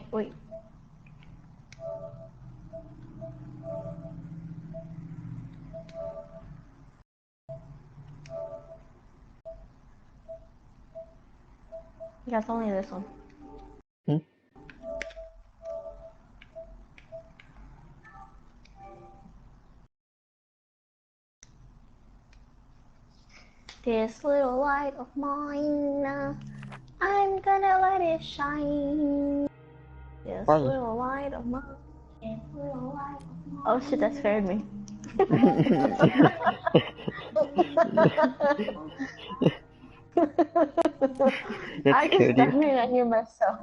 Okay, wait. Yeah, it's only this one. Hmm? This little light of mine, I'm gonna let it shine. This Why? little light of mine. This little light of mine. Oh shit, that scared me. That's I just scared you. started to hear myself.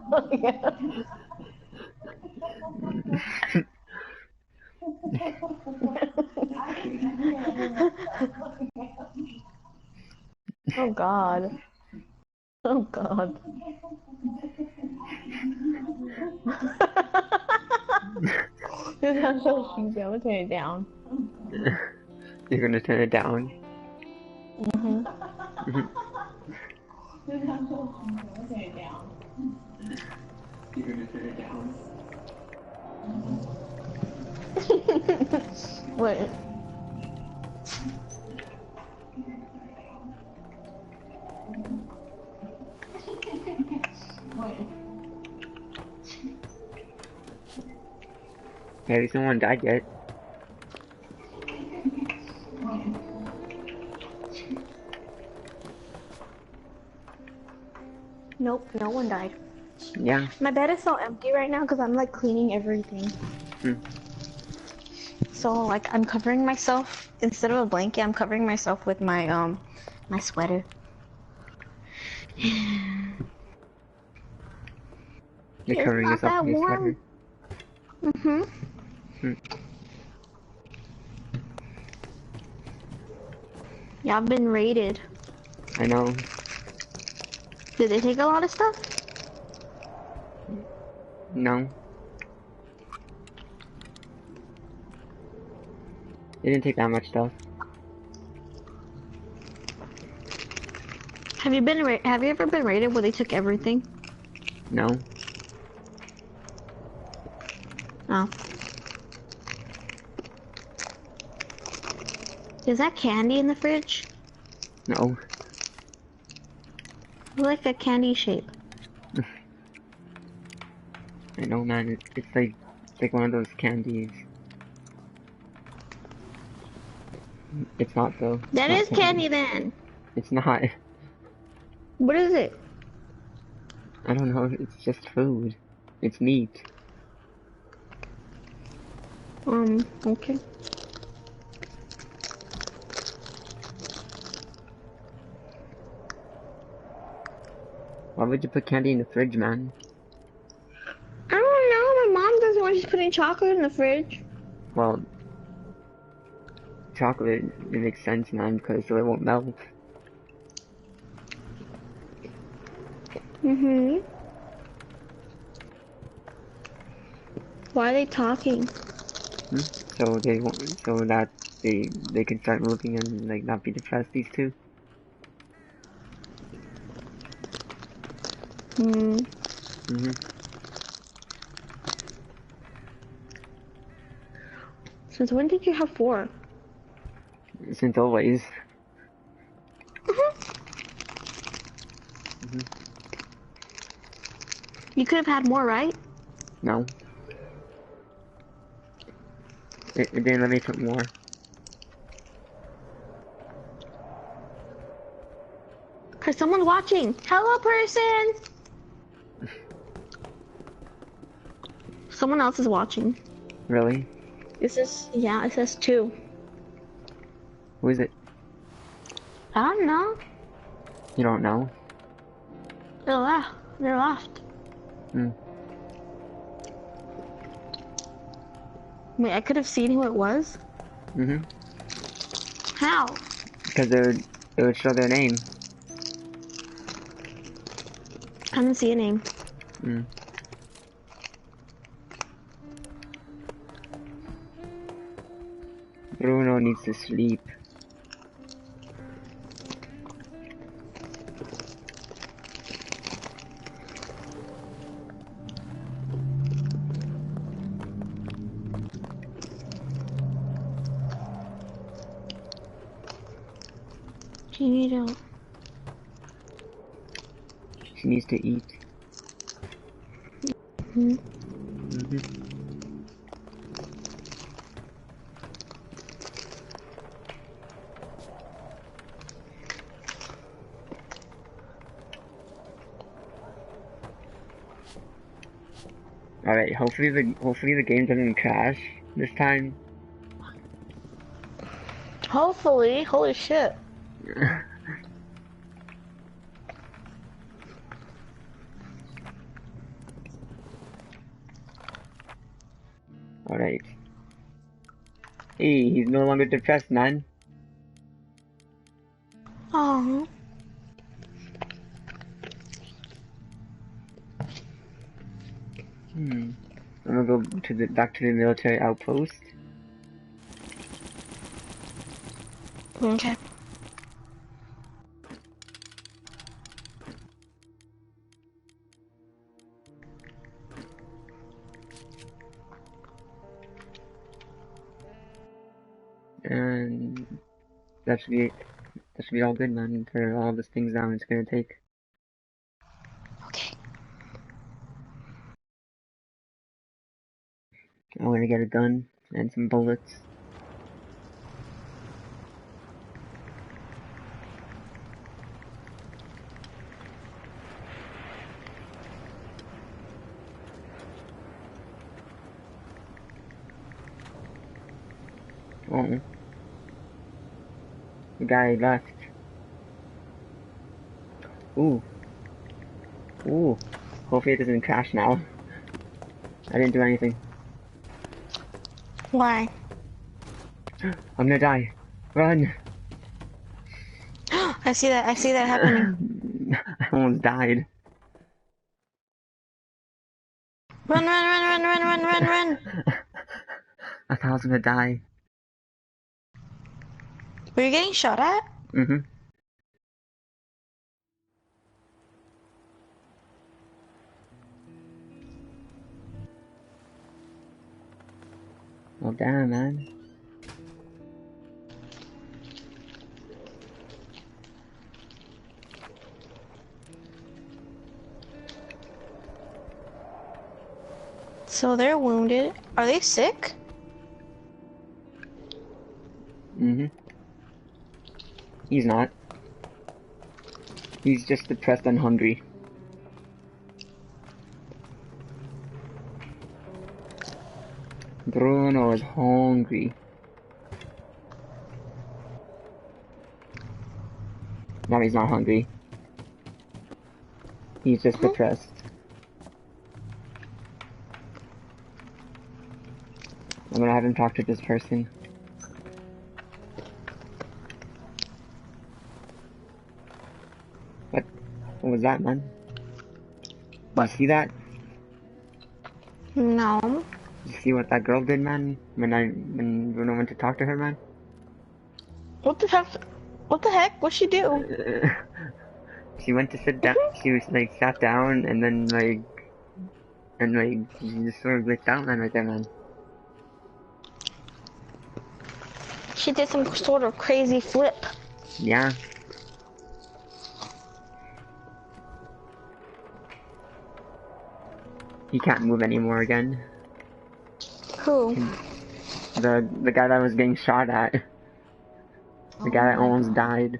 Oh god. Oh god. This sounds so cheesy. I'm gonna turn it down. You're gonna turn it down. Mm-hmm. Mhm. This sounds so cheesy. I'm gonna turn it down. You're gonna turn it down. Wait. Maybe someone died yet. Nope, no one died. Yeah. My bed is so empty right now because I'm like cleaning everything. Hmm. So like I'm covering myself instead of a blanket. I'm covering myself with my my sweater. You're It's covering not yourself that in your warm. sweater. Mhm. Hmm. Yeah, I've been raided. I know. Did they take a lot of stuff? No. They didn't take that much stuff. Have you ever been raided where they took everything? No. Oh. Is that candy in the fridge? No. Like a candy shape. I know, man. It's like one of those candies. It's not though. It's That not is candy candy. then. It's not. What is it? I don't know. It's just food. It's meat. Okay. Why would you put candy in the fridge, man? I don't know. My mom doesn't want you putting chocolate in the fridge. Well, chocolate, it makes sense, man, because so it won't melt. Mhm. Why are they talking? Hmm? So they won't, so that they can start moving and like not be depressed. These two. Hmm. Hmm. Since when did you have 4? Since always. Hmm. You could have had more, right? No. It didn't let me put more. Cause someone's watching. Hello, person. Someone else is watching. Really? Yeah, it says 2. Who is it? I don't know. You don't know? They're left. They're left. Hmm. Wait, I could have seen who it was. Mhm. How? Because it would show their name. I didn't see a name. Hmm. Bruno needs to sleep. You need to. She needs to eat. Hmm. Alright, hopefully the game doesn't crash this time. Hopefully, holy shit. Alright. Hey, he's no longer depressed, man. Oh. I'm gonna go back to the military outpost. Okay. And that should be all good, man, for all the things down it's gonna take. Okay. I'm gonna get a gun and some bullets. Oh. The guy left. Ooh. Ooh. Hopefully it doesn't crash now. I didn't do anything. Why? I'm gonna die. Run! I see that. I see that happening. I almost died. Run, run, run, run, run, run, run, run. I thought I was gonna die. Were you getting shot at? Mm-hmm. Oh damn, man. So they're wounded. Are they sick? Mm-hmm. He's not. He's just depressed and hungry. Bruno is hungry. No, he's not hungry. He's just depressed. I'm gonna have him talk to this person. What was that, man? What? You see that? No. You see what that girl did, man? When Bruno went to talk to her, man? What the heck? What the heck? What'd she do? She went to sit down. She was like sat down, and then she just sort of glitched out, man, right there, man. She did some sort of crazy flip. Yeah. He can't move anymore again. Who? The guy that was getting shot at. The guy that almost died.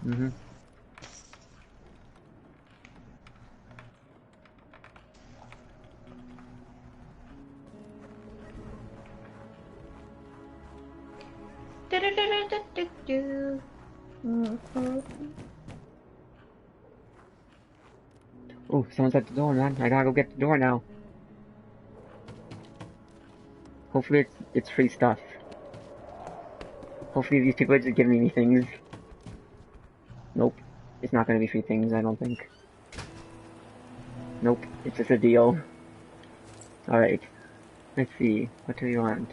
Mm-hmm. Oh, someone's at the door, man. I gotta go get the door now. Hopefully it's free stuff. Hopefully these people are just giving me things. Nope. It's not gonna be free things, I don't think. Nope. It's just a deal. Alright. Let's see. What do you want?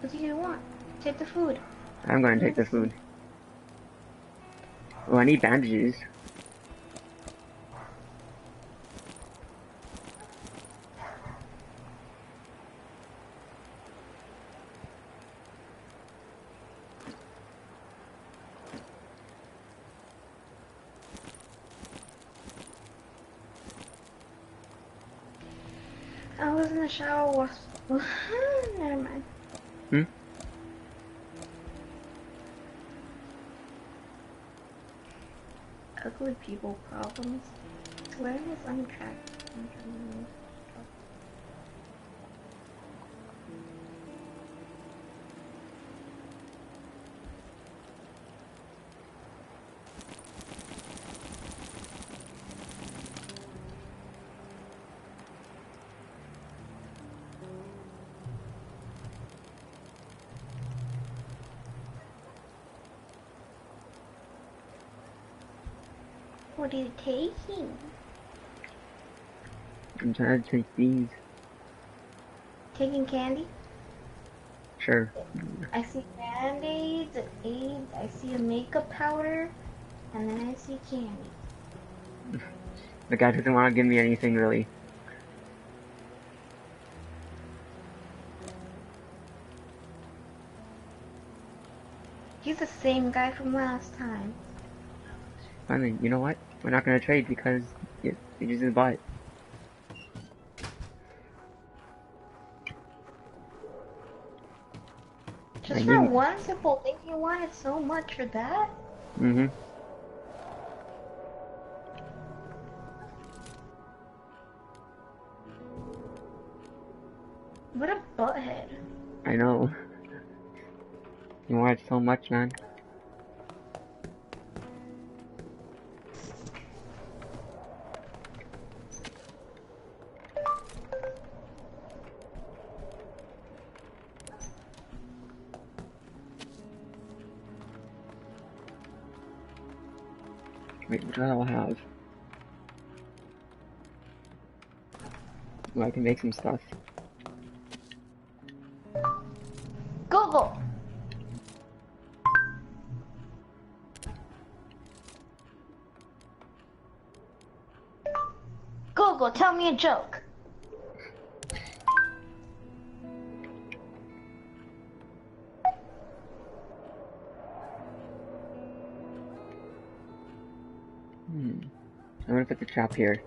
What do you want? Take the food. I'm gonna take the food. Oh, I need bandages. I was in the shower. Never mind. Hmm? Ugly people problems. Where is untracked? What are you taking? I'm trying to take these. Taking candy? Sure. I see band-aids, AIDS, I see a makeup powder, and then I see candy. The guy doesn't want to give me anything really. He's the same guy from last time. Finally, you know what? We're not gonna trade because you just bought it. I Just for need. one simple thing, you wanted so much for that? Mm-hmm. What a butthead. I know. You wanted so much, man. Wait, what do I have? Well, I can make some stuff. Google! Google, tell me a joke. I'm gonna put the trap here.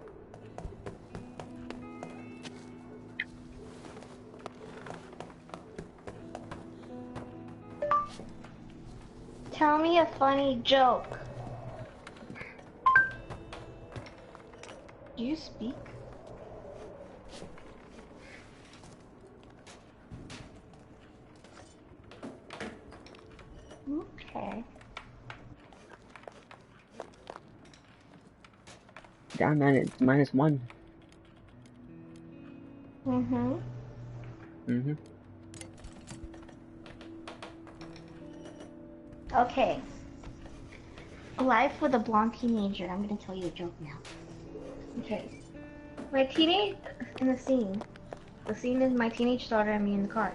Tell me a funny joke. Do you speak? Okay. Damn, man, it's -1. Mm-hmm. Mm-hmm. Okay. Life with a blonde teenager. I'm gonna tell you a joke now. Okay. My teenage in the scene. The scene is my teenage daughter and me in the car.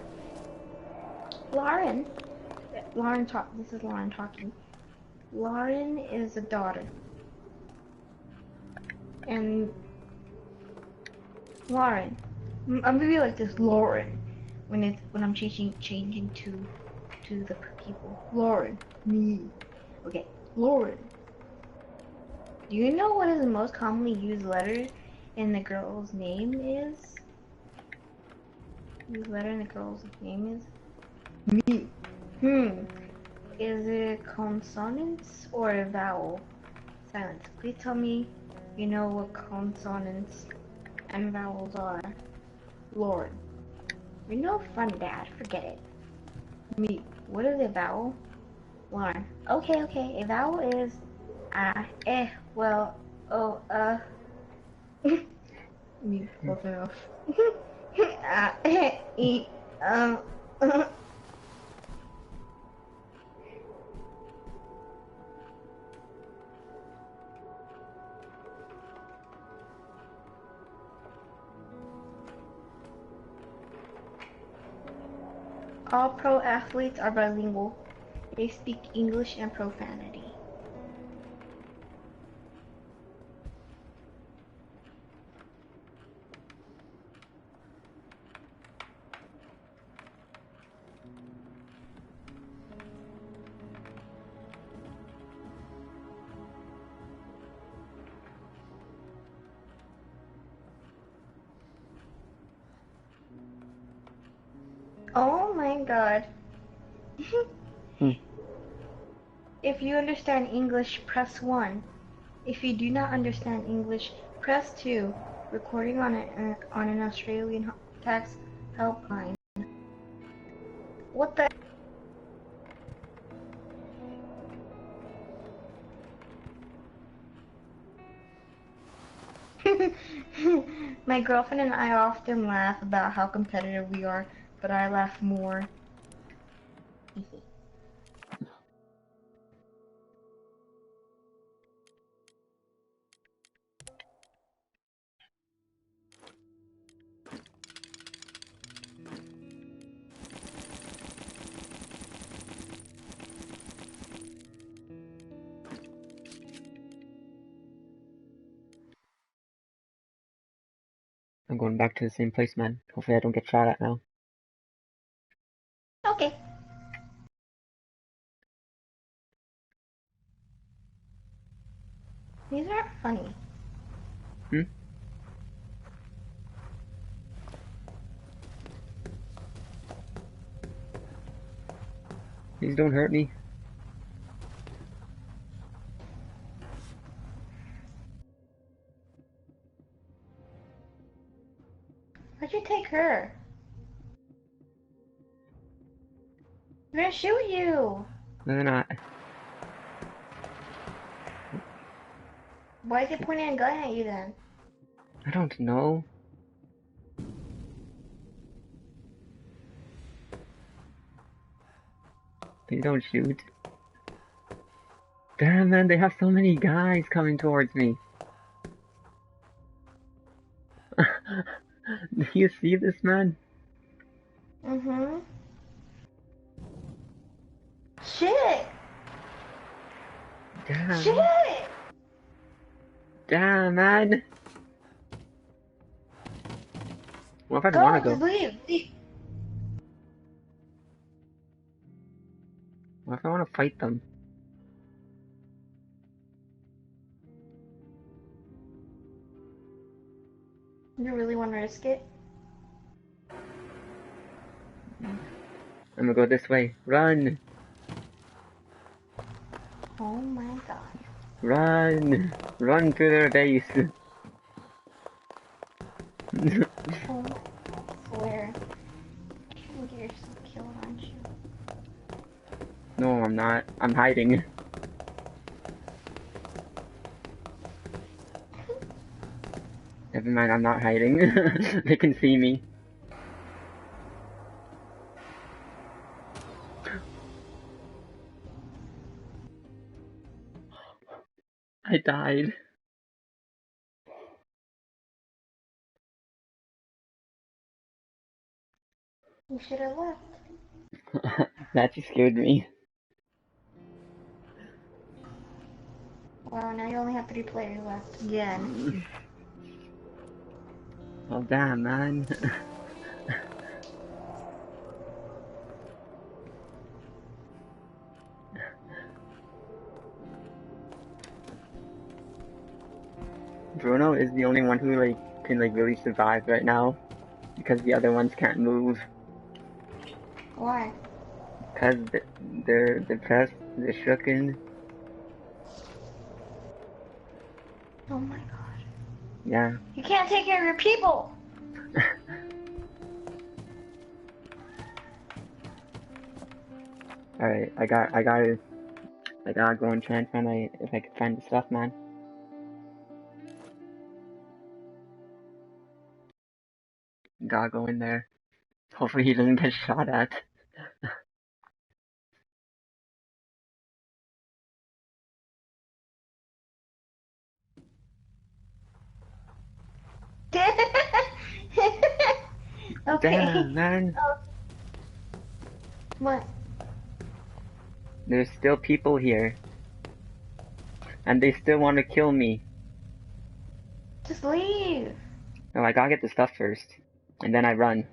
Lauren talk. This is Lauren talking. Lauren is a daughter, and Lauren. I'm gonna be like this, Lauren, when I'm changing to the people. Lauren, me. Okay, Lauren. Do you know what is the most commonly used letter in the girl's name is? Whose letter in the girl's name is? Me. Is it consonants or a vowel? Silence. Please tell me you know what consonants and vowels are. Lord. You're no fun, Dad. Forget it. Me. What is a vowel? Lauren. Okay. A vowel is well, oh, me. Close enough. E, All pro athletes are bilingual. They speak English and profanity. Oh my god. Hmm. If you understand English, press 1. If you do not understand English, press 2. Recording on an Australian tax helpline. What the? My girlfriend and I often laugh about how competitive we are, but I laugh more. I'm going back to the same place, man. Hopefully I don't get shot at now. Okay. These aren't funny. Hmm? Please don't hurt me. Why'd you take her? I'm gonna shoot you! No, they're not. Why is he pointing a gun at you then? I don't know. Please don't shoot. Damn, man, they have so many guys coming towards me. Do you see this, man? Mm-hmm. Shit! Damn. Shit! Damn, man. What if I Go! want to Just go? leave! What if I want to fight them? You really want to risk it? I'm gonna go this way. Run! Oh my god. Run! Run to their base! Oh my swear. You get yourself killed, aren't you? No, I'm not. I'm hiding. Never mind, I'm not hiding. They can see me. I died. You should have left. That just scared me. Wow, now you only have 3 players left. Again. Oh damn, man. Bruno is the only one who can really survive right now because the other ones can't move. Why? Because they're depressed, they're shooken. Oh my god. Yeah. You can't take care of your people! Alright, I gotta go and try and find if I can find the stuff, man. Gotta go in there. Hopefully he doesn't get shot at. Okay. Damn, man. Oh. What? There's still people here. And they still want to kill me. Just leave. No, I gotta get the stuff first. And then I run.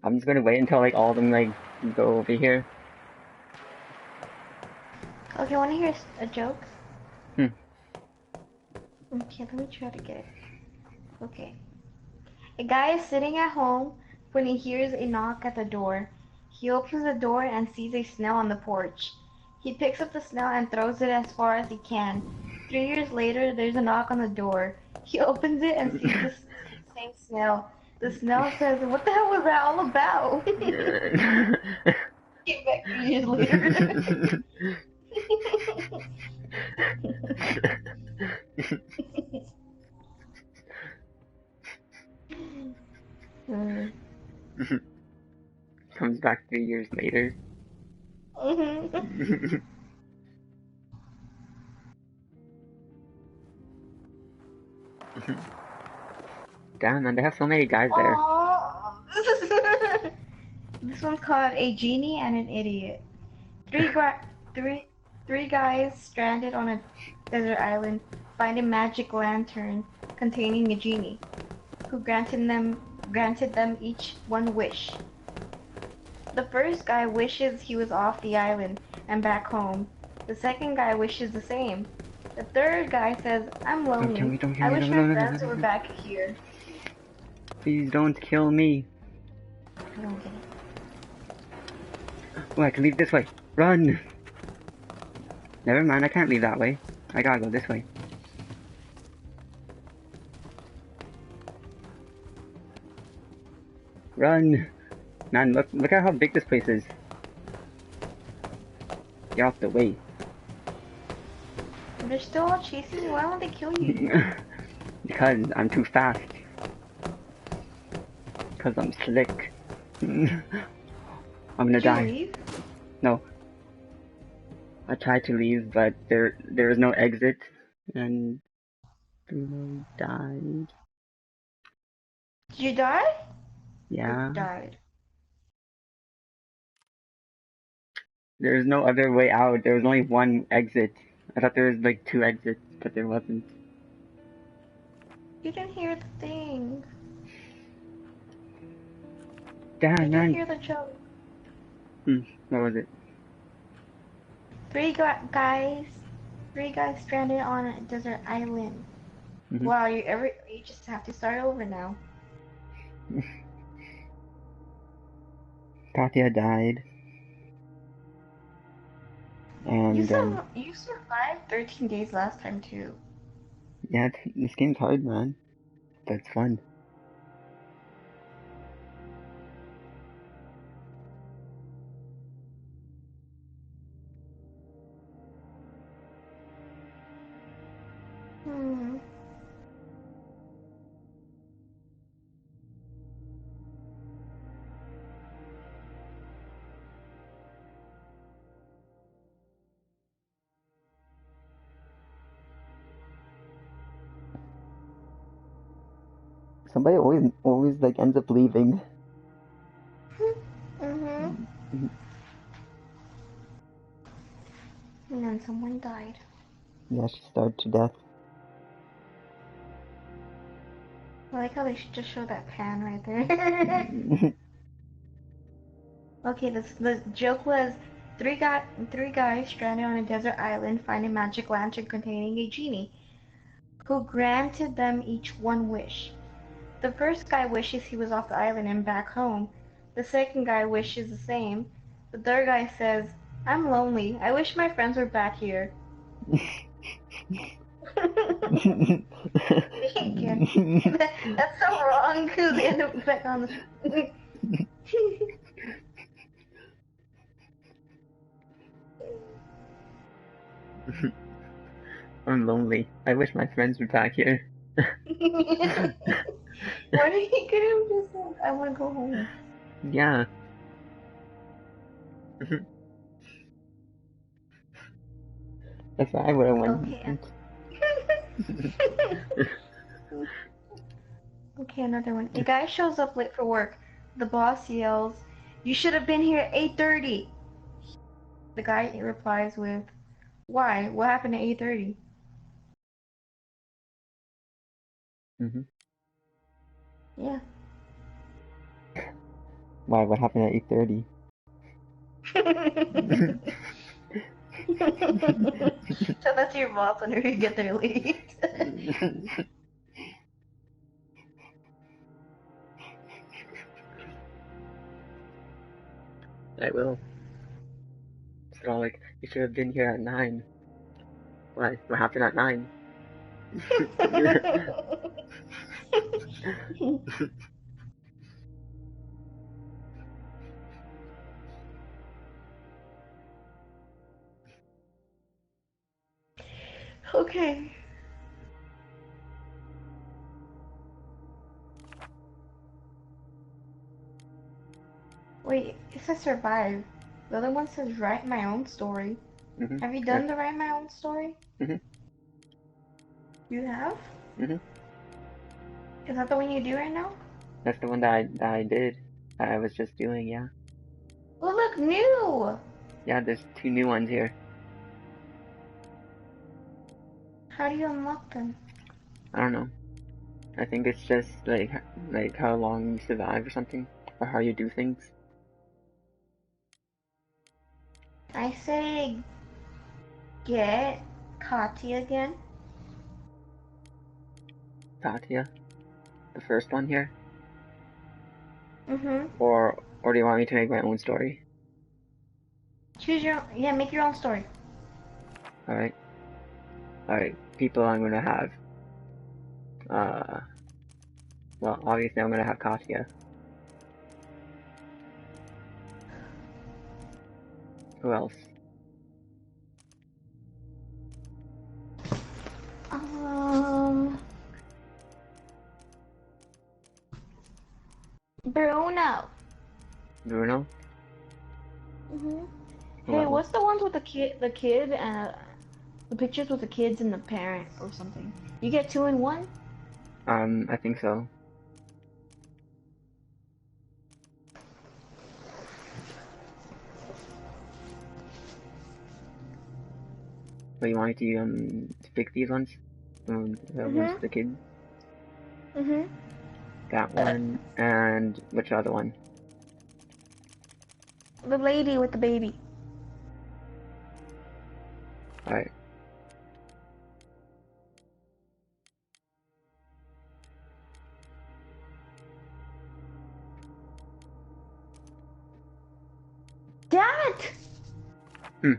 I'm just gonna wait until all of them go over here. Okay, wanna hear a joke? Hmm. Okay, let me try to get it. Okay. A guy is sitting at home when he hears a knock at the door. He opens the door and sees a snail on the porch. He picks up the snail and throws it as far as he can. 3 years later, there's a knock on the door. He opens it and sees the same snail. The snail says, "What the hell was that all about?" Came back 3 years later. Mm. Comes back 3 years later. Mhm. Damn, man, they have so many guys there. Aww. This one's called A Genie and an Idiot. Three, three, three guys stranded on a desert island find a magic lantern containing a genie, who granted them each one wish. The first guy wishes he was off the island and back home. The second guy wishes the same. The third guy says, "I'm lonely. I wish my friends were back here." Please don't kill me. I don't get it. Oh, I can leave this way. Run! Never mind, I can't leave that way. I gotta go this way. Run! Man, look at how big this place is. Get off the way. They're still all chasing you. Why won't they kill you? Because I'm too fast. Because I'm slick. I'm gonna die. Did you leave? No. I tried to leave, but there was no exit, and I died. Did you die? Yeah. Or died? There's no other way out. There was only one exit. I thought there was like 2 exits, but there wasn't. You didn't hear the thing. Damn, You didn't man. hear the joke. What was it? Three guys stranded on a desert island. Mm-hmm. Wow, you just have to start over now. Katya died. And You survived 13 days last time too. yeah, this game's hard, man, but it's fun. Hmm. Somebody always like ends up leaving. Mhm. And then someone died. Yeah, she starved to death. I like how they should just show that pan right there. Okay, the joke was three guys stranded on a desert island find a magic lantern containing a genie, who granted them each one wish. The first guy wishes he was off the island and back home. The second guy wishes the same. The third guy says, "I'm lonely. I wish my friends were back here." Again. That's so wrong because they end up back on the. I'm lonely. I wish my friends were back here. What did he could have just said? "I want to go home." Yeah. That's what I would have went. Okay. Okay, another one. A guy shows up late for work. The boss yells, "You should have been here at 8:30." The guy replies with, "Why? What happened at 8:30?" Mm-hmm. Yeah. Why? What happened at 8:30? So that's your boss whenever you get there late. I will. So like, you should have been here at 9. What? What happened at 9? Okay. Wait, it says survive. The other one says write my own story. Mm-hmm. Have you done the write my own story? Mm-hmm. You have? Mm-hmm. Is that the one you do right now? That's the one that I did. That I was just doing, yeah. Oh, look, new! Yeah, there's 2 new ones here. How do you unlock them? I don't know. I think it's just like how long you survive or something, or how you do things. I say get Katya again. Katya, the first one here, Mm-hmm. or do you want me to make my own story? Choose your yeah, make your own story. All right, all right. People I'm gonna have. Uh, well, obviously I'm gonna have Katya. Who else? Um Bruno. Bruno. Mm-hmm. Who Hey, else? what's the ones with the kid, and the pictures with the kids and the parent or something? You get 2 in 1? I think so. But you want me to pick these ones? The ones Mm-hmm. with the kid. Mm-hmm. That one and which other one? The lady with the baby. All right. Damn it! Hmm.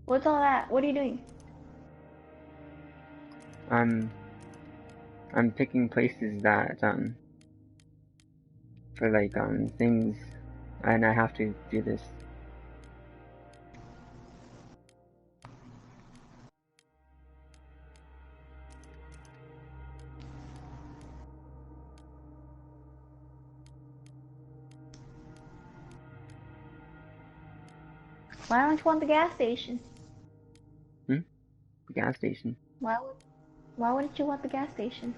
What's all that? What are you doing? I'm picking places that for like things, and I have to do this. Why don't you want the gas station? Gas station. Why wouldn't you want the gas station?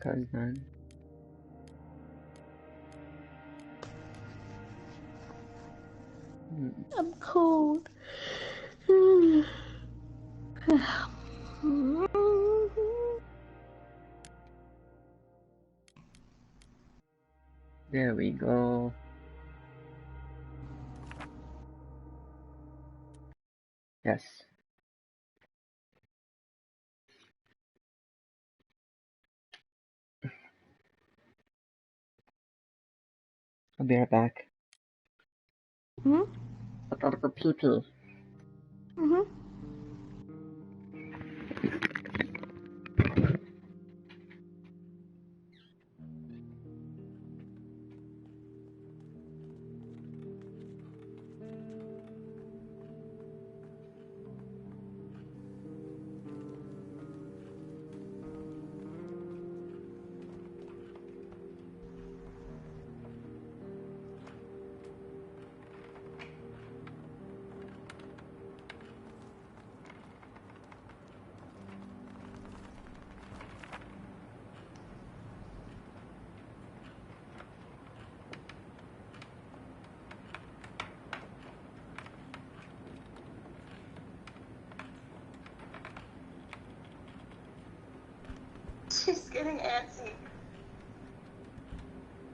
Cause man. I'm cold. There we go. Yes. I'll be right back. Hmm? I gotta go pee pee. Mm-hmm. She's getting antsy.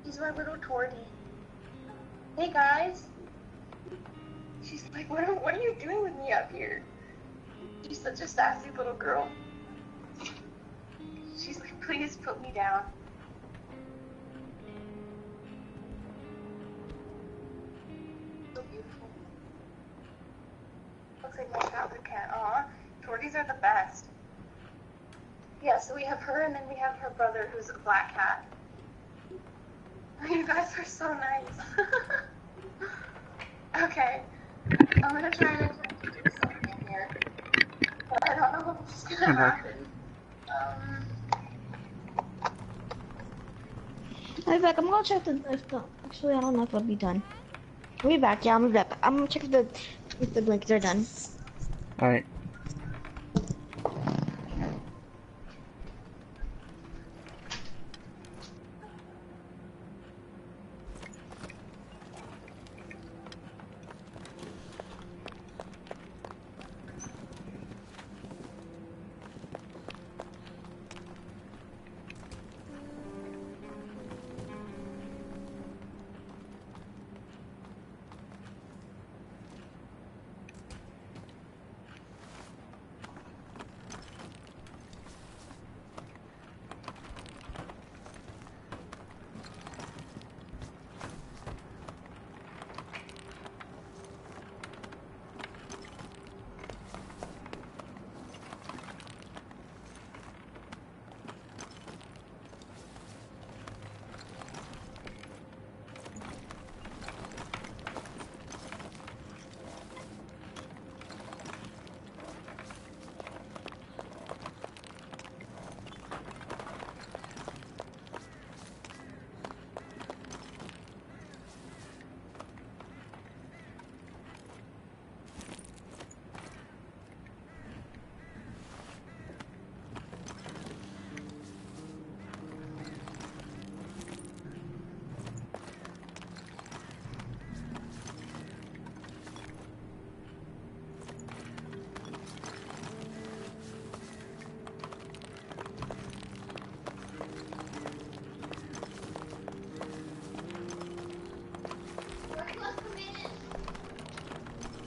He's my little Torty. Hey guys. She's like, what are you doing with me up here? She's such a sassy little girl. She's like, please put me down. So beautiful. Looks like my childhood cat. Aw, Torties are the best. Yeah, so we have her and then we have her brother who's a black cat. You guys are so nice. Okay, I'm gonna try to do something here, but I don't know what's gonna happen. I'll be back. I'm gonna check if the actually I don't know if it'll be done. I'll be back. Yeah, I'll be back. I'm gonna check if the blankets are done. All right.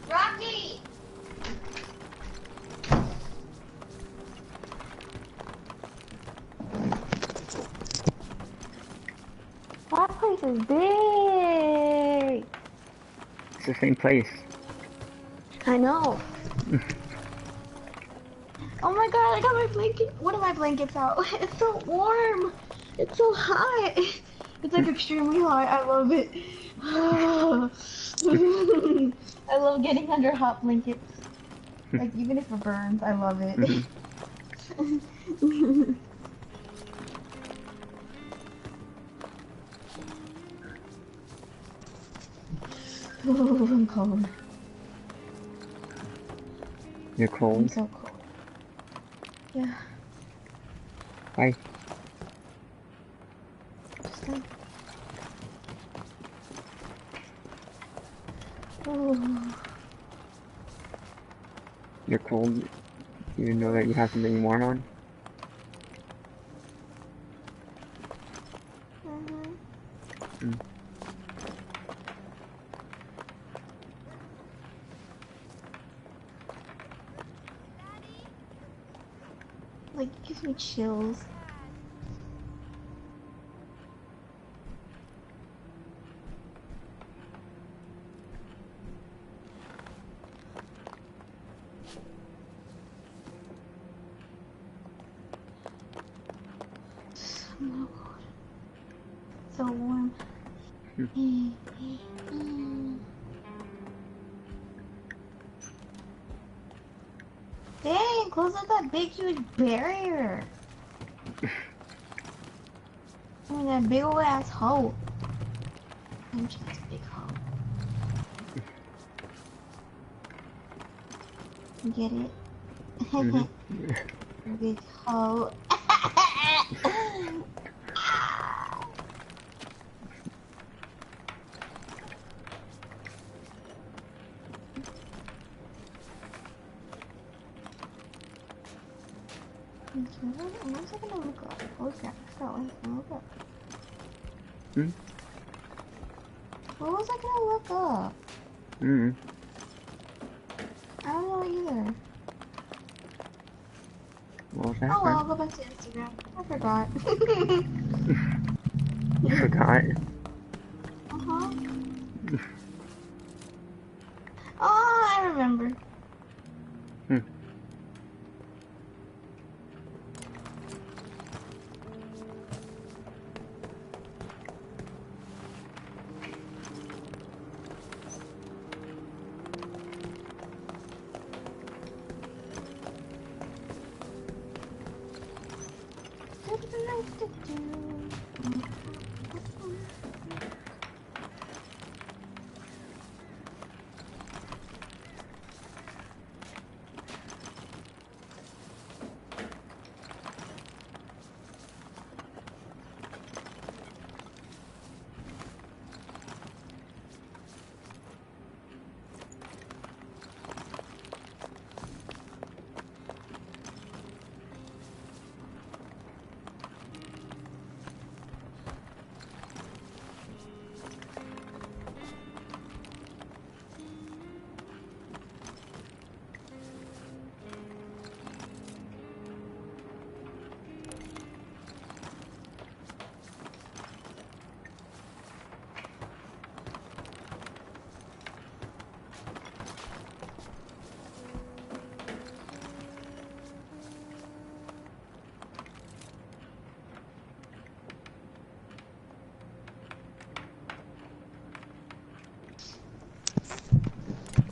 Rocky! That place is big! It's the same place. I know. Oh my god, I got my blanket. One of my blankets out. It's so warm. It's so hot. It's like extremely hot. I love it. I love getting under hot blankets. Like even if it burns, I love it. Oh, I'm cold. You're cold? I'm so cold. Yeah. Why? Just like... Oh. You're cold? You know that you have something warm on? Mm. Like, it gives me chills. So warm. Dang, close up that big huge barrier. I mean, that big old ass hole. I'm just a big hole. Get it? Big hole. I'm also gonna look up. Holy crap, I forgot what I was gonna look up. What was I gonna look up? Hmm. I don't know either. What was that, Oh well, man? I'll go back to Instagram. I forgot. You forgot. Uh-huh. Oh, I remember. Hmm.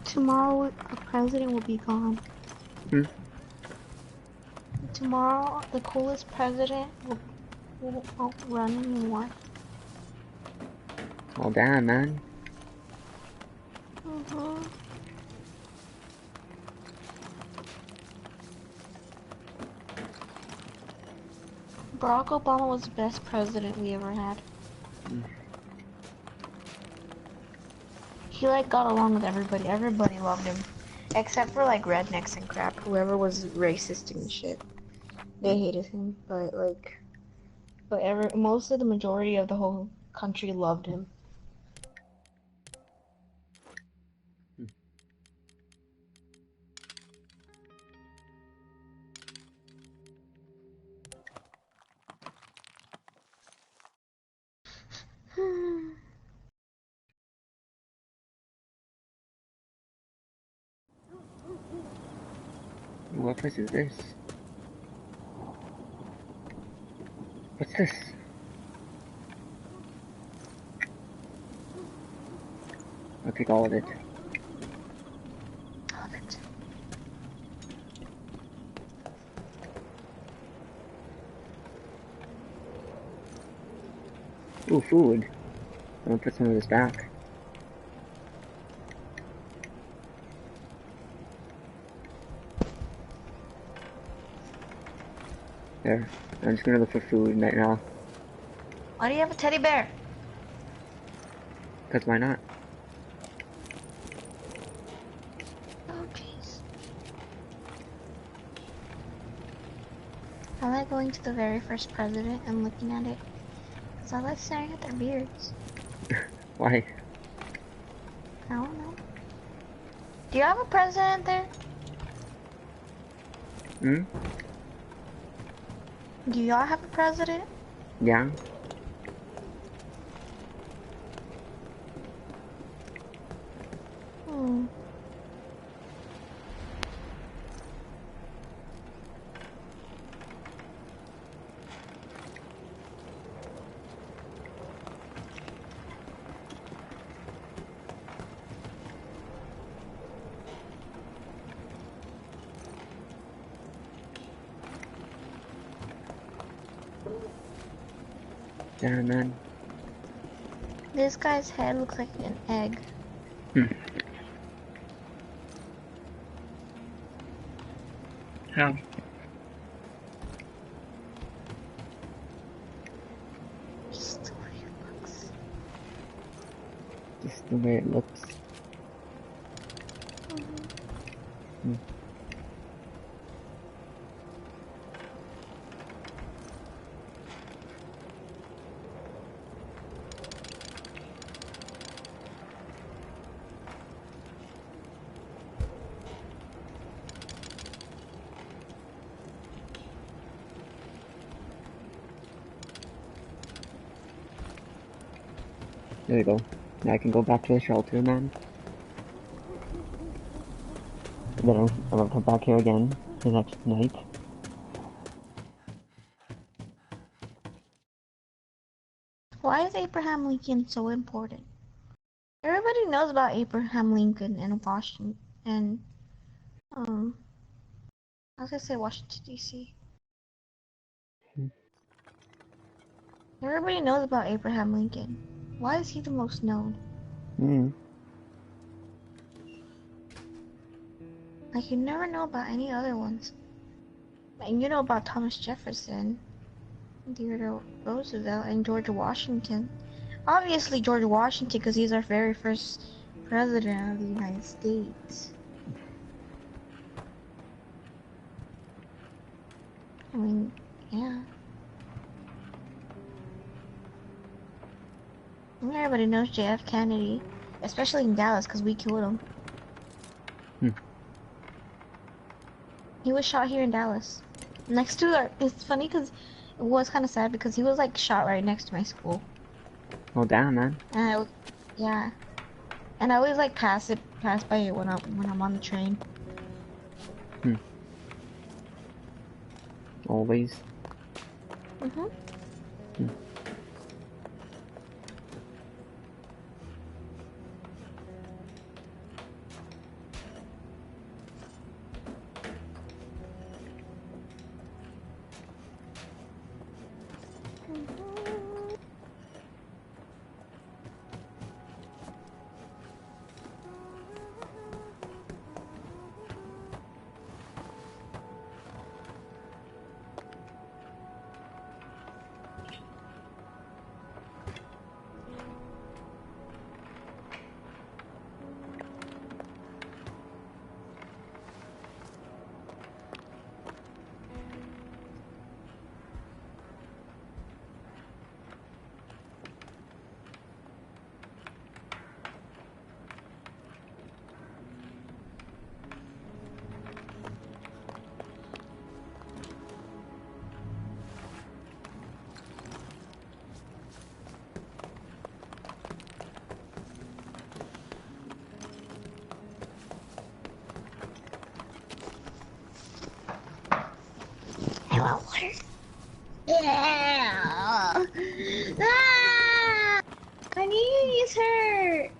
Tomorrow, a president will be gone. Hmm. Tomorrow, the coolest president will run anymore. Oh, damn, man. Mm-hmm. Barack Obama was the best president we ever had. Hmm. He like got along with everybody. Everybody loved him. Except for like rednecks and crap. Whoever was racist and shit. They hated him. But like most of the majority of the whole country loved him. What place is this? What's this? I'll take all of it. Love it. Ooh, food. I'm gonna put some of this back. There. I'm just gonna look for food right now. Why do you have a teddy bear? Cause why not? Oh jeez. I like going to the very first president and looking at it. Cause I like staring at their beards. Why? I don't know. Do you have a president there? Hmm? Do y'all have a president? Yeah? Hmm. Damn, man. This guy's head looks like an egg. Hmm. How? Just the way it looks. Just the way it looks. Hmm. There we go. Now I can go back to the shelter, man. And then I'll come back here again the next night. Why is Abraham Lincoln so important? Everybody knows about Abraham Lincoln and Washington, and I was gonna say Washington D.C. Everybody knows about Abraham Lincoln. Why is he the most known? Like, you never know about any other ones. And you know about Thomas Jefferson, Theodore Roosevelt, and George Washington. Obviously George Washington, because he's our very first president of the United States. I mean, yeah. Everybody knows JF Kennedy, especially in Dallas, because we killed him. He was shot here in Dallas. Next to our, it's funny because it was kind of sad because he was like shot right next to my school. Oh damn, man. And yeah. And I always like pass by it when I'm on the train. Always. I want water. Yeah. Ah! My knees hurt.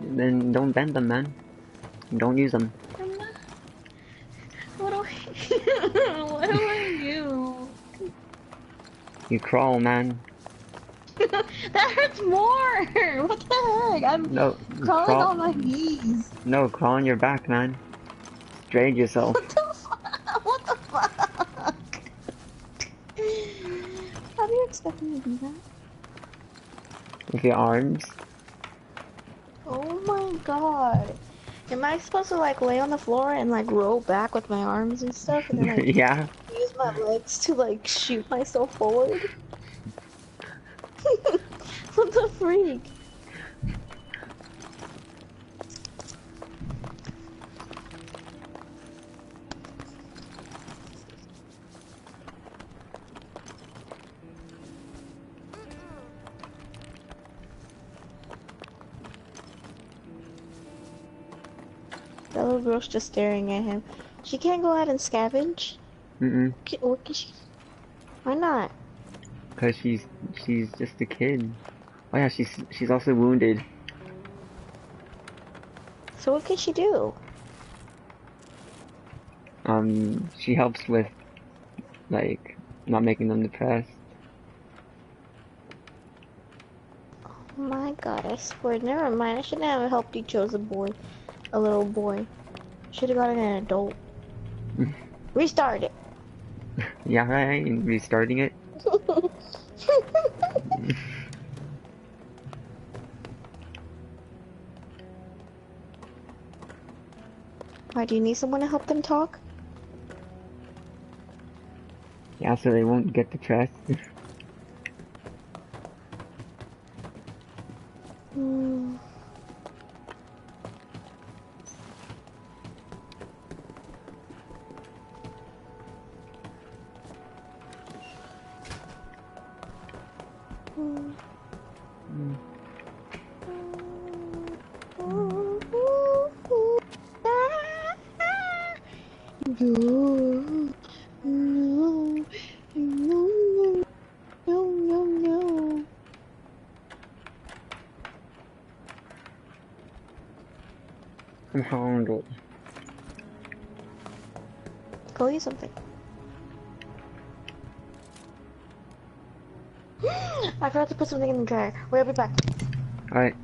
Then don't bend them, man. Don't use them. What do I? What do I do? You crawl, man. That hurts more. What the heck? I'm crawling on my knees. No, crawl on your back, man. Drag yourself. What the fuck? What the fuck? How do you expect me to do that? With your arms. Oh my god. Am I supposed to like lay on the floor and like roll back with my arms and stuff and then like Yeah. use my legs to like shoot myself forward? What the freak? That little girl's just staring at him. She can't go out and scavenge? What can she? Why not? Cause she's just a kid. Oh yeah, she's also wounded. So what can she do? She helps with like not making them depressed. Oh my god, I swear. Never mind. I shouldn't have helped you choose a little boy. Should have gotten an adult. Restart it. Yeah, right. Restarting it. Why, do you need someone to help them talk? Yeah, so they won't get depressed. I'm hungry. Go eat something. I forgot to put something in the dryer. Wait, I'll be back. Alright.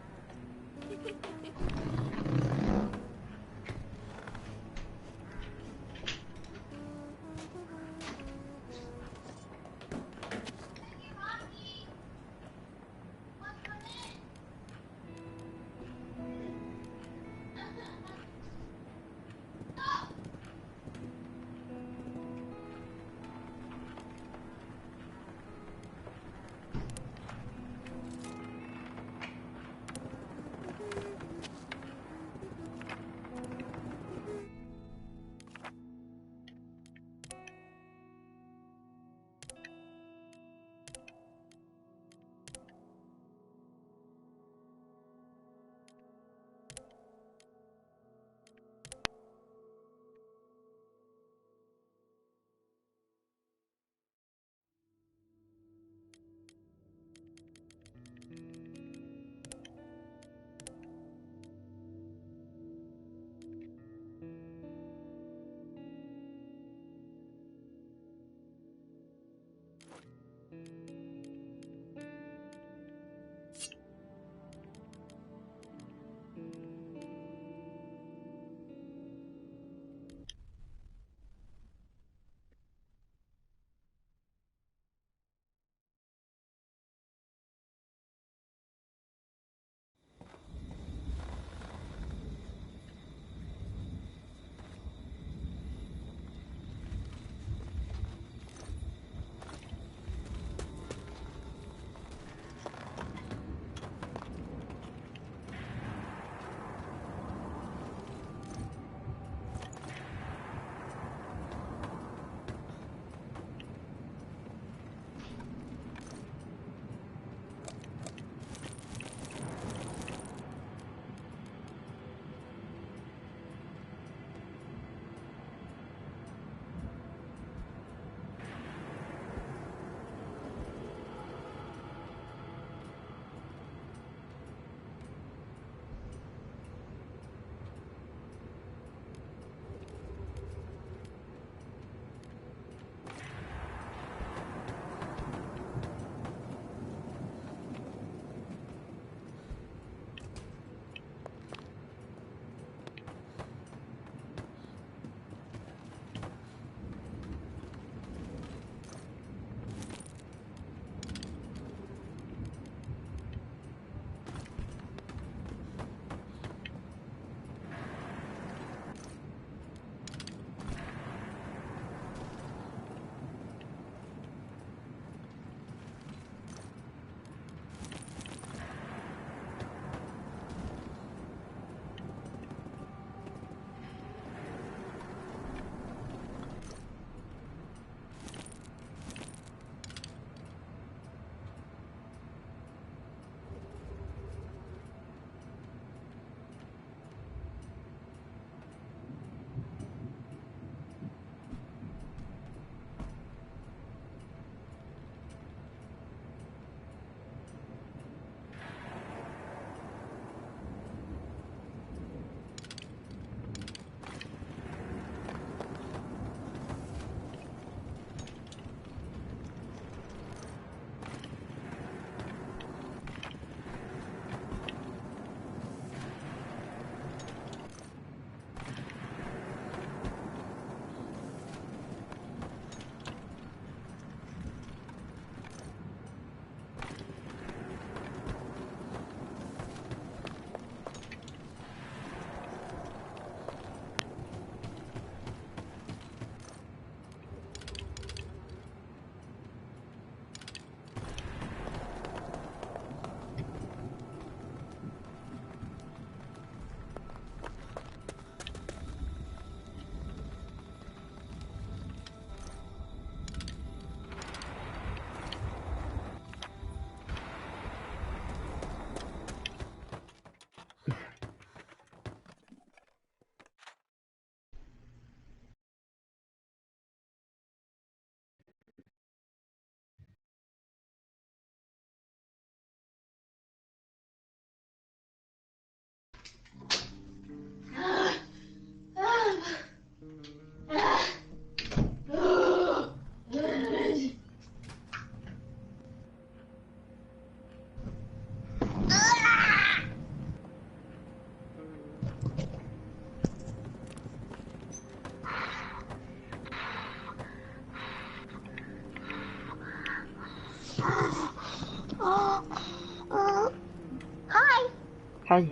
Hi.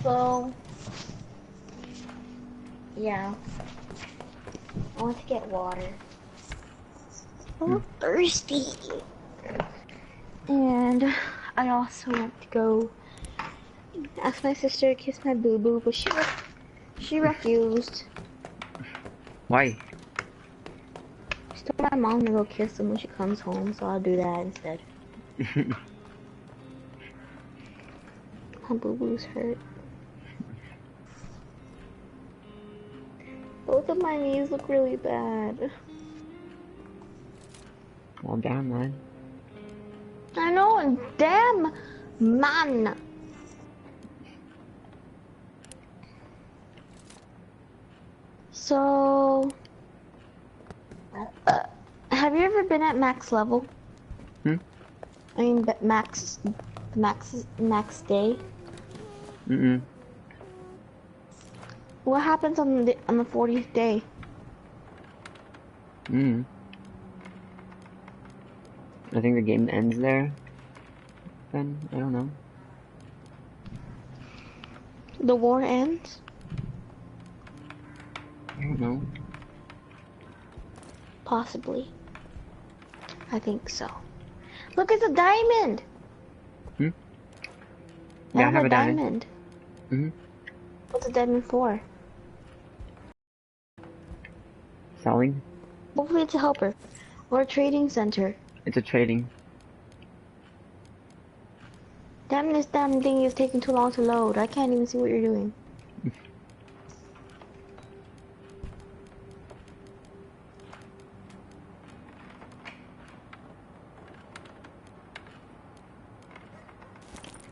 So, yeah, I want to get water. I'm thirsty. And I also want to go ask my sister to kiss my boo-boo, but she refused. Why? She told my mom to go kiss him when she comes home, so I'll do that instead. My boo-boos hurt. Both of my knees look really bad. Well, damn, man. I know, damn, man. So, have you ever been at max level? Hmm? I mean, max day. Mm-mm. What happens on the 40th day? Mm. I think the game ends there. Then I don't know. The war ends? I don't know. Possibly. I think so. Look, it's a diamond! Hmm? I Yeah, I have have a a diamond. diamond. Mm-hmm. What's a diamond for? Selling? Hopefully it's a helper. Or a trading center. It's a trading. Damn, this damn thing is taking too long to load. I can't even see what you're doing.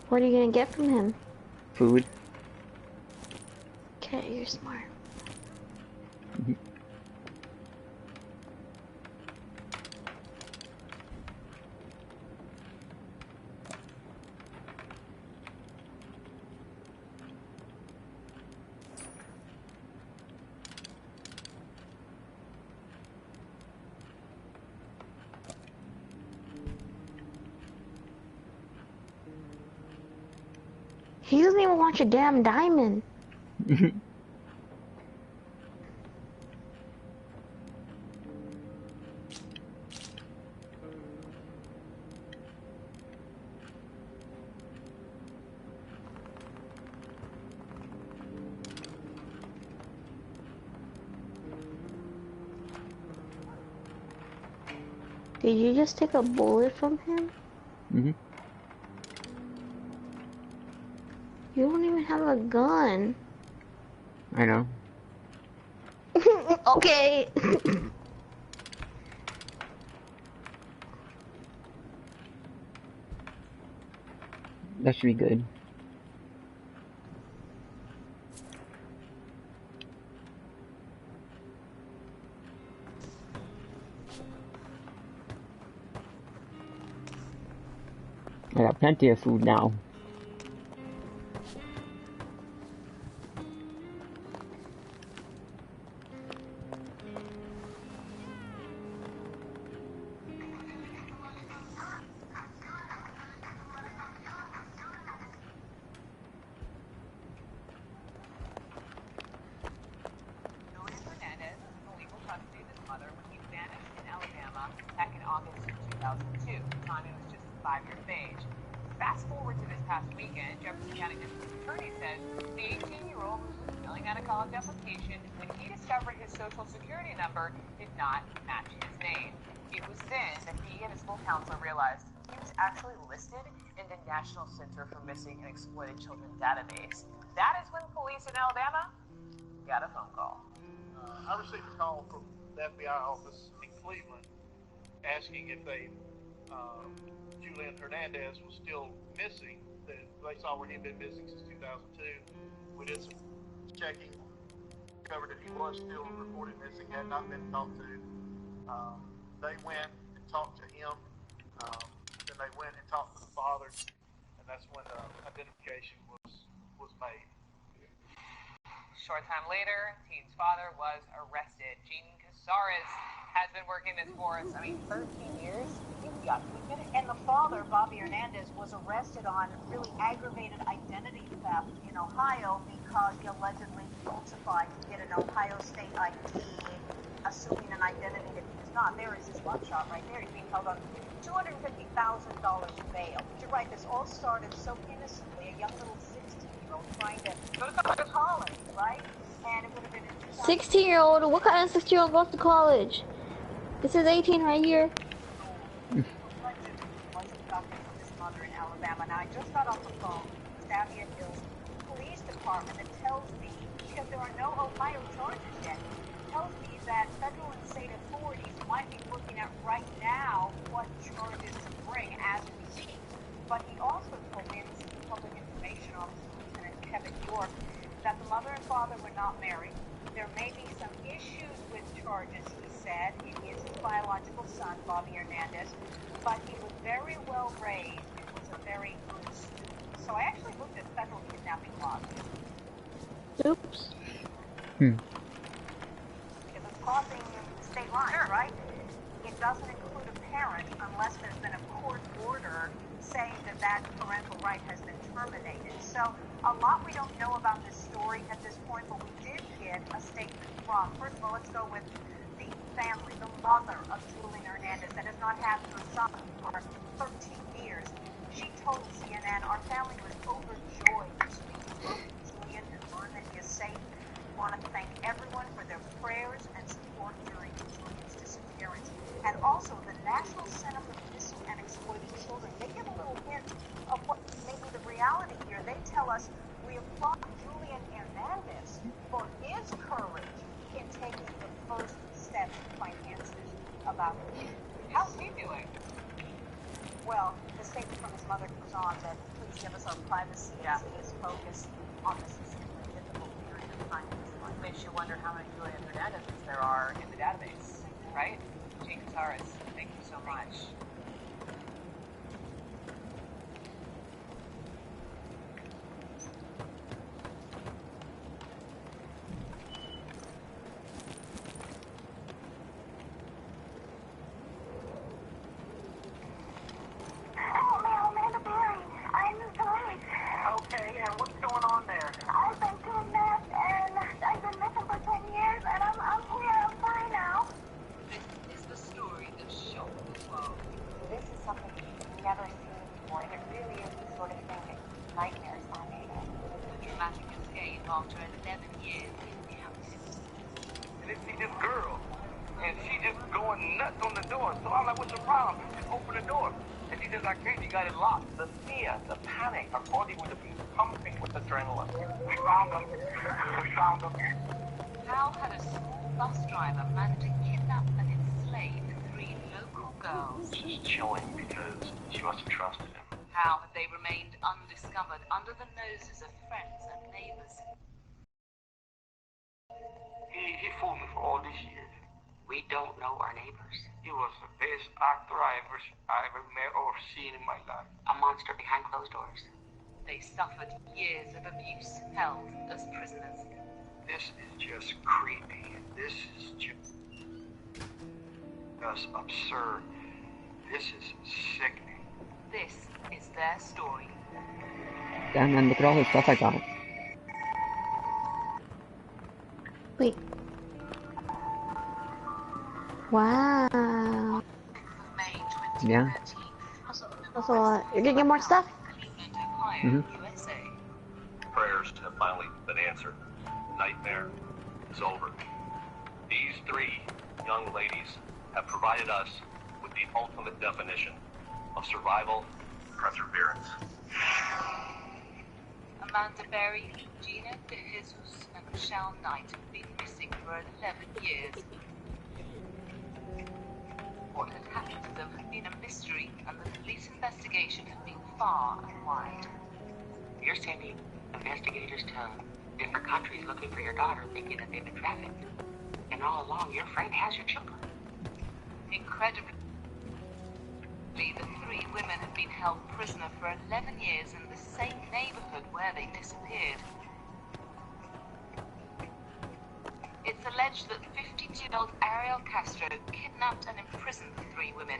What are you gonna get from him? Food. Okay, you're smart. Mm-hmm. He doesn't even want your damn diamond. Did you just take a bullet from him? Mm-hmm. You don't even have a gun. I know. Okay. That should be good. I got plenty of food now. Fast forward to this past weekend, Jefferson County District Attorney says the 18-year-old was filling out a college application when he discovered his social security number did not match his name. It was then that he and his school counselor realized he was actually listed in the National Center for Missing and Exploited Children database. That is when police in Alabama got a phone call. I received a call from the FBI office in Cleveland asking if Julian Hernandez was still missing. They saw where he'd been missing since 2002. We did some checking, discovered that he was still reported missing, had not been talked to. They went and talked to him. Then they went and talked to the father, and that's when identification was made. Short time later, teen's father was arrested. Gene Casares has been working this for us, 13 years. Yeah, and the father, Bobby Hernandez, was arrested on really aggravated identity theft in Ohio because he allegedly falsified to get an Ohio State ID, assuming an identity that he was not. There is his mugshot right there. He's being held on $250,000 bail. But you're right, this all started so innocently, a young little 16-year-old trying to go to college, right? And it would have been in 16-year-old? What kind of 16-year-old goes to college? This is 18 right here. was abducted from his mother in Alabama. Now, I just got off the phone with Savia Hills Police Department that tells me, because there are no Ohio charges yet, tells me that federal and state authorities might be looking at right now what charges to bring as we speak. But he also told me, and this is public information officer Lieutenant Kevin York, that the mother and father were not married. There may be some issues with charges, he said. It is his biological son, Bobby Hernandez, but he was very well raised and was a very good student. So I actually looked at federal kidnapping laws. Oops. Because it's crossing state lines, right? It doesn't include a parent unless there's been a court order saying that that parental right has been terminated. So a lot we don't know about this story at this point, but we did get a statement from, first of all, let's go with the family, the mother of Julian Hernandez that has not had her son for 13 years. She told CNN, our family was overjoyed to speak to Julian and learn that he is safe. We want to thank everyone for their prayers and support during Julian's disappearance. And also the National Center for Missing and Exploited Children. They give a little hint of what may be the reality here. They tell us, we applaud Julian Hernandez for his courage in taking the first step to find answers about him. How's he doing? Well, the statement from his mother goes on that please give us our privacy as he is focused on this extremely difficult period of time in his life. Makes you wonder how many Julian Hernandezes there are in the database, right? Jane Cazares, thank you so much. Okay, and what's going on there? I've been kidnapped and I've been missing for 10 years and I'm here, I'm fine now. This is the story that shocked the world. This is something we've never seen before and it really is the sort of thing that nightmares are made of. The dramatic escape after 11 years in captivity. And they see this girl, and she just going nuts on the door. So I'm like, what's the problem? Just open the door. And she says, I can't, you got it locked. The fear, the panic, her body would have been pumping with adrenaline. We found them. We found them. How had a small bus driver managed to kidnap and enslave 3 local girls? She's chilling because she must have trusted him. How had they remained undiscovered under the noses of friends and neighbors? He fooled me for all these years. We don't know our neighbors. He was the best actor I ever met or seen in my life. A monster behind closed doors. They suffered years of abuse, held as prisoners. This is just creepy. This is just absurd. This is sickening. This is their story. Damn, man, look at all the stuff I got. Wait. Wow. May Yeah. 2013. That's a lot. You're gonna get more stuff? Cleveland, Ohio, USA. Prayers have finally been answered. Nightmare is over. These 3 young ladies have provided us with the ultimate definition of survival and perseverance. Amanda Berry, Gina De Jesus, and Michelle Knight have been missing for 11 years. What had happened to them had been a mystery, and the police investigation had been far and wide. You're sending investigators to different countries looking for your daughter, thinking that they've been trafficked. And all along, your friend has your children. Incredibly, the 3 women had been held prisoner for 11 years in the same neighborhood where they disappeared. It's alleged that 52-year-old Ariel Castro kidnapped and imprisoned the 3 women.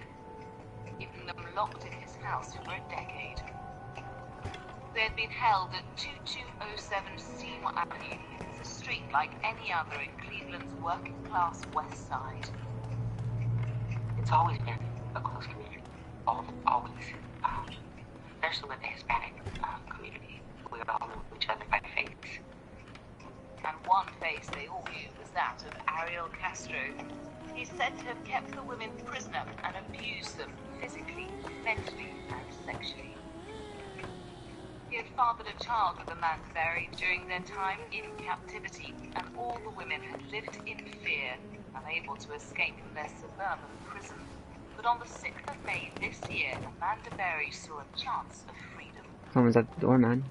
keeping them locked in his house for a decade. They had been held at 2207 Seymour Avenue, a street like any other in Cleveland's working-class west side. It's always been a close community. Always. Especially with the Hispanic community. We all knew each other by face. And one face they all knew was that of Ariel Castro. He's said to have kept the women prisoner and abused them physically, mentally, and sexually. He had fathered a child with Amanda Berry during their time in captivity, and all the women had lived in fear, unable to escape from their suburban prison. But on the 6th of May this year, Amanda Berry saw a chance of freedom. Someone's at the door, man.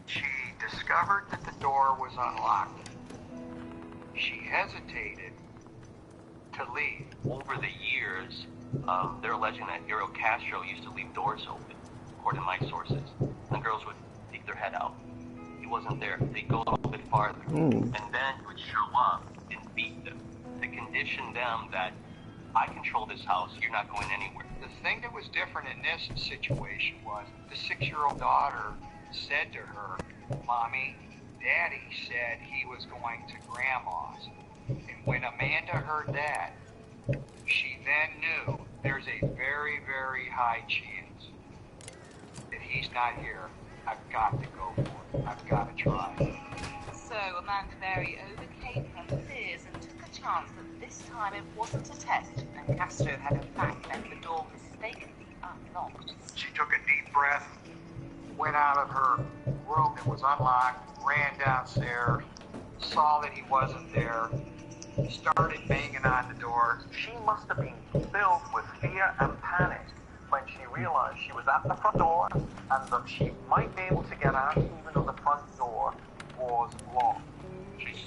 She discovered that the door was unlocked. She hesitated to leave. Over the years, they're alleging that Ariel Castro used to leave doors open, according to my sources. And girls would peek their head out. He wasn't there. They'd go a little bit farther. Ooh. And then he would show up and beat them to condition them that I control this house, you're not going anywhere. The thing that was different in this situation was the 6-year-old daughter said to her, "Mommy, Daddy said he was going to Grandma's." And when Amanda heard that, she then knew there's a very, very high chance that he's not here. I've got to go for it. I've got to try. So Amanda Berry overcame her fears and took a chance that this time it wasn't a test, and Castro had in fact left the door mistakenly unlocked. She took a deep breath, went out of her room that was unlocked, ran downstairs, saw that he wasn't there, started banging on the door. She must have been filled with fear and panic when she realized she was at the front door and that she might be able to get out even though the front door was locked.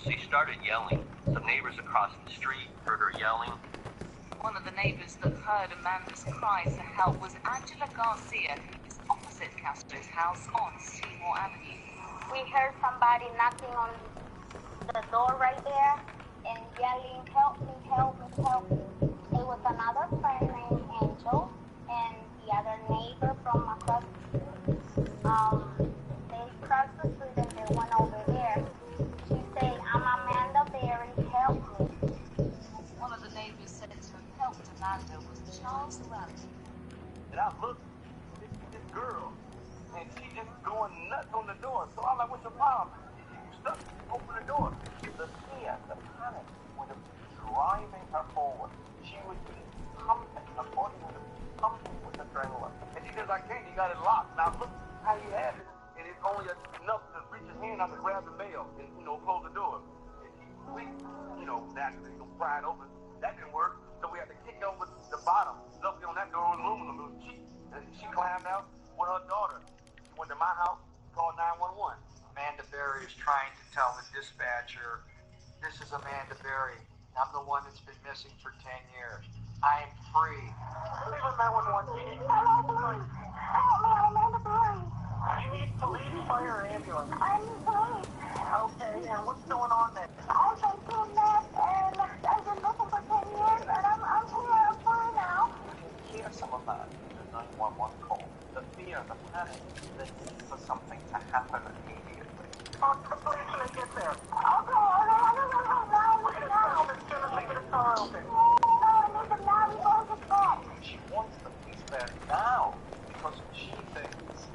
She started yelling. Some neighbors across the street heard her yelling. One of the neighbors that heard Amanda's cries for help was Angela Garcia, who was opposite Castro's house on Seymour Avenue. We heard somebody knocking on the door right there and yelling, "Help me, help me, help me." It was another friend named Angel and the other neighbor from across the street. They crossed the street and they went over there. She said, "I'm Amanda Berry, help me." One of the neighbors said to have helped Amanda was Charles Ramsey. And I looked at this girl, and she just going nuts on the door. So I'm like, "What's the problem?" She stuck, open the door. The fear, the panic would have been driving her forward. She would be pumping, her body would have been pumping with adrenaline. And she says, "I can't, you got it locked. Now look how you have it. And it's only enough to reach his hand out to grab the mail and, close the door." And he squeaked, naturally, pry it open. That didn't work. So we had to kick over the bottom. Luckily on that door on aluminum, it was cheap. And she climbed out with her daughter. She went to my house, called 911. Amanda Berry is trying to tell the dispatcher, "This is Amanda Berry. I'm the one that's been missing for 10 years. I am free." Leave a 911. Hello, police. Help me, I'm Amanda Berry. You need police, fire, or ambulance. I need police. Okay, and what's going on there? I've been kidnapped and I've been looking for 10 years and I'm here, I'm free now. You hear some of that in the 911 call. The fear, the panic, the need for something to happen immediately. Oh, the police when they get there. Okay, now. As soon as they get a car open. No, I need them now before it gets back. She wants the police there now because she thinks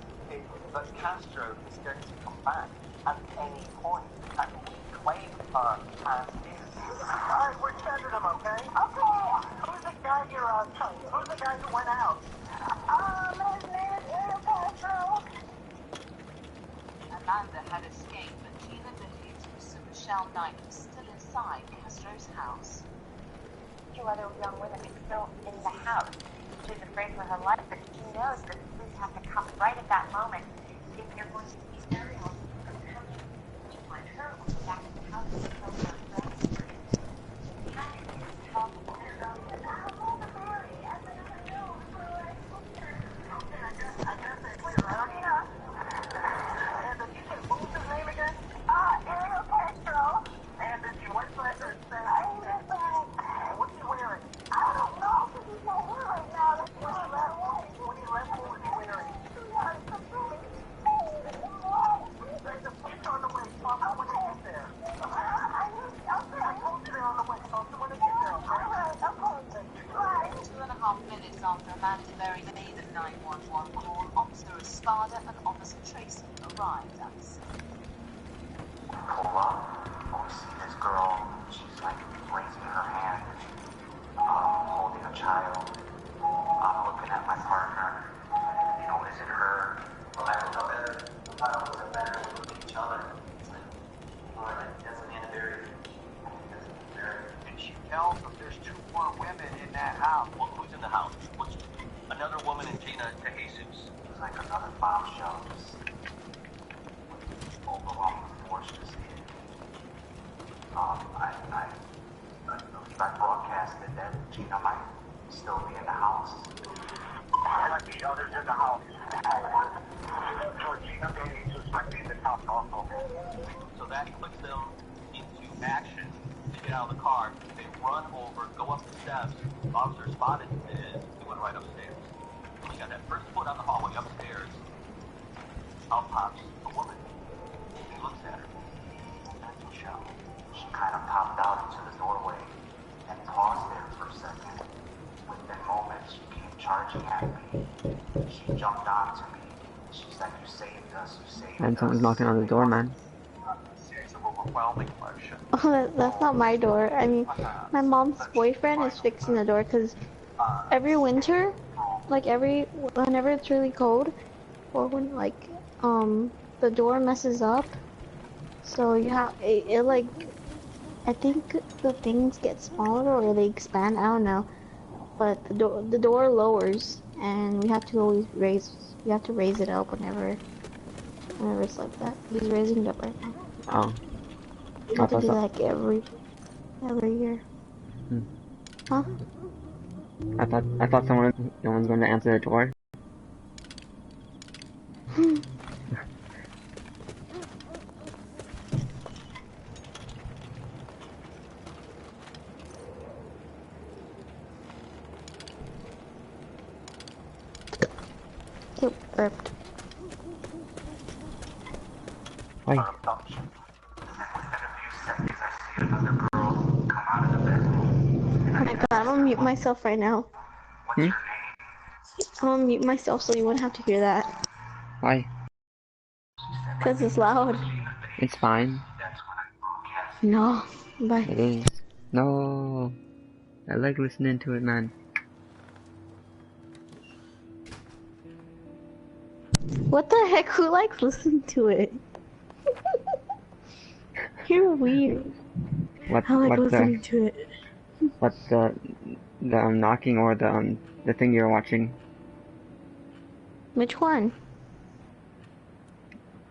that Castro is going to come back at any point and reclaim her as his. Alright, we're sending him, okay? Okay. Who's the guy you're telling? Who's the guy who went out? His name is Ariel Castro. Amanda had escaped, but Gina DeJesus and Michelle Knight were still inside Castro's house. 2 other young women are still in the house. She's afraid for her life, but she knows that the police have to come right at that moment. If they're going to see Ariel from coming to find her back in the house and tell her friends. Panic is talking to her. Amanda Berry, I don't know. Okay, I guess it's already enough. And did you say, what was his name again? Ariel Castro. And did you went back and say, I ain't been back. what's he wearing? I don't know, because he's not here right now. That's why Spada and Officer Tracy arrived at the scene. Pull up, we see this girl, she's like raising her hand, holding a child. I'm looking at my partner, you know, is it her? Well, I don't know better. I don't know better. We look at each other. It's like, well, that's Amanda Berry. And she tells them there's 2 more women in that house. Well, who's in the house? What's another woman and Gina DeJesus? It's like another bombshell. Just overwhelming force just hit me. I broadcasted that Gina might still be in the house. There might be others in the house. So Gina DeJesus might be in the house also. So that puts them into action. They get out of the car, they run over, go up the steps. Officer Spotted is going right upstairs. We got that first foot on the hallway upstairs. Out pops a woman. He looks at her. Mental shell. She kind of popped out into the doorway and paused there for a second. Within moments, she came charging at me. She jumped onto me. She said, "You saved us, you saved us." And someone's knocking on the door, man. Series of overwhelming emotion. Oh, that's not my door. I mean, my mom's boyfriend is fixing the door because every winter, like whenever it's really cold, or when like the door messes up, so you have it like, I think the things get smaller or they expand. I don't know, but the door lowers, and we have to always raise it up whenever it's like that. He's raising it up right now. Oh. You have to do like every year. Huh? I thought no one's going to answer the door. It burped. Why? Within a few seconds, I see another girl come out of the bedroom. Oh my god, I'm gonna mute myself right now. What's your name? I'm gonna mute myself so you wouldn't have to hear that. Why? Because it's loud. It's fine. That's when I broadcast. No. Bye. It is. No. I like listening to it, man. What the heck? Who likes listening to it? You're weird. I like listening to it. What's the knocking or the thing you're watching? Which one?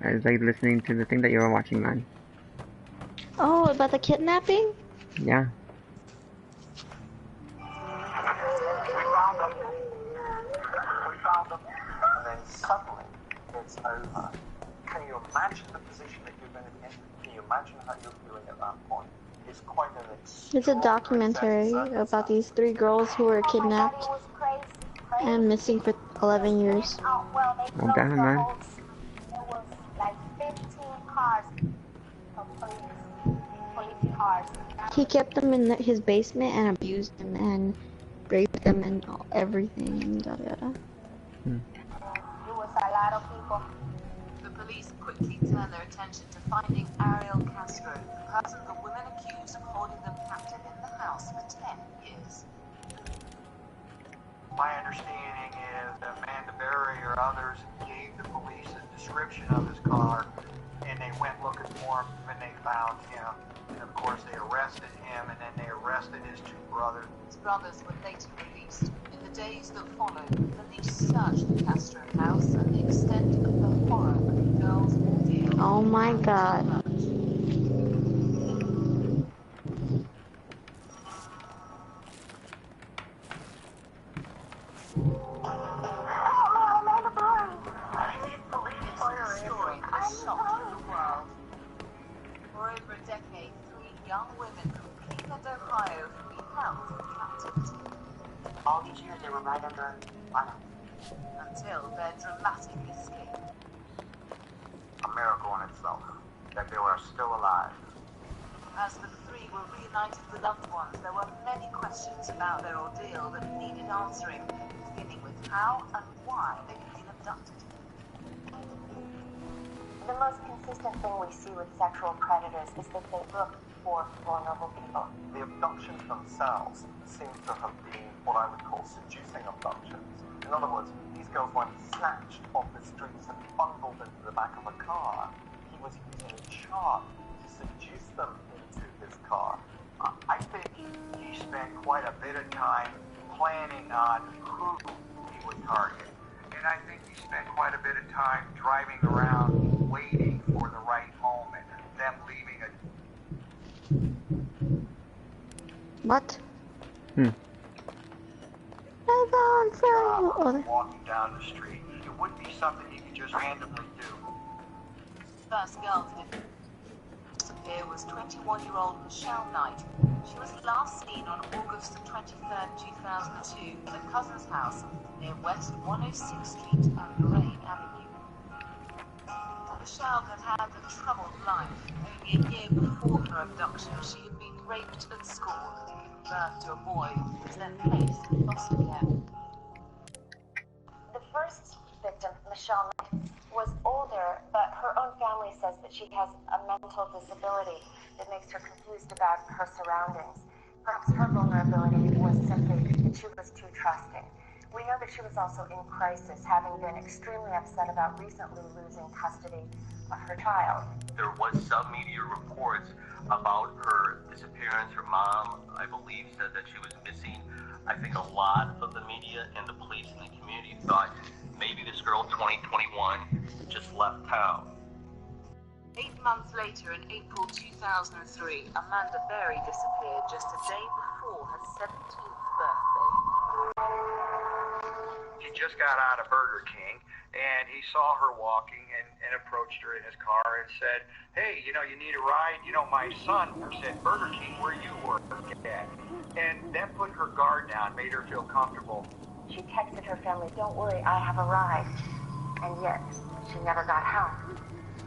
I was like listening to the thing that you were watching, man. Oh, about the kidnapping? Yeah. We found them. And then suddenly, it's over. Can you imagine the position that you're going to be in? Can you imagine how you're feeling at that point? It's quite an It's a documentary about these 3 girls who were kidnapped and missing for 11 years. Oh, well, they Oh, damn, man. There was like 15 cars of police cars. He kept them in his basement and abused them and raped them and everything and yada yada. It was a lot of people. The police quickly turned their attention to finding Ariel Castro, the person the women accused of holding them captive in the house for 10 years. My understanding is that Amanda Berry or others gave the police a description of his car, and they went looking for him, and they found him. And of course, they arrested him, and then they arrested his 2 brothers. His brothers were later released. In the days that followed, police searched the Castro house and the extent of the horror of the girls' ordeal. Oh my god. Story that shocked the world. For over a decade, 3 young women from Cleveland, Ohio, have been held in captivity. All these years, they were right under fire. Until their dramatic escape. A miracle in itself, that they were still alive. As the 3 were reunited with loved ones, there were many questions about their ordeal that needed answering, beginning with how and why they had been abducted. most consistent thing we see with sexual predators is that they look for vulnerable people. The abductions themselves seem to have been what I would call seducing abductions. In other words, these girls weren't snatched off the streets and bundled into the back of a car. He was using a charm to seduce them into his car. I think he spent quite a bit of time planning on who he would target. And I think he spent quite a bit of time driving around waiting for the right moment, them leaving a... What? Hmm. I found some. Walking down the street. It wouldn't be something you could just randomly do. First girl to disappear was 21-year-old Michelle Knight. She was last seen on August 23rd, 2002 at a cousin's house near West 106th Street and Lorraine Avenue. Michelle had had a troubled life. Only a year before her abduction, she had been raped at school, giving birth to a boy who was then placed in foster care. The first victim, Michelle Knight, was older, but her own family says that she has a mental disability that makes her confused about her surroundings. Perhaps her vulnerability was simply that she was too trusting. We know that she was also in crisis, having been extremely upset about recently losing custody of her child. There was some media reports about her disappearance. Her mom, I believe, said that she was missing. I think a lot of the media and the police and the community thought maybe this girl, 2021, just left town. 8 months later, in April 2003, Amanda Berry disappeared just a day before her 17th birthday. He just got out of Burger King, and he saw her walking and approached her in his car and said, hey, you need a ride? My son works at Burger King where you work at. And then put her guard down, made her feel comfortable. She texted her family, don't worry, I have a ride. And yet, she never got home.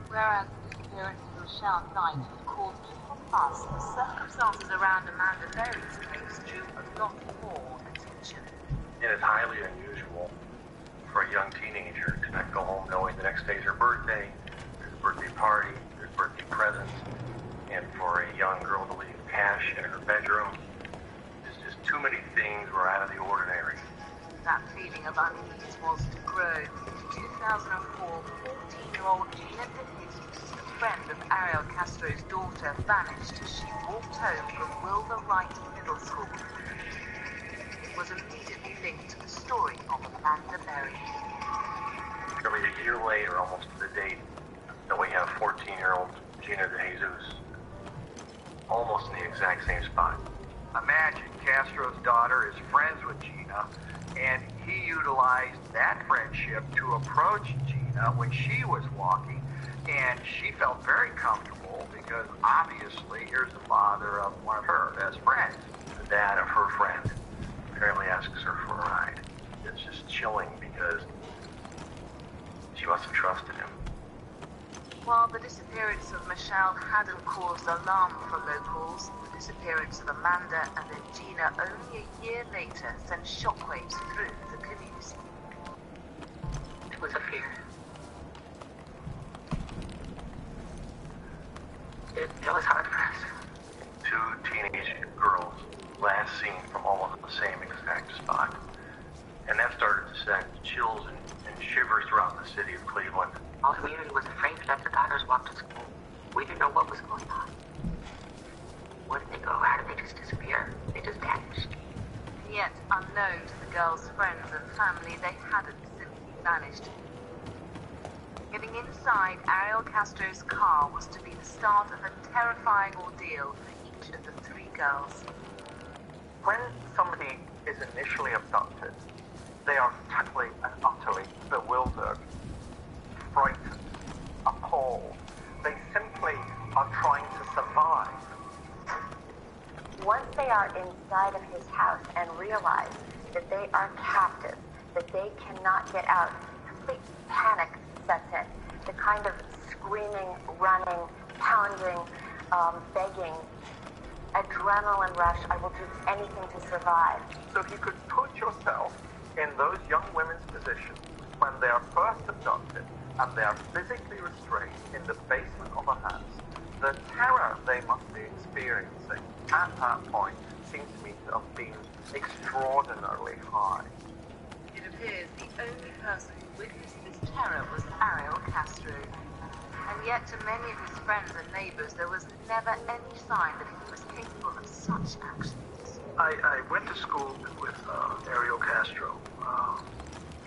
Whereas the disappearance of Michelle Knight had caused little fuss, the circumstances around Amanda Berry's case drew a lot more attention. It is highly unusual for a young teenager to not go home knowing the next day's her birthday, there's a birthday party, there's birthday presents, and for a young girl to leave cash in her bedroom. There's just too many things were out of the ordinary. That feeling of unease was to grow. In 2004, 14-year-old Gina DeHiggins, a friend of Ariel Castro's daughter, vanished as she walked home from Wilbur Wright Middle School. It was immediately linked to the story of Amanda Berry. Nearly a year later, almost to the date, that we have 14-year-old Gina DeJesus, almost in the exact same spot. Imagine Castro's daughter is friends with Gina, and he utilized that friendship to approach Gina when she was walking, and she felt very comfortable because obviously here's the father of one of her best friends. The dad of her friend apparently asks her for a ride. It's just chilling because she must have trusted him. While the disappearance of Michelle hadn't caused alarm for locals, the disappearance of Amanda and then Gina only a year later sent shockwaves through the community. It was a fear. It was hard for us. Two teenage girls, last seen from almost the same exact spot. And that started to send chills and shivers throughout the city of Cleveland. Our community was afraid to let the daughters walk to school. We didn't know what was going on. Where did they go? How did they just disappear? They just vanished. And yet, unknown to the girls' friends and family, they hadn't simply vanished. Getting inside Ariel Castro's car was to be the start of a terrifying ordeal for each of the three girls. When somebody is initially abducted, they are totally and utterly bewildered, frightened, appalled. They simply are trying to survive. Once they are inside of his house and realize that they are captive, that they cannot get out, complete panic sets in. The kind of screaming, running, pounding, begging, adrenaline rush, I will do anything to survive. So if you could put yourself in those young women's position when they are first abducted, and they are physically restrained in the basement of a house, the terror they must be experiencing at that point seems to me to have been extraordinarily high. It appears the only person who witnessed this terror was Ariel Castro. And yet to many of his friends and neighbors, there was never any sign that he was capable of such actions. I went to school with Ariel Castro.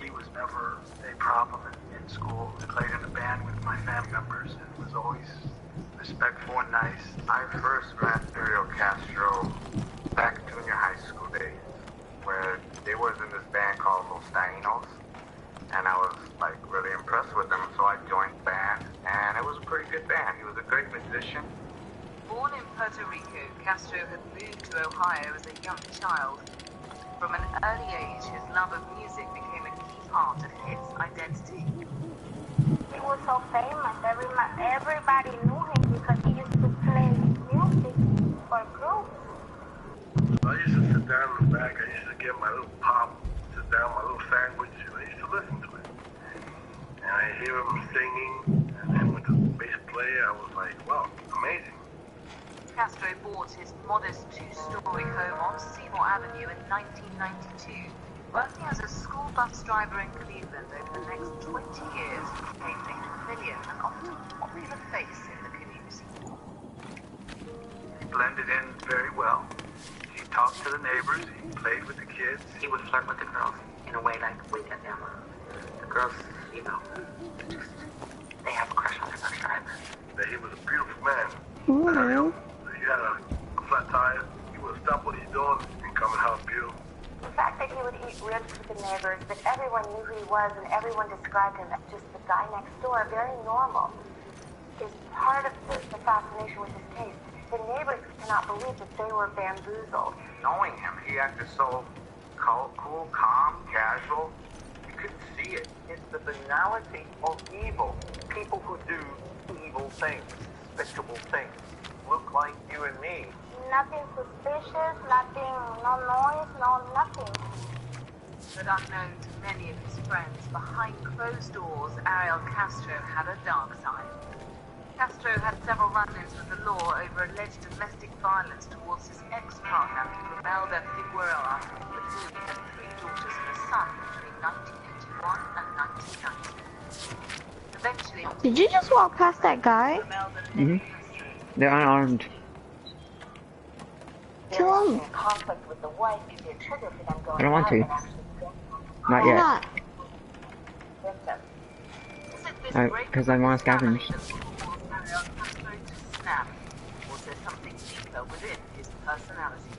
He was never a problem in school. He played in a band with my family members and was always respectful and nice. I first met Ariel Castro back in junior high school days, where they was in this band called Los Taínos, and I was like really impressed with them, so I joined the band, and it was a pretty good band. He was a great musician. Born in Puerto Rico, Castro had moved to Ohio as a young child. From an early age, his love of music became a key part of his identity. He was so famous. Everybody knew him because he used to play music for groups. I used to sit down in the back. I used to get my little pop, sit down, my little sandwich, and I used to listen to it. And I hear him singing, and then with the bass player, I was like, wow, amazing. Castro bought his modest two-story home on Seymour Avenue in 1992. Working as a school bus driver in Cleveland over the next 20 years, he became a familiar and often popular face in the community. He blended in very well. He talked to the neighbors, he played with the kids. He would flirt with the girls in a way like we did them. The girls, you know, just, they have a crush on the bus driver. That he was a beautiful man. Ooh. He had a flat tire. He would stop what he's doing and come and help you. The fact that he would eat ribs with the neighbors, that everyone knew who he was and everyone described him as just the guy next door, very normal, is part of the fascination with his taste. The neighbors cannot believe that they were bamboozled. Knowing him, he acted so cool, calm, casual. You couldn't see it. It's the banality of evil. People who do evil things, despicable things, look like you and me. Nothing suspicious, nothing, no noise, no nothing. But unknown to many of his friends, behind closed doors, Ariel Castro had a dark side. Castro had several run-ins with the law over alleged domestic violence towards his ex-partner, Imelda Figueroa, with whom he had 3 daughters and a son between 1981 and 1990. Eventually, Did you just walk past that guy? Mm-hmm. They're unarmed. Kill him. Conflict with the wife could be a trigger for them going I don't want out to. and actually Not Why yet. not? Because I want to scavenge. Was there something deeper within his personality?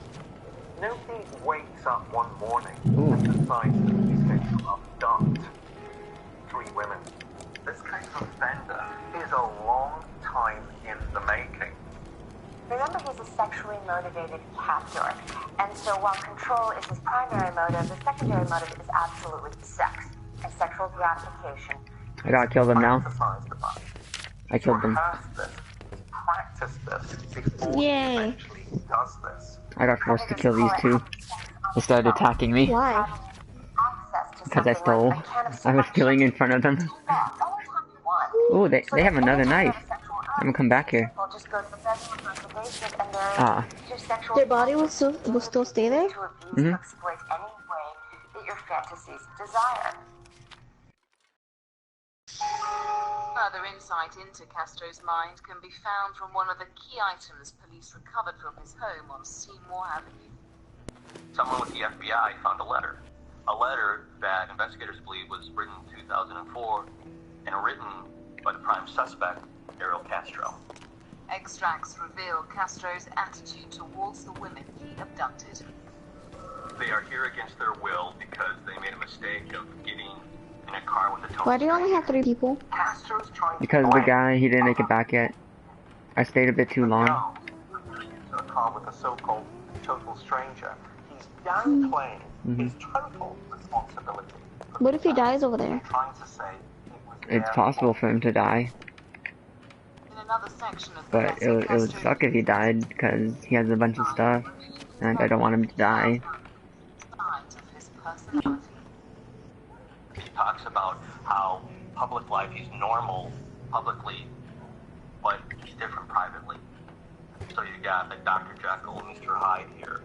Nobody wakes up one morning Ooh. and decides that he's going to abduct 3 women. This kind of offender is a long time in the making. Remember, he's a sexually motivated captor, and so while control is his primary motive, the secondary motive is absolutely sex and sexual gratification. I gotta kill them now. Emphasize the body. I killed them. Rehearse this, practice this before he Yay. eventually does this. I got forced to kill these 2. They started attacking me. Why? Because I stole. I was stealing in front of them. Ooh, they have another knife. I'm gonna come back here. Ah. Their body will still stay there? Mm-hmm. Exploit any way that your fantasies desire. Further insight into Castro's mind can be found from one of the key items police recovered from his home on Seymour Avenue. Someone with the FBI found a letter that investigators believe was written in 2004 and written by the prime suspect, Ariel Castro. Extracts reveal Castro's attitude towards the women he abducted. They are here against their will because they made a mistake of getting in a car with a total Why do you only have 3 people? Castro's trying to Because the guy, he didn't make it back yet. I stayed a bit too long. into a car with a so-called total stranger. He's downplaying his total responsibility. What if he dies over there? Trying to say It's possible for him to die. In another section of the But letter, it would Castro suck if he died, because he has a bunch of stuff. And I don't want him to die. signs of his personality. He talks about how public life. He's normal publicly, but he's different privately. So you got the Dr. Jekyll and Mr. Hyde here.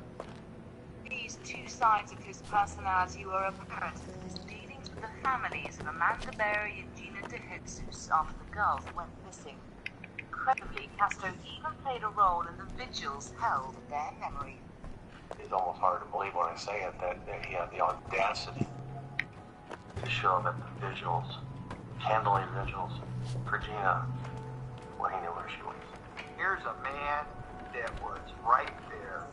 These two sides of his personality were apparent in his dealings with the families of Amanda Berry and Gina DeJesus after the girls went missing. Incredibly, Castro even played a role in the vigils held in their memory. It's almost hard to believe when I say it that he had the audacity to show that the vigils, candlelight vigils, for Gina, well, he knew where she was. Here's a man that was right there,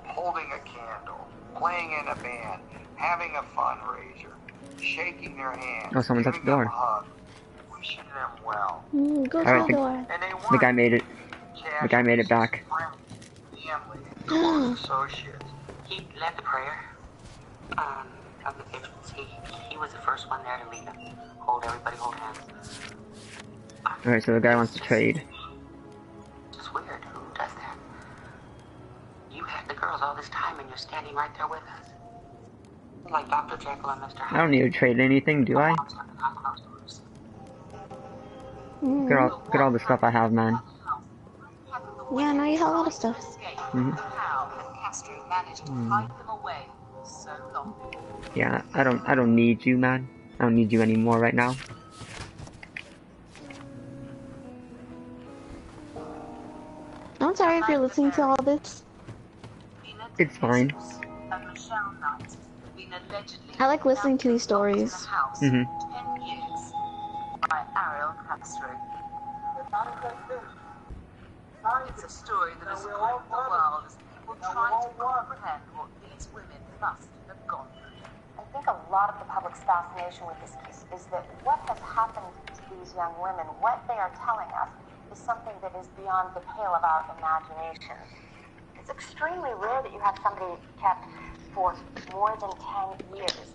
holding a candle, playing in a band, having a fundraiser, shaking their hands, Oh, someone's at the giving them door. a hug, wishing them well. Go to Alright, the door. And they the guy made it. weren't The guy made it back. friends, family, and close associates. He led the prayer of the vigils. He was the first one there to lead them. Hold hands. Alright, so the guy wants to trade. It's weird. Who does that? You had the girls all this time and you're standing right there with us. Like Dr. Jekyll and Mr. Hyde. I don't need to trade anything, do I? Look at all the stuff I have, man. Yeah, now you have a lot of stuff. Mm-hmm. How had Castro managed to hide them away so long? Yeah, I don't need you, man. I don't need you anymore right now. I'm sorry if you're listening to all this. It's fine. I like listening to these stories. Mm-hmm. 10 years by Ariel Castro. It's a story that has gripped the world as people try to comprehend what these women must have gone through. I think a lot of the public's fascination with this case is that what has happened to these young women, what they are telling us, is something that is beyond the pale of our imagination. It's extremely rare that you have somebody kept for more than 10 years.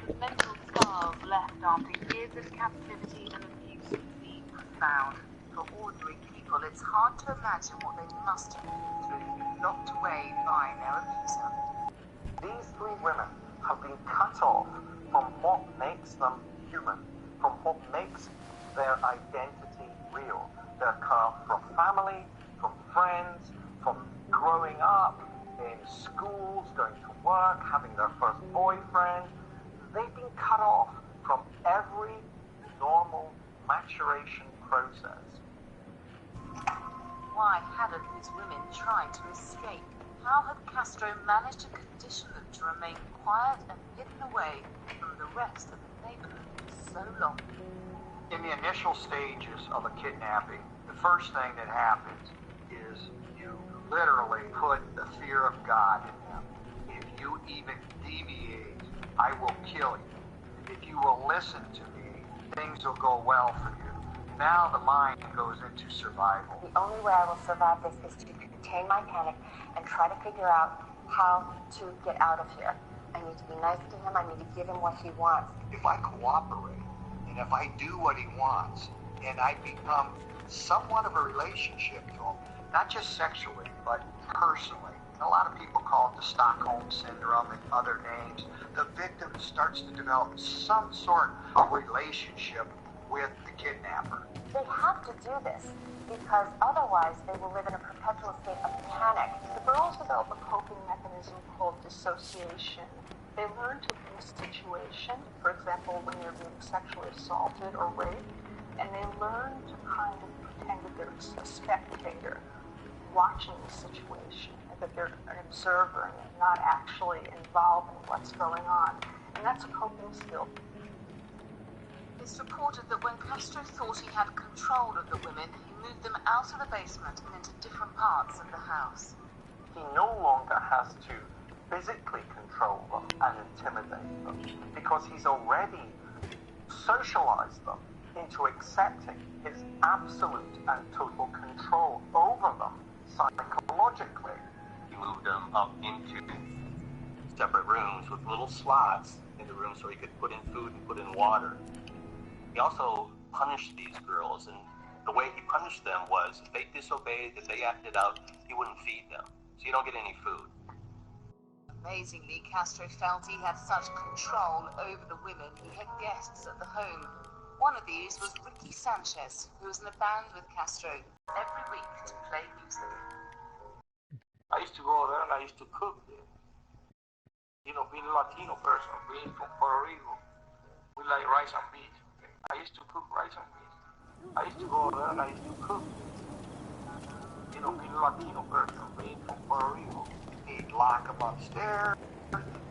The mental scars left after years of captivity and abuse would be profound. For ordinary people, it's hard to imagine what they must have been through, locked away by their abuser. These three women have been cut off from what makes them human, from what makes their identity real. They're cut off from family, from friends, from growing up in schools, going to work, having their first boyfriend. They've been cut off from every normal maturation process. Why hadn't these women tried to escape? How had Castro managed to condition them to remain quiet and hidden away from the rest of the neighborhood for so long? In the initial stages of a kidnapping, the first thing that happens is you literally put the fear of God in them. If you even deviate, I will kill you. If you will listen to me, things will go well for you. Now the mind goes into survival. The only way I will survive this is to contain my panic and try to figure out how to get out of here. I need to be nice to him. I need to give him what he wants. If I cooperate, and if I do what he wants, and I become somewhat of a relationship to him, not just sexually, but personally. A lot of people call it the Stockholm Syndrome and other names. The victim starts to develop some sort of relationship with the kidnapper. They have to do this because otherwise they will live in a perpetual state of panic. The girls develop a coping mechanism called dissociation. They learn to be in a situation, for example, when they're being sexually assaulted or raped, and they learn to kind of pretend that they're a spectator watching the situation, and that they're an observer and not actually involved in what's going on. And that's a coping skill. It's reported that when Castro thought he had control of the women, he moved them out of the basement and into different parts of the house. He no longer has to physically control them and intimidate them because he's already socialized them into accepting his absolute and total control over them psychologically. He moved them up into separate rooms with little slots in the room so he could put in food and put in water. He also punished these girls, and the way he punished them was if they disobeyed, if they acted out, he wouldn't feed them. So you don't get any food. Amazingly, Castro felt he had such control over the women he had guests at the home. One of these was Ricky Sanchez, who was in a band with Castro every week to play music. I used to go there and I used to cook there. You know, being a Latino person, being from Puerto Rico, we like rice and beans. I used to cook rice and beans. I used to go there and I used to cook. You know, being a Latino person, being from Puerto Rico. He'd lock them upstairs,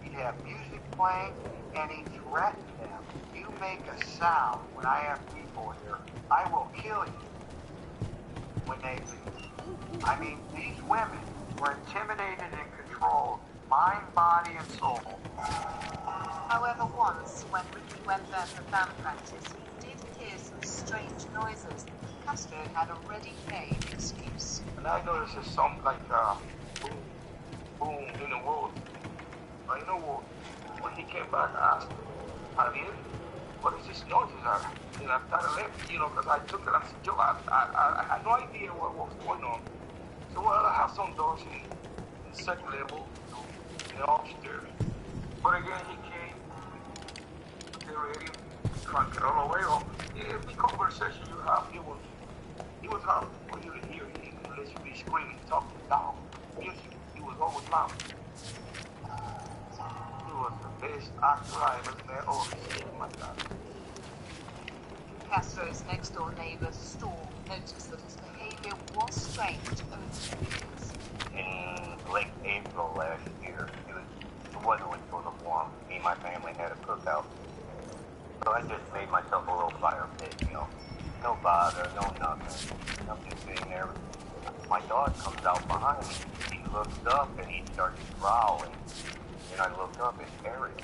he'd have music playing, and he threatened them. You make a sound when I have people here, I will kill you when they leave. I mean, these women were intimidated and controlled, mind, body, and soul. However, once, when Ricky went there for band practice, he did hear some strange noises. Castro had a ready-made excuse. And I noticed there's some like boom, boom in the wall. I know when he came back, I asked him, Javier, what is this noises are? And I started laughing, you know, because I took it and I said, Joe, I had no idea what was going on. So well, I have some doors in the second level, in the upstairs. But again, he came, the radio, cranked it all the way up. Every conversation you have, he was hard for you to hear. He would literally be screaming, talking down. Music, he was always loud. He was the best actor I ever met or seen, my God. Castro's next-door neighbor, Storm, noticed that his behavior was strange over the years. In late April last year, the weather was sort of warm. Me and my family had a cookout. So I just made myself a little fire pit, you know. No bother, no nothing. I'm just sitting there. My dog comes out behind me. He looks up and he starts growling. And I look up, it's Ariel.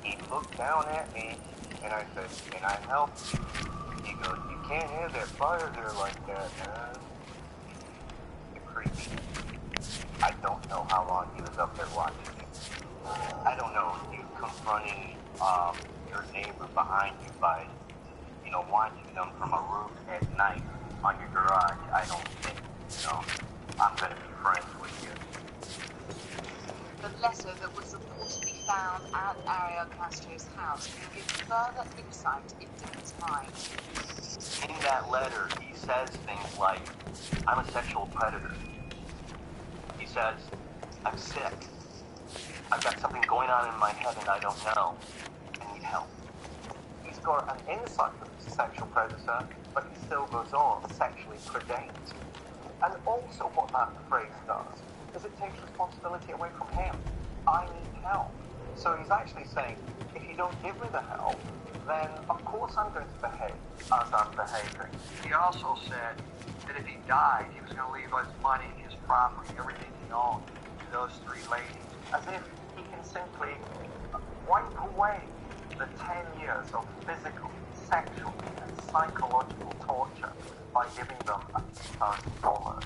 He looked down at me and I said, can I help you? He goes, you can't have that fire there like that, man. It's creepy. I don't know how long he was up there watching me. I don't know, you confronting your neighbor behind you by, you know, watching them from a roof at night on your garage. I don't think, you know, I'm going to be friends with you. The letter that was reportedly found at Ariel Castro's house can give further insight into his mind. In that letter, he says things like, I'm a sexual predator. He says, I'm sick. I've got something going on in my head and I don't know. I need help. He's got an insight of a sexual predator, but he still goes on to sexually predate. And also what that phrase does is it takes responsibility away from him. I need help. So he's actually saying, if you don't give me the help, then of course I'm going to behave as I'm behaving. He also said that if he died, he was going to leave his money, his property, everything he owned to those three ladies. As if he can simply wipe away the 10 years of physical, sexual, and psychological torture by giving them a few $1,000.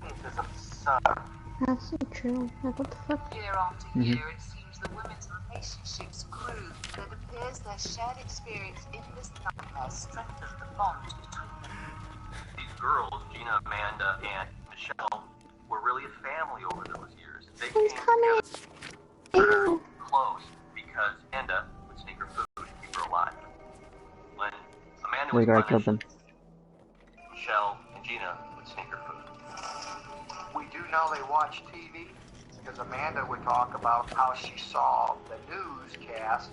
It is absurd. That's so true. Like, what the fuck? Year after year, it seems the women's relationships grew. It appears their shared experience in this nightmare strengthened the bond between them. These girls, Gina, Amanda, and Michelle, were really a family over those years. They came together very close because Amanda would sneak her food to keep her alive. When Amanda was punished, Michelle and Gina would sneak her food. We do know they watch TV because Amanda would talk about how she saw the newscast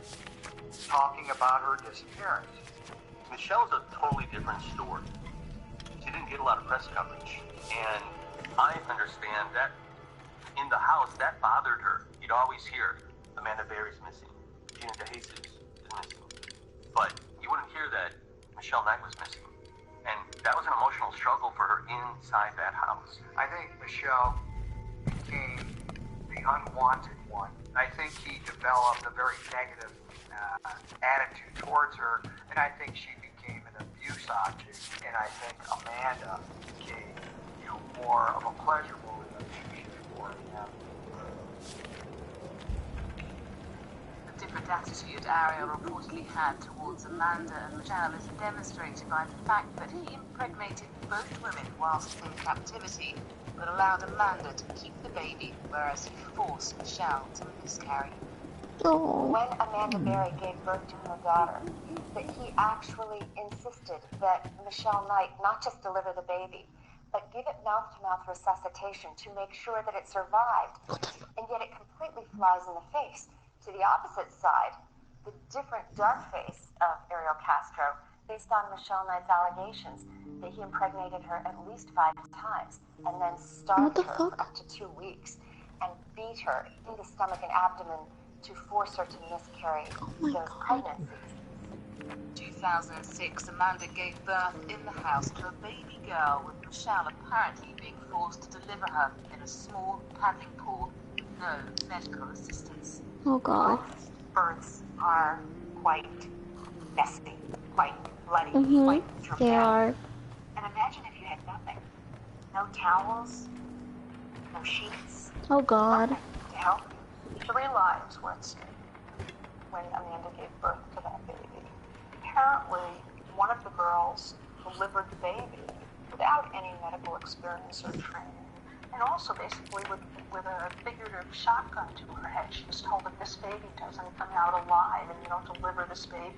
talking about her disappearance. Michelle's a totally different story. She didn't get a lot of press coverage, and I understand that in the house that bothered her. You'd always hear Amanda Berry's missing, Gina DeJesus is missing, but you wouldn't hear that Michelle Knight was missing. And that was an emotional struggle for her inside that house. I think Michelle became the unwanted one. I think he developed a very negative attitude towards her, and I think she became an abuse object. And I think Amanda became, you know, more of a pleasurable relationship for him. The different attitude Ariel reportedly had towards Amanda and Michelle is demonstrated by the fact that he impregnated both women whilst in captivity, but allowed Amanda to keep the baby, whereas he forced Michelle to miscarry. Oh. When Amanda Berry gave birth to her daughter, that he actually insisted that Michelle Knight not just deliver the baby, but give it mouth-to-mouth resuscitation to make sure that it survived. And yet it completely flies in the face. To the opposite side, the different dark face of Ariel Castro, based on Michelle Knight's allegations that he impregnated her at least 5 times and then starved her for up to 2 weeks and beat her in the stomach and abdomen to force her to miscarry those pregnancies. 2006, Amanda gave birth in the house to a baby girl, with Michelle apparently being forced to deliver her in a small paddling pool with no medical assistance. Oh God. Births are quite messy, quite bloody, Mhm. quite dramatic. They are. And imagine if you had nothing. No towels, no sheets. Oh God. Nothing to help you. 3 lives were at stake when Amanda gave birth to that baby. Apparently, one of the girls delivered the baby without any medical experience or training, and also basically with a figurative shotgun to her head. She was told that this baby doesn't come out alive, and you don't deliver this baby,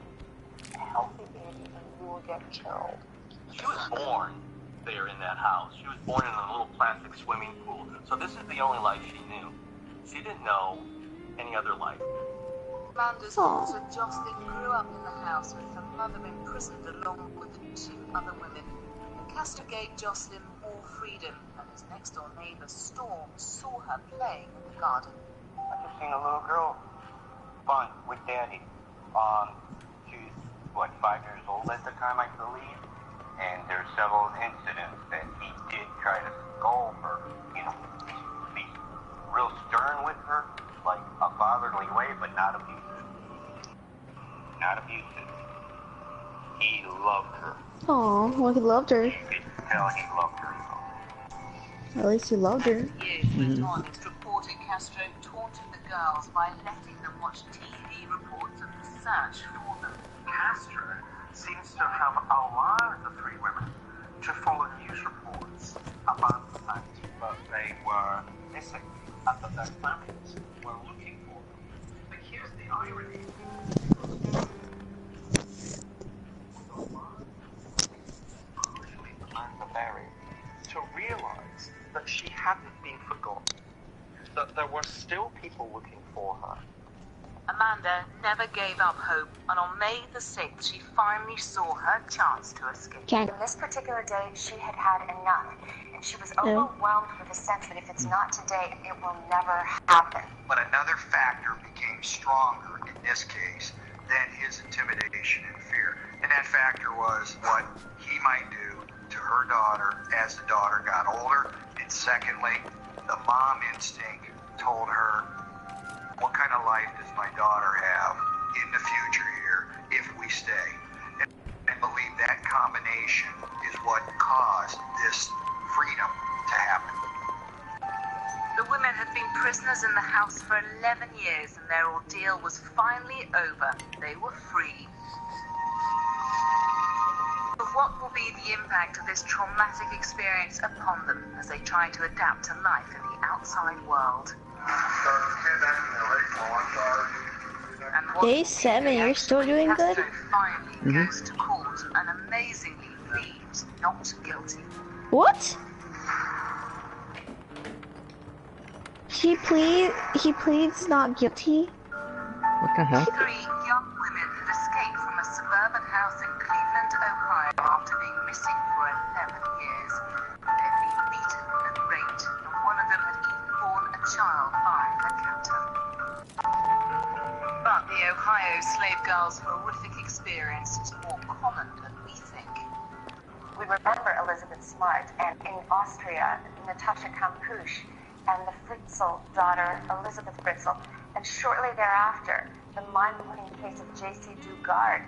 a healthy baby, and you will get killed. She was born there in that house. She was born in a little plastic swimming pool. So this is the only life she knew. She didn't know any other life. Amanda's daughter Jocelyn grew up in the house with her mother imprisoned along with the 2 other women. Castro gave Jocelyn more freedom, and his next-door neighbor Storm saw her playing in the garden. I just seen a little girl fun with Daddy. She was, 5 years old at the time, I believe. And there's several incidents that he did try to scold her, be real stern with her, like a fatherly way, but not abusive. Not abusive. He loved her. Oh, well, he loved her. You could tell he loved her. At least he loved her. Years went on, it's reported Castro taunted the girls by letting them watch TV reports of the search for them. Castro seems to have allowed the 3 women to follow news reports about the fact that they were missing and that their families were looking for them. But here's the irony. Crucially, Amanda Berry, to realize that she hadn't been forgotten, that there were still people looking for her. Amanda never gave up hope, and on May the 6th, she finally saw her chance to escape. On this particular day, she had had enough, and she was overwhelmed with a sense that if it's not today, it will never happen. But another factor became stronger in this case than his intimidation and fear. And that factor was what he might do to her daughter as the daughter got older. And secondly, the mom instinct told her, what kind of life does my daughter have in the future here if we stay? And I believe that combination is what caused this freedom to happen. The women had been prisoners in the house for 11 years, and their ordeal was finally over. They were free. But what will be the impact of this traumatic experience upon them as they try to adapt to life in the outside world? Day 7, you're still doing good? Castro finally goes to court and amazingly pleads not guilty. What? He pleads not guilty? What the heck? 3 young women had escaped from a suburban house in Cleveland, Ohio after being missing for 11 years. They'd been beaten and raped, and one of them had even borne a child by her captor. But the Ohio slave girl's horrific experience is more common than we think. We remember Elizabeth Smart, and in Austria, Natasha Kampusch, and the Fritzl daughter, Elizabeth Fritzl. And shortly thereafter, the mind-blowing case of J.C. Dugard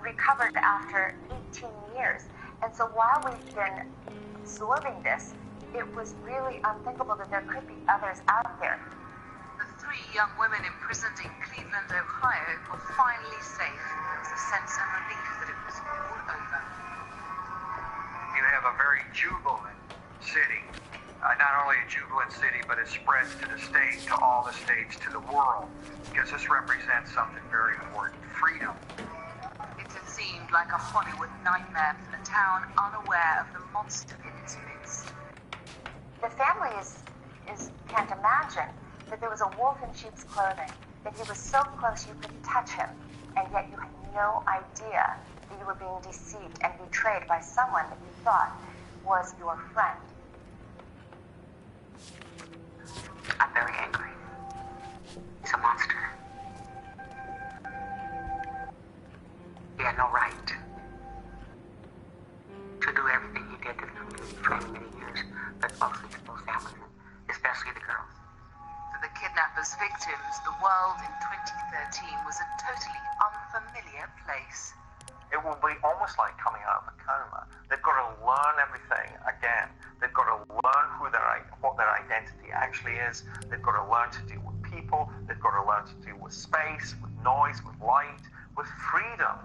recovered after 18 years. And so while we've been absorbing this, it was really unthinkable that there could be others out there. The 3 young women imprisoned in Cleveland, Ohio were finally safe. There was a sense of relief that it was all over. You have a very jubilant city not only in Jubilant City, but it spreads to the state, to all the states, to the world, because this represents something very important, freedom. It had seemed like a Hollywood nightmare for the town unaware of the monster in its midst. The family can't imagine that there was a wolf in sheep's clothing, that he was so close you couldn't touch him, and yet you had no idea that you were being deceived and betrayed by someone that you thought was your friend. I'm very angry. He's a monster. He had no right to do everything he did to them for many, many years, but mostly to those families, especially the girls. For the kidnappers' victims, the world in 2013 was a totally unfamiliar place. It will be almost like coming out of a coma. They've got to learn everything again. They've got to learn what their identity actually is. They've got to learn to deal with people. They've got to learn to deal with space, with noise, with light, with freedom.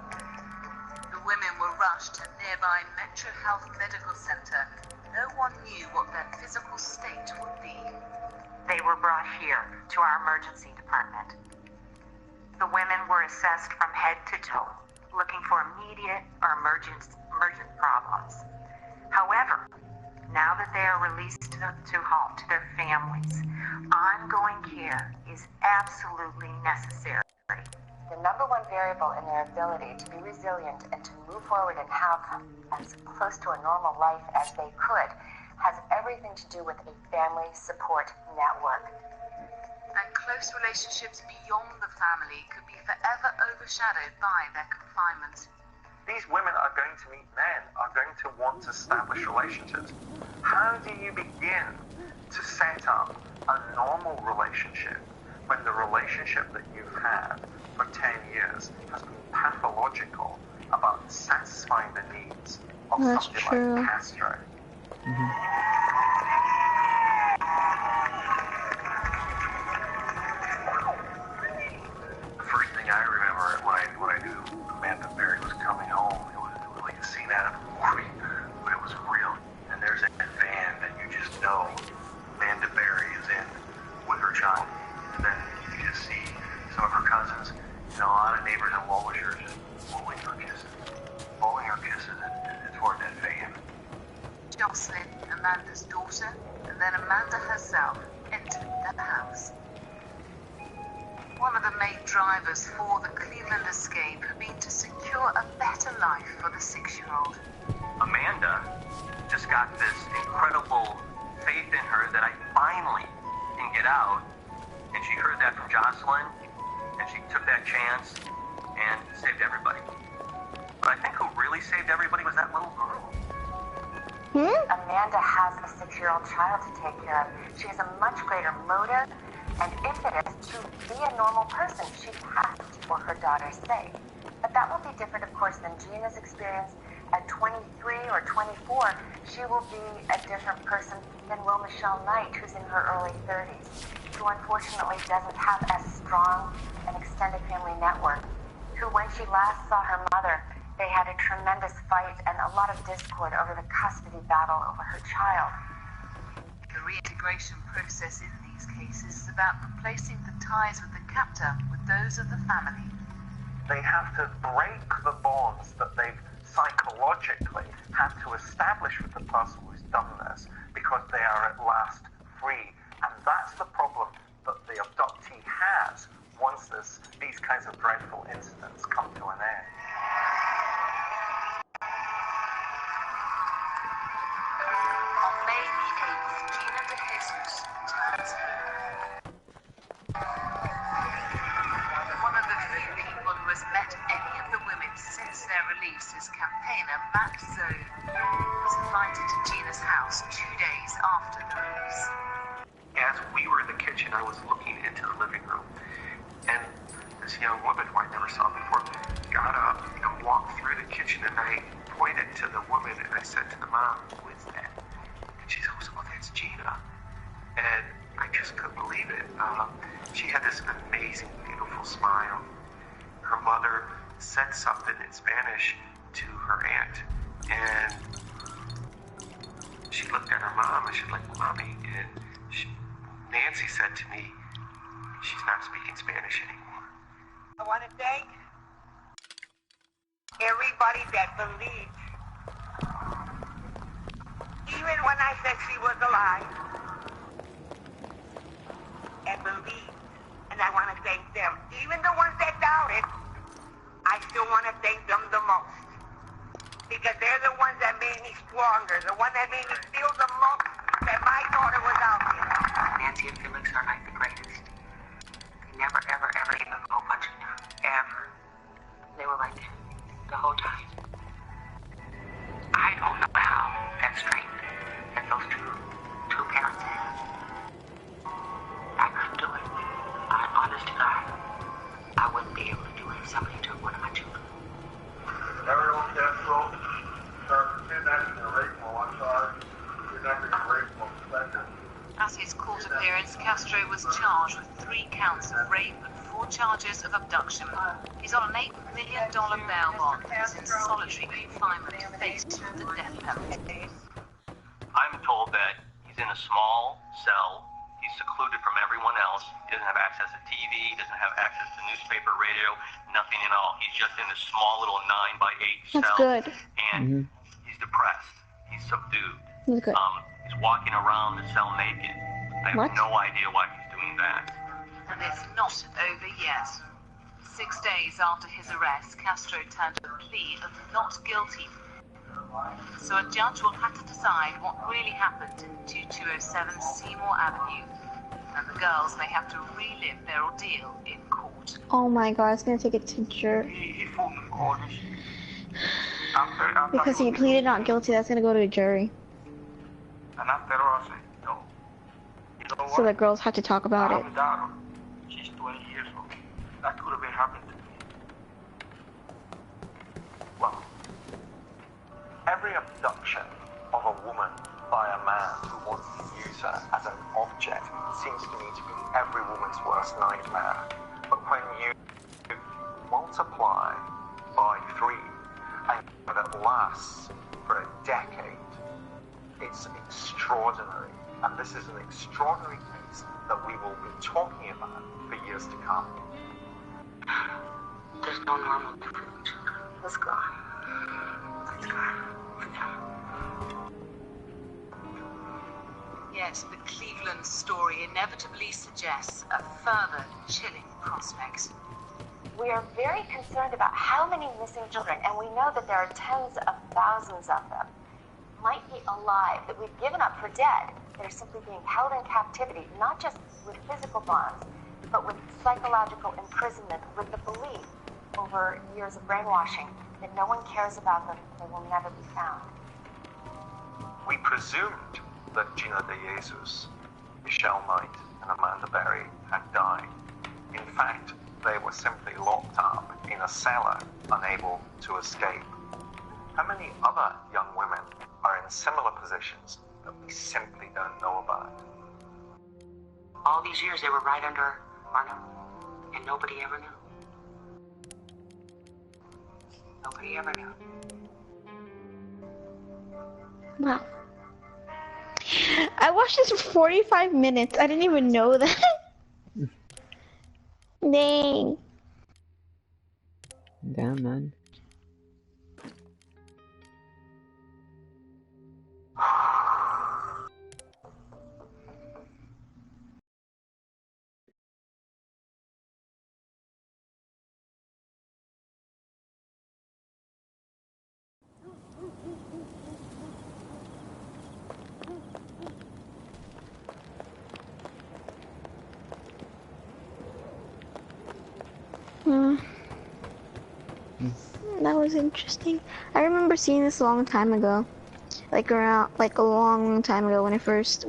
The women were rushed to nearby Metro Health Medical Center. No one knew what their physical state would be. They were brought here to our emergency department. The women were assessed from head to toe, looking for immediate or emergent problems. However, now that they are released to home, to their families, ongoing care is absolutely necessary. The number one variable in their ability to be resilient and to move forward and have as close to a normal life as they could has everything to do with a family support network. And close relationships beyond the family could be forever overshadowed by their confinement. These women are going to meet men, are going to want to establish relationships. How do you begin to set up a normal relationship when the relationship that you've had for 10 years has been pathological about satisfying the needs of That's something true. like Castro? The first thing I remember when I knew Amanda Berry was coming home, it was like a scene out of a movie, but it was real. And there's that van that you just know Amanda Berry is in with her child. And then you just see some of her cousins, a lot of neighbors in Wallishers just blowing her kisses toward that van. Jocelyn, Amanda's daughter, and then Amanda herself entered the house. One of the main drivers for the Cleveland escape had been to secure a better life for the 6-year-old. Amanda just got this incredible faith in her that I finally can get out. And she heard that from Jocelyn, and she took that chance and saved everybody. But I think who really saved everybody was that little girl. Amanda has a 6-year-old child to take care of. She has a much greater motive and impetus to be a normal person. She has for her daughter's sake. But that will be different, of course, than Gina's experience. At 23 or 24, she will be a different person than Will Michelle Knight, who's in her early 30s, who unfortunately doesn't have as strong an extended family network, who when she last saw her mother, they had a tremendous fight and a lot of discord over the custody battle over her child. The reintegration process in these cases is about replacing the ties with the captor with those of the family. They have to break the bonds that they've psychologically had to establish with the person who's done this, because they are at last free. And that's the problem that the abductee has once these kinds of dreadful incidents come to an end. On May the 8th, Gina de Jesus turns one of the few people who has met any of the women since their release as campaigner Matt Zone was invited to Gina's house 2 days after the release. As we were in the kitchen, I was looking into the living room, and this young woman who I never saw before got up and walked through the kitchen, and I pointed to the woman and I said to the mom, "Who is that?" And she goes, "Oh, that's Gina." And I just couldn't believe it. She had this amazing, beautiful smile. Her mother said something in Spanish to her aunt, and she looked at her mom and she's like, Mommy, and Nancy said to me, she's not speaking Spanish anymore. I want to thank everybody that believed. Even when I said she was alive. And believed. And I want to thank them. Even the ones that doubted, I still want to thank them the most. Because they're the ones that made me stronger. The one that made me feel the most that my daughter was out there. Nancy and Felix are like the greatest. They never, ever, ever even go punching her. Ever. They were right there the whole time. I don't know how that strength that those two parents have. I couldn't do it. Honest to God, I wouldn't be able to do it if somebody took one of my children. Everyone Castro, kidnapping and rape on one side, kidnapping and rape on the second. At his court appearance, Castro was charged with 3 counts of rape and 4 charges of abduction. He's on an $8 million bail bond and is in solitary confinement faced with the death penalty. I'm told that he's in a small cell. He's secluded from everyone else. He doesn't have access to TV. He doesn't have access to newspaper, radio, nothing at all. He's just in this small little 9x8 cell. That's good. And he's depressed. He's subdued. That's good. He's walking around the cell naked. I have no idea why he's doing that. And it's not over yet. 6 days after his arrest, Castro turned a plea of not guilty. So a judge will have to decide what really happened in 2207 Seymour Avenue. And the girls may have to relive their ordeal in court. Oh my god, it's gonna take it to jury. Because he pleaded not guilty, that's gonna go to a jury. And after all, I said, no. You know what? So the girls have to talk about I it. have a daughter. She's 20 years old. That could have been happening to me. Well, every abduction of a woman by a man who wants to use her as an object seems to me to be every woman's worst nightmare. But when you multiply by 3 and that lasts for a decade, it's extraordinary. And this is an extraordinary case that we will be talking about for years to come. There's no normal difference. Let's go. Let's go. Yet the Cleveland story inevitably suggests a further chilling prospect. We are very concerned about how many missing children, and we know that there are tens of thousands of them, might be alive, that we've given up for dead, that are simply being held in captivity, not just with physical bonds, but with psychological imprisonment, with the belief over years of brainwashing that no one cares about them, they will never be found. We presumed that Gina De Jesus, Michelle Knight, and Amanda Berry had died. In fact, they were simply locked up in a cellar, unable to escape. How many other young women are in similar positions that we simply don't know about? All these years they were right under our nose, and nobody ever knew. Nobody ever knew. Wow. I watched this for 45 minutes. I didn't even know that. Dang. Damn, man. That was interesting. I remember seeing this a long time ago. Like a long time ago when they first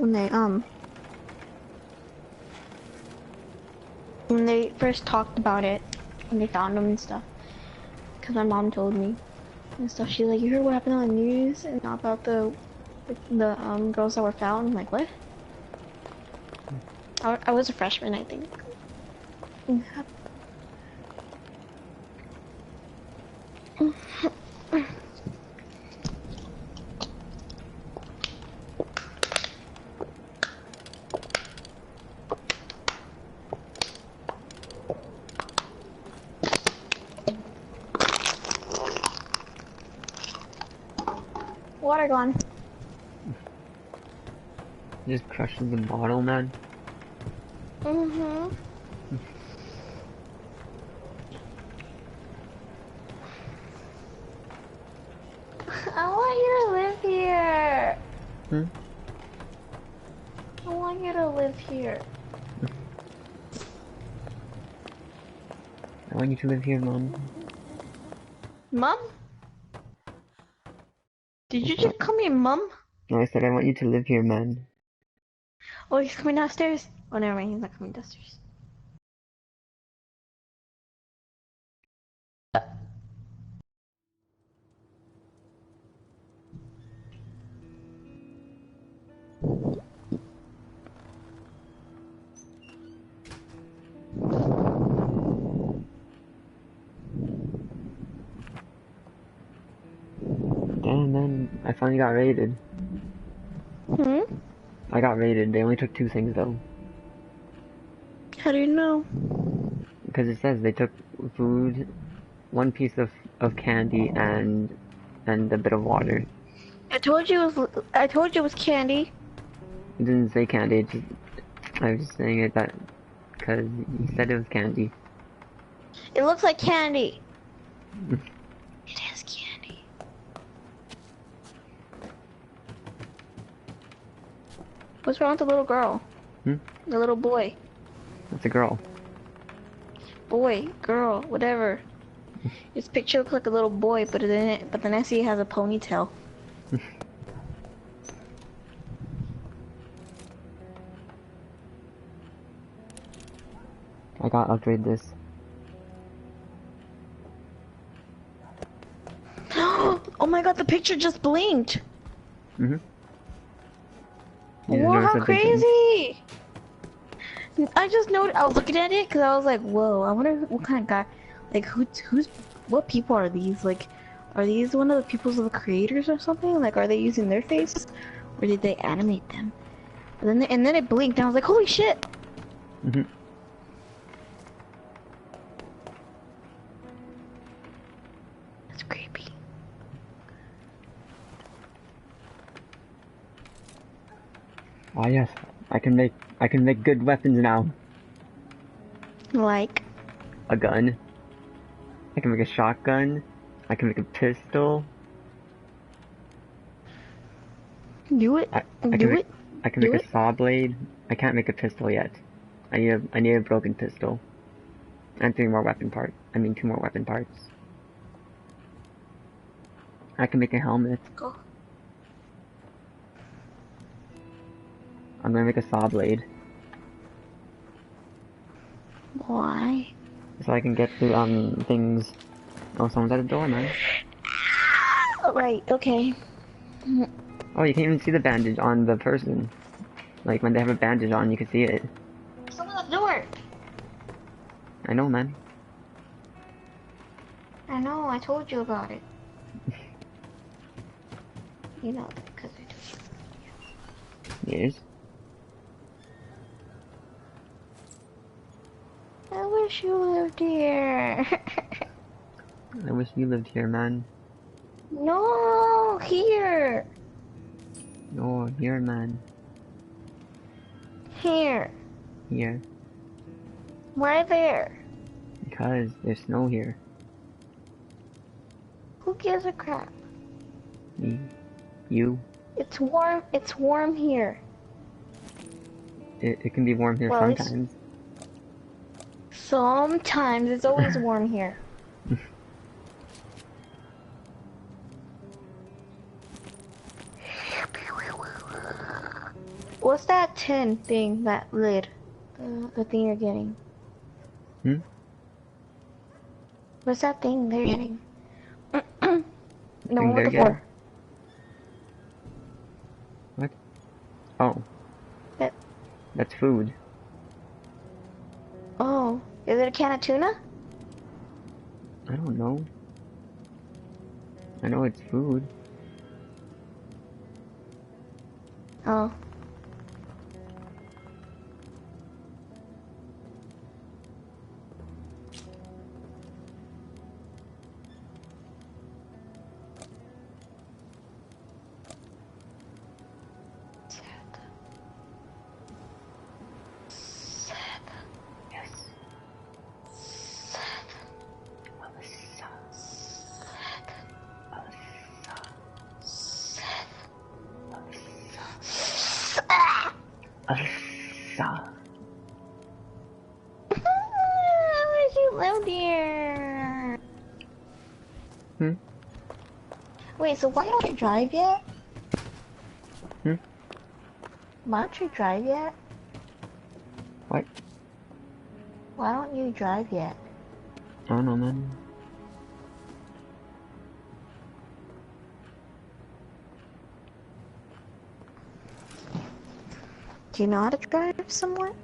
talked about it, when they found them and stuff. Cause my mom told me and stuff. She's like, you heard what happened on the news and about the girls that were found? I'm like, what? I was a freshman, I think. Water gone. Just crushes the bottle, man. Mm-hmm. I want you to live here. Hmm? I want you to live here. I want you to live here, Mom. Mom? Did you just call me Mom? No, I said I want you to live here, man. Oh, he's coming downstairs. Oh, never mind. He's not coming downstairs. Damn, man. I finally got raided. Hmm? I got raided. They only took 2 things, though. How do you know? Because it says they took food, 1 piece of candy, and a bit of water. I told you it was candy. It didn't say candy. It just, I was just saying it that because he said it was candy. It looks like candy. It is candy. What's wrong with the little girl? Hmm? The little boy. That's a girl. Boy, girl, whatever. His picture looks like a little boy, but then I see he has a ponytail. I gotta upgrade this. Oh my god, the picture just blinked! Mm-hmm. Whoa, how crazy! I just noticed, I was looking at it because I was like, whoa, I wonder what kind of guy, like what people are these? Like, are these one of the peoples of the creators or something? Like, are they using their face? Or did they animate them? And then it blinked and I was like, holy shit! Mm-hmm. That's creepy. Ah yes, I can make good weapons now. Like? A gun. I can make a shotgun. I can make a pistol. Do it. I can make a saw blade. I can't make a pistol yet. I need a broken pistol. And 2 more weapon parts. I can make a helmet. Go. I'm gonna make a saw blade. Why? So I can get through things. Oh, someone's at the door, man. Right, okay. Oh, you can't even see the bandage on the person. Like, when they have a bandage on, you can see it. Someone at the door! I know, man. I know, I told you about it. You know, because I told you. Yes. I wish you lived here. I wish you lived here, man. No, here. Oh, here, man. Here. Here. Why there? Because there's snow here. Who gives a crap? Me. You. It's warm here. It can be warm here Well, sometimes. Sometimes it's always warm here. What's that tin thing, that lid? The thing you're getting? Hmm? What's that thing they're getting? No, Thing what they're the getting? for? What? Oh. That's food. Oh, is it a can of tuna? I don't know. I know it's food. Oh. Alyssa. She lived here. Hmm? Wait, so why don't you drive yet? Hmm? Why don't you drive yet? What? Why don't you drive yet? I don't know, man. Do you know how to drive somewhat?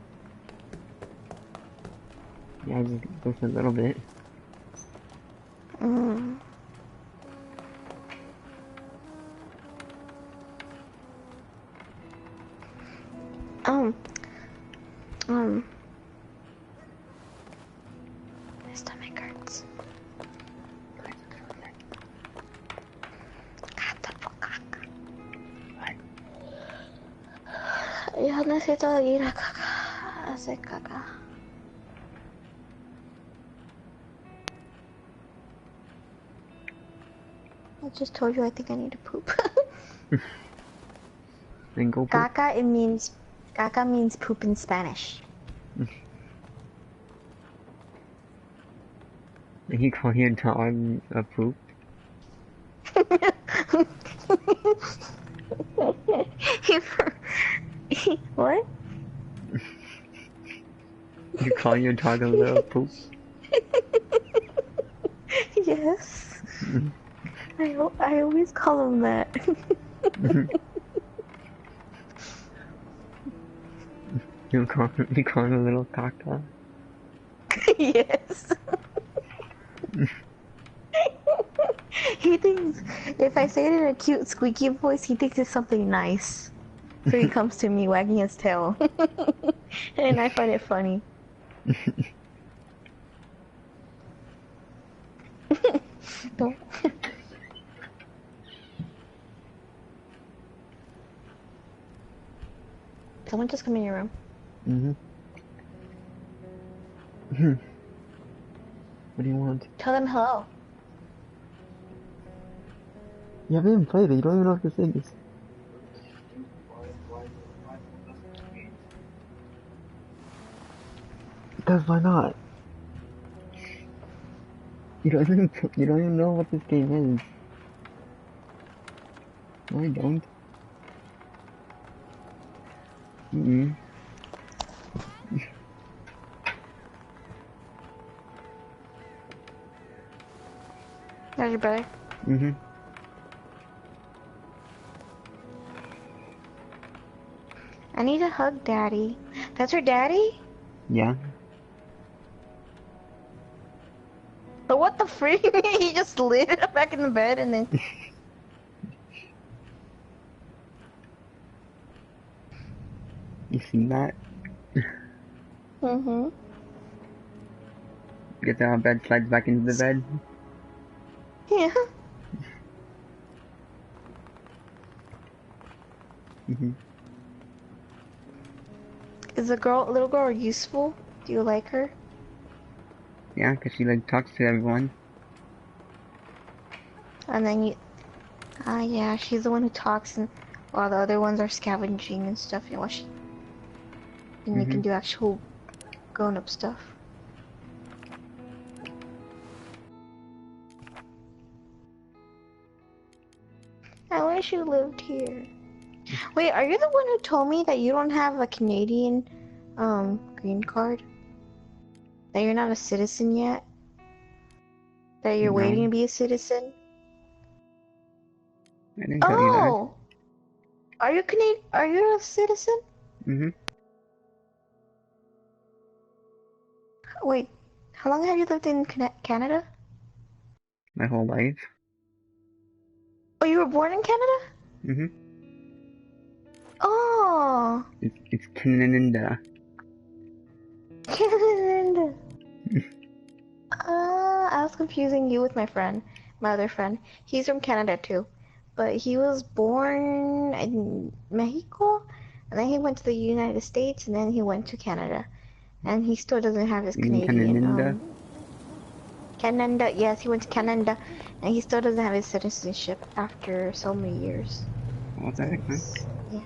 Yeah, just a little bit. Mm. My stomach hurts. Ya necesito ir a caca, a hacer caca. I just told you I think I need to poop. Then go poop. Caca means poop in Spanish. He called your dog a poop? What? You call your dog a little poop? Yes. I always call him that. You call him a little caca? Yes. He thinks if I say it in a cute squeaky voice, he thinks it's something nice. So he comes to me wagging his tail. And I find it funny. Don't. Someone just come in your room. What do you want? Tell them hello. You haven't even played it, you don't even know what this is. Because why not? You don't even know what this game is. No, I don't. There's your brother. I need a hug, Daddy. That's her daddy? Yeah. But what the freak? He just slid back in the bed and then... You see that? Get how bed slides back into the bed? Yeah. Is the little girl useful? Do you like her? Yeah, because she like talks to everyone. And then you... yeah, she's the one who talks and while the other ones are scavenging and stuff. And you can do actual grown-up stuff. I wish you lived here. Wait, are you the one who told me that you don't have a Canadian green card? That you're not a citizen yet? That you're waiting to be a citizen? I didn't tell you that. Are you Canadian? Are you a citizen? Wait, how long have you lived in Canada? My whole life. Oh, you were born in Canada? Oh! It's Canada. Canada! I was confusing you with my other friend. He's from Canada too. But he was born in Mexico, and then he went to the United States, and then he went to Canada. And he still doesn't have his Canadian, Canada, yes, he went to Canada, and he still doesn't have his citizenship after so many years. What's that? Yeah.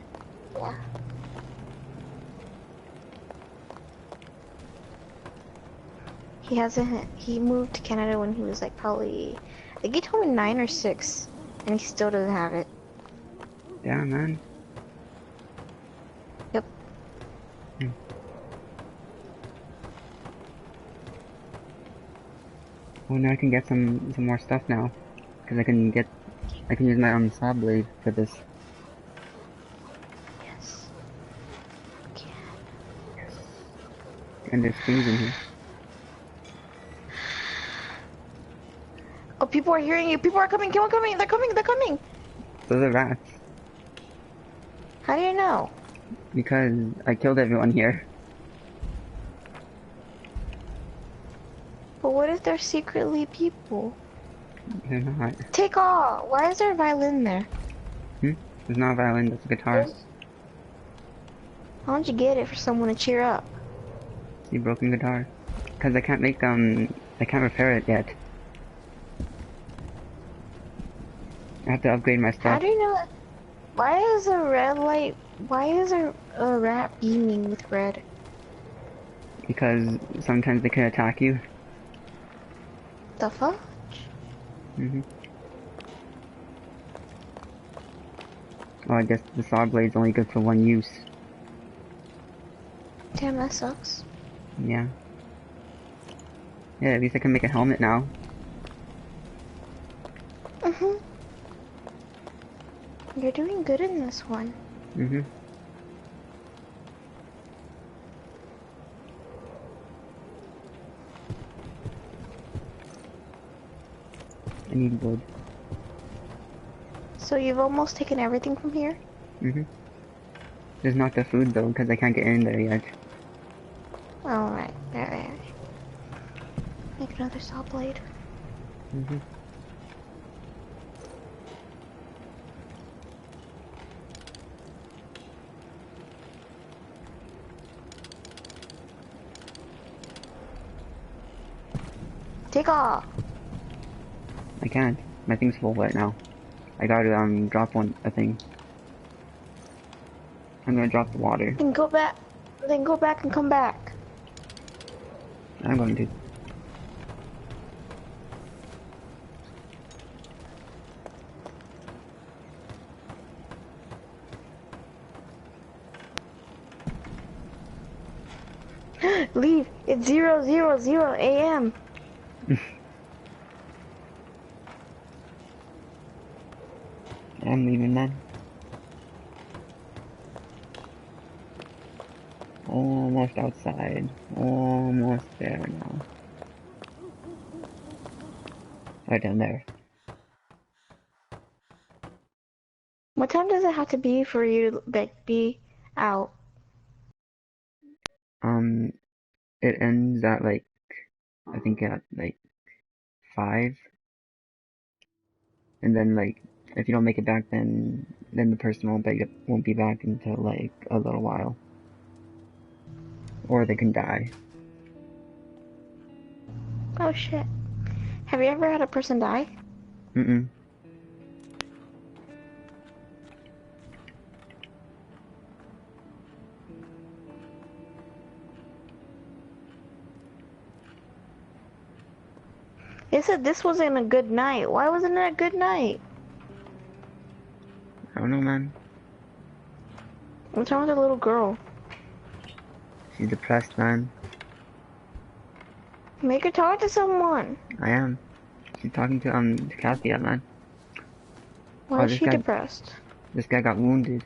He hasn't. He moved to Canada when he was like probably. I think he told me 9 or 6, and he still doesn't have it. Yeah, man. Yep. Well, now I can get some more stuff now, because I can use my saw blade for this. Yes. Okay. And there's things in here. Oh, people are hearing you. People are coming. People are coming. They're coming. They're coming. Those are rats. How do you know? Because I killed everyone here. But what if they're secretly people? They're not. Take off. Why is there a violin there? There's not a violin, that's a guitar. Why don't you get it for someone to cheer up? See, broken guitar. Because I can't make, I can't repair it yet. I have to upgrade my stuff. How do you know that? Why is a red light? Why is a rat beaming with red? Because sometimes they can attack you. The fuck? Oh, I guess the saw blade's only good for one use. Damn, that sucks. Yeah. Yeah, at least I can make a helmet now. You're doing good in this one. I need wood. So you've almost taken everything from here? There's not the food though, because I can't get in there yet. Oh, right. Make another saw blade. Take off! I can't. My thing's full right now. I gotta drop a thing. I'm gonna drop the water. Then go back. Then go back and come back. I'm going to. Leave. It's 0:00 a.m. I'm leaving, man. Almost outside. Almost there now. Right down there. What time does it have to be for you to be out? It ends at I think at 5. And then if you don't make it back, then the person won't be back until a little while. Or they can die. Oh shit. Have you ever had a person die? They said this wasn't a good night. Why wasn't it a good night? I don't know, man. What's wrong with the little girl? She's depressed, man. Make her talk to someone. I am. She's talking to Kathia, man. Why is she depressed? This guy got wounded.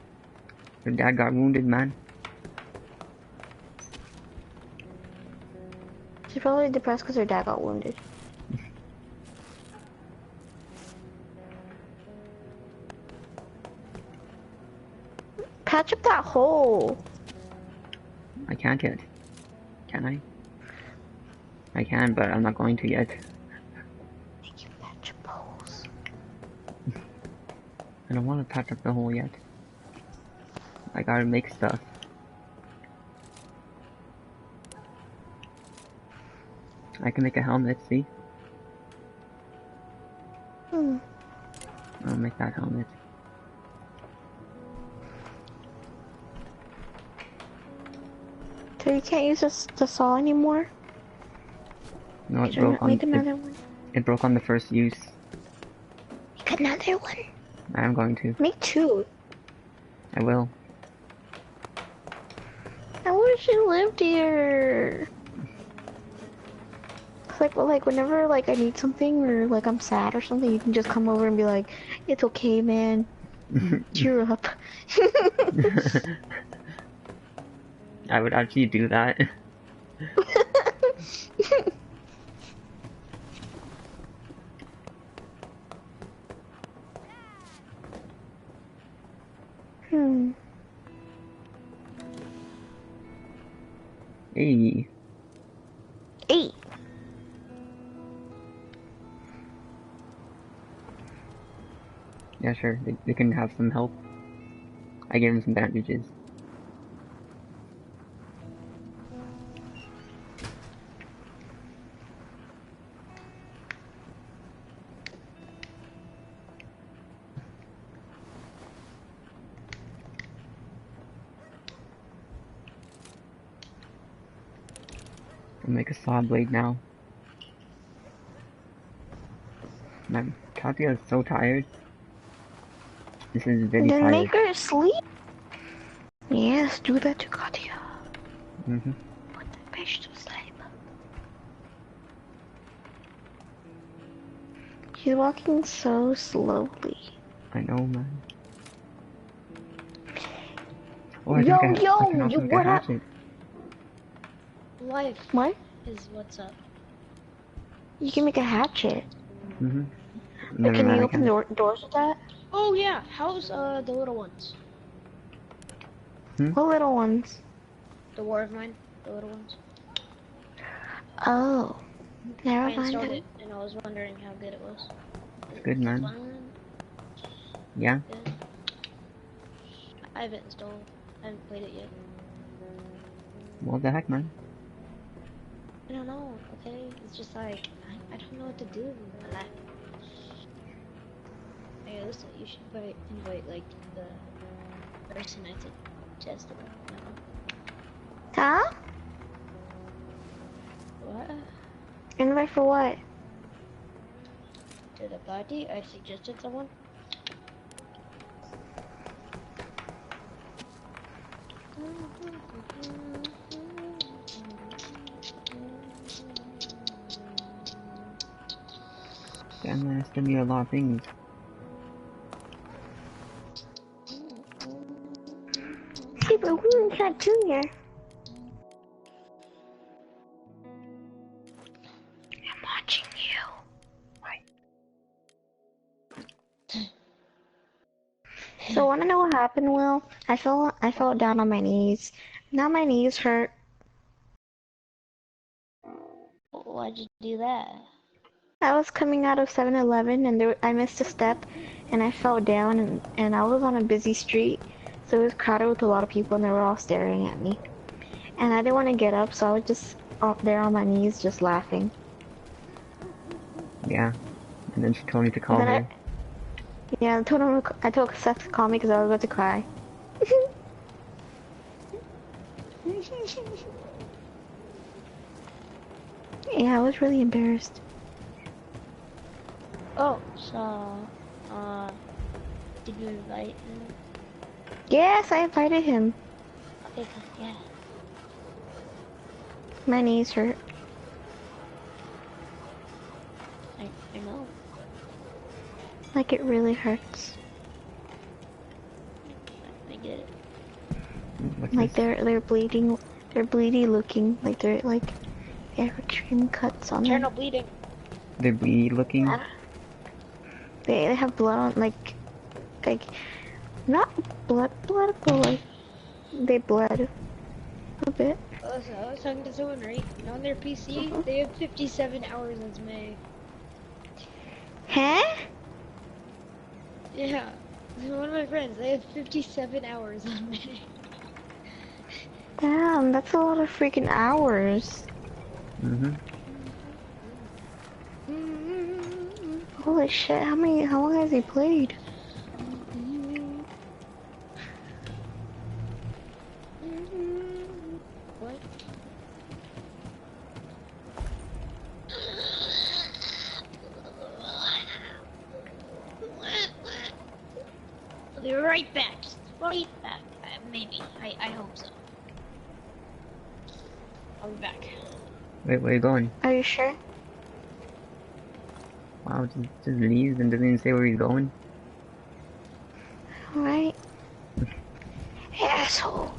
Her dad got wounded, man. She's probably depressed because her dad got wounded. Patch up that hole. I can't yet. Can I? I can, but I'm not going to yet. Make you patch up holes. I don't want to patch up the hole yet. I gotta make stuff. I can make a helmet, see? I'll make that helmet. So you can't use the saw anymore? No, it broke on Make another one. it broke on the first use. Make another one. I'm going to. Make 2. I will. I wish you lived here. Like whenever like I need something or like I'm sad or something, you can just come over and be like, "It's okay, man. Cheer up." I would actually do that. Hey. Hey. Yeah, sure. They can have some help. I gave them some bandages. I'll make a saw blade now. Man, Katya is so tired. This is very tired. Then make her sleep. Yes, do that to Katya. Put the bitch to sleep. She's walking so slowly. I know, man. Oh, Yo, I can also make a hatchet. Life. What? Is what's up. You can make a hatchet. Never Can mind, you I open can't. doors with that? Oh yeah, how's the little ones? What little ones? The war of mine, the little ones. Oh. Never I mind. installed it and I was wondering how good it was. It's good, man. Fun. Yeah? Good. I haven't installed. I haven't played it yet. What the heck, man? I don't know, okay? It's just like, I don't know what to do. Like, hey, listen, you should invite like, the person I tested. Huh? What? Invite for what? To the party? I suggested someone. Damn, man, I still need a lot of things. Hey, but we got Junior. I'm watching you. So wanna know what happened, Will? I fell down on my knees. Now my knees hurt. Why'd you do that? I was coming out of 7-Eleven and I missed a step and I fell down and I was on a busy street, so it was crowded with a lot of people and they were all staring at me. And I didn't want to get up, so I was just up there on my knees just laughing. Yeah. And then she told me to call her. I told Seth to call me because I was about to cry. Yeah, I was really embarrassed. Oh, so, did you invite him? Yes, I invited him. Okay, yeah. My knees hurt. I know. Like it really hurts. I get it. Like they're bleeding. They're bleedy looking. Like they're like they have extreme cuts on them. Internal bleeding. They're bleedy looking. They have blood on like not blood, but like they bled a bit. Oh, so I was talking to someone, right? And on their PC, they have 57 hours as May. Huh? Yeah. One of my friends, they have 57 hours on May. Damn, that's a lot of freaking hours. Holy shit, how long has he played? What? I'll be right back. Just right back. Maybe. I hope so. I'll be back. Wait, where are you going? Are you sure? Wow, just leaves and doesn't even say where he's going. Alright. Asshole.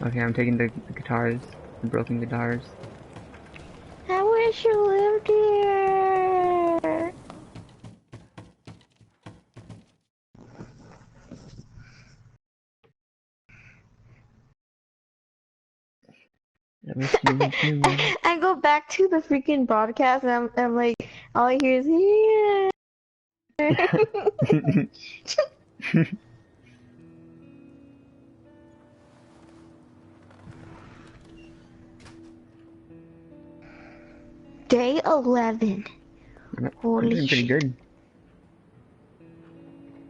Okay, I'm taking the guitars, the broken guitars. I wish you lived here. I wish you lived here. I go back to the freaking broadcast and I'm like, all I hear is here. Day 11. Holy I'm doing pretty shit. good.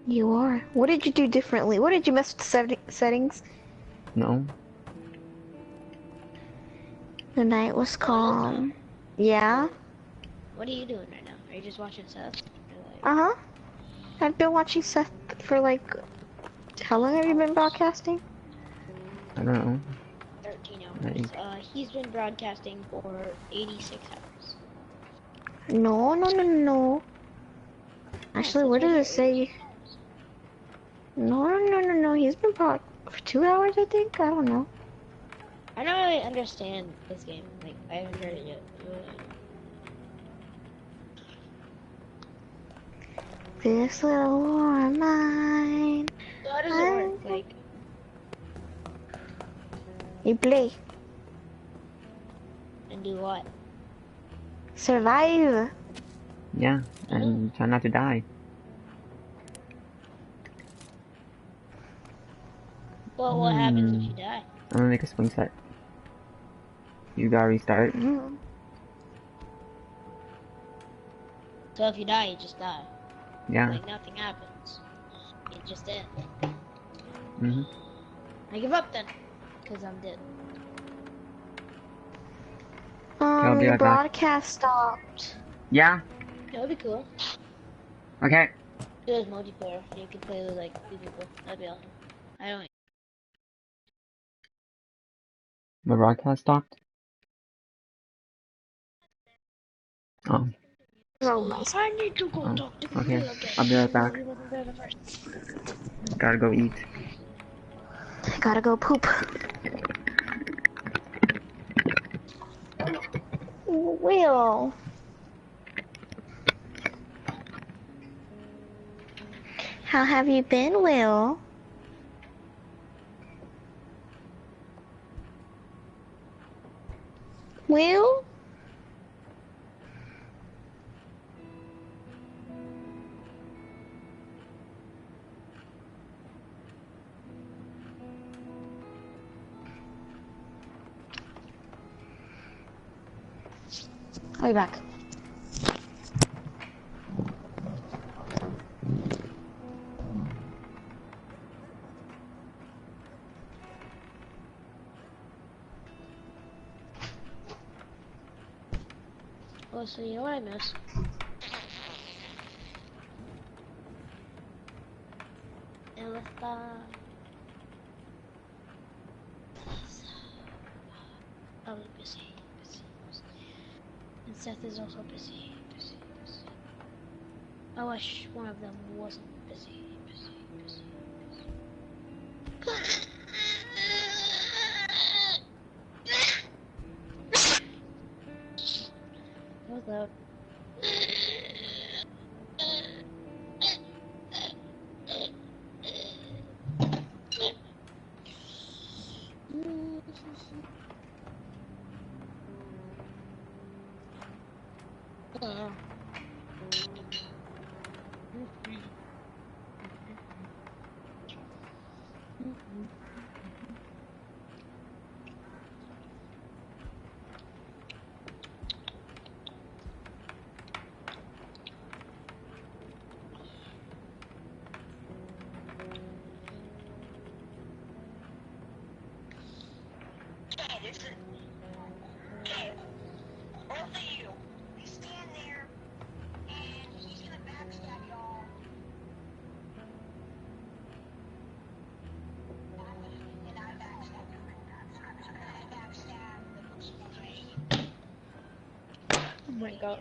You are. What did you do differently? What did you mess with the settings? No. The night was calm. Yeah? What are you doing right now? Are you just watching Seth? Uh-huh. I've been watching Seth for like... How long have you been broadcasting? I don't know. 13 hours. He's been broadcasting for 86 hours. No. Actually, what does it say? No. He's been for 2 hours, I think? I don't know. I don't really understand this game. Like, I haven't heard it yet. This little war of mine. So how does it work? Like, you play. And do what? Survive. Yeah, and try not to die. Well, what happens if you die? I'm gonna make a swing set. You gotta restart. So if you die, you just die. Yeah. Like nothing happens. You just dead. I give up then, cause I'm dead. Your broadcast stopped. Yeah. That would be cool. Okay. There's multiplayer. You can play with like 2 people. That'd be awesome. I don't. My broadcast stopped. Oh. I need to go talk to okay. Camilla again. I'll be right back. Gotta go eat. I gotta go poop. Will. How have you been, Will? Will? I'll be back. Oh, so you know what I miss? I was busy. And Seth is also busy. I wish one of them wasn't busy. What's that? my god.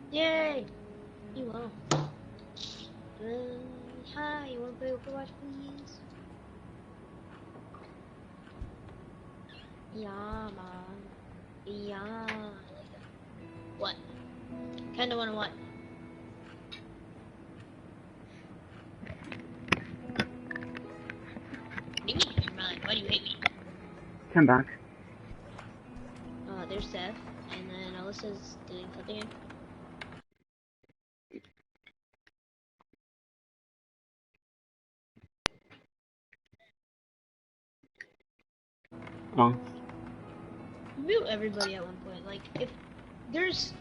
Yay! You will. Hi, you wanna play Overwatch, please? Yeah, man. Yeah. What? Kinda wanna what? What do you mean you're mine? Why do you hate me? Come back. There's Seth, and then Alyssa's doing something. Oh. Mute everybody at one point. Like, if there's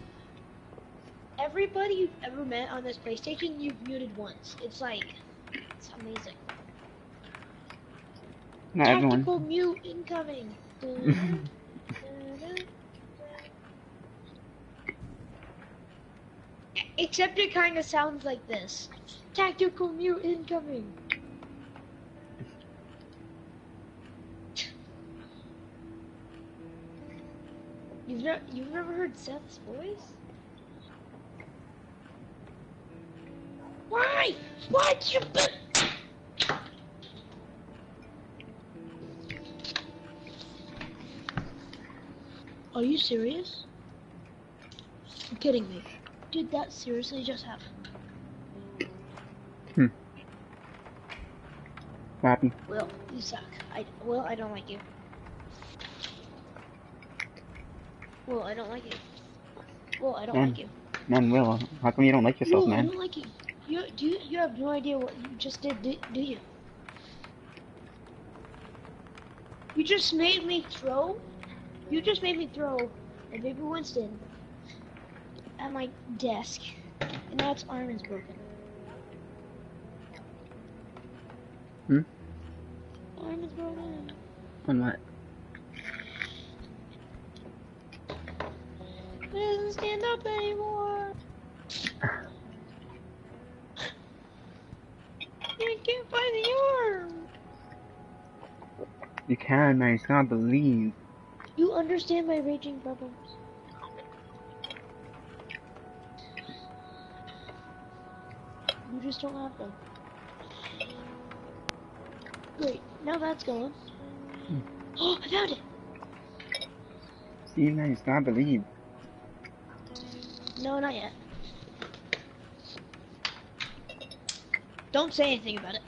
everybody you've ever met on this PlayStation, you've muted once. It's like, it's amazing. Not Tactical everyone. mute incoming. Except it kind of sounds like this. Tactical mute incoming. You've never heard Seth's voice? Why? Why'd you? Are you serious? You're kidding me. Did that seriously just happen? What happened? Will, you suck. I don't like you. Will, I don't like you. Will, I don't like you. Man, Will, how come you don't like yourself, Will, I man? don't like you. You have no idea what you just did, do you? You just made me throw a baby Winston at my desk, and now its arm is broken. Arm is broken. On what? It doesn't stand up anymore. I can't find the arm. You can, man. You just gotta believe. You understand my raging problems. You just don't have them. Great, now that's going. Oh, I found it! See, man, you just gotta believe. No, not yet. Don't say anything about it.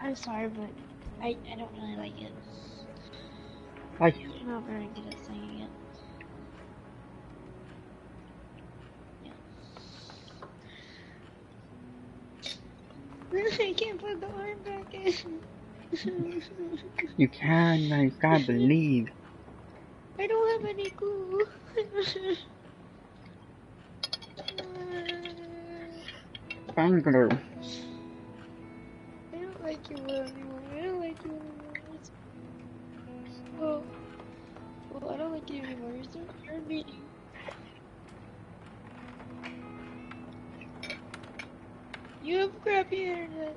I'm sorry, but I don't really like it. Why? I'm not very good at singing it. Yeah. I can't put the arm back in. You can, man. You just gotta believe. I don't have any glue. Bangalore. I don't like you anymore. I don't like you anymore. Well, I don't like you anymore. You're mean. You have crappy internet.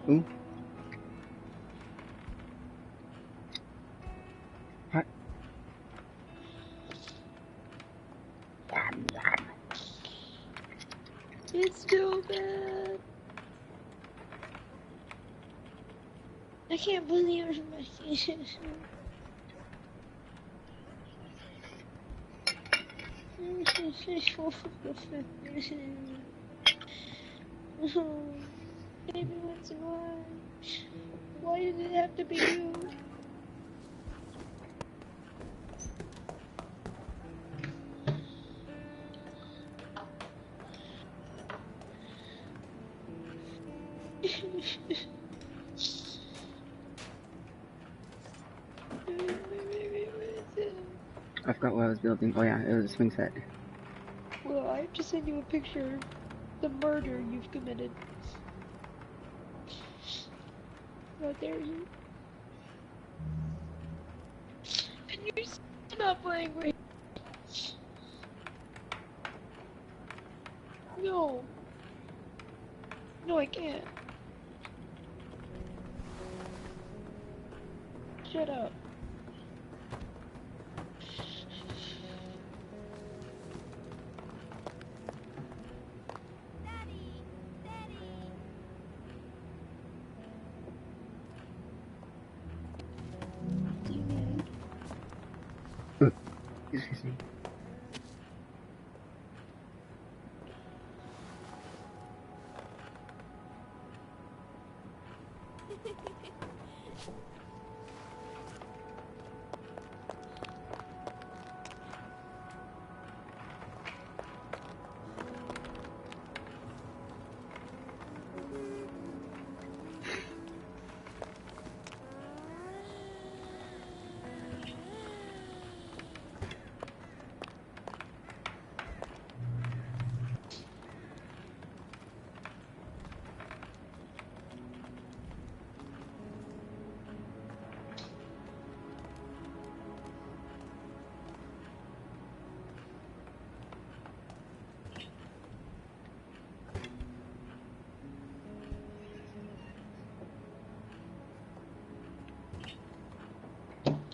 Who? What? It's so bad. I can't believe it. Baby, what's why? Why did it have to be you? I forgot what I was building. Oh yeah, it was a swing set. Well, I have to send you a picture of the murder you've committed. How dare you? Can you stop playing with? No. No, I can't. Shut up. Excuse me.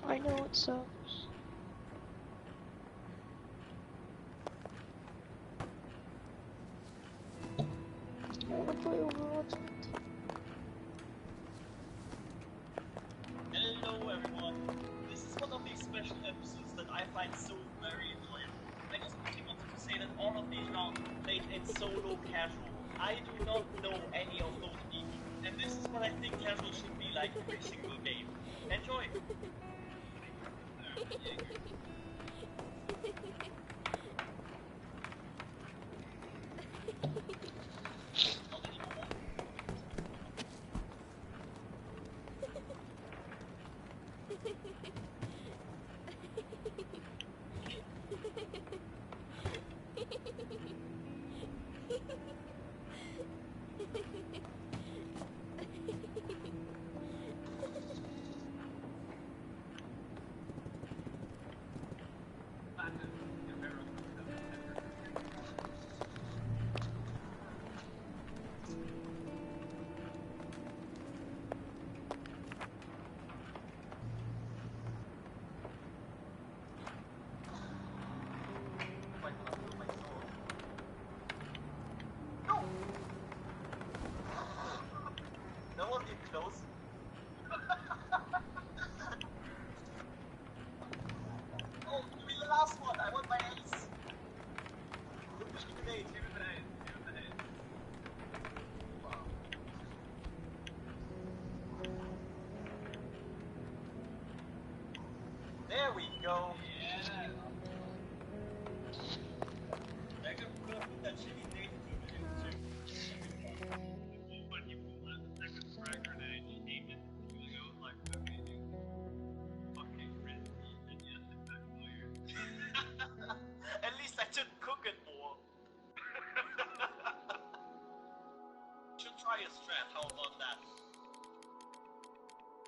I know it sucks. I wanna play Overwatch. Hello everyone, this is one of these special episodes that I find so very enjoyable. I just quickly wanted to say that all of these rounds were played in solo casual. I do not know any of those people, and this is what I think casual should be like every single game. Enjoy! No one did close. Oh, give me the last one. I want my ace. Give me the ace. Give me the ace. Give me the ace. Wow. There we go. Yeah. I could put that shitty date to the too. But you pulled out the second frag grenade, you aimed it, and it was like, okay, you fucking risky, and yes, it backfired. At least I didn't cook it more. Should try a strat, how about that?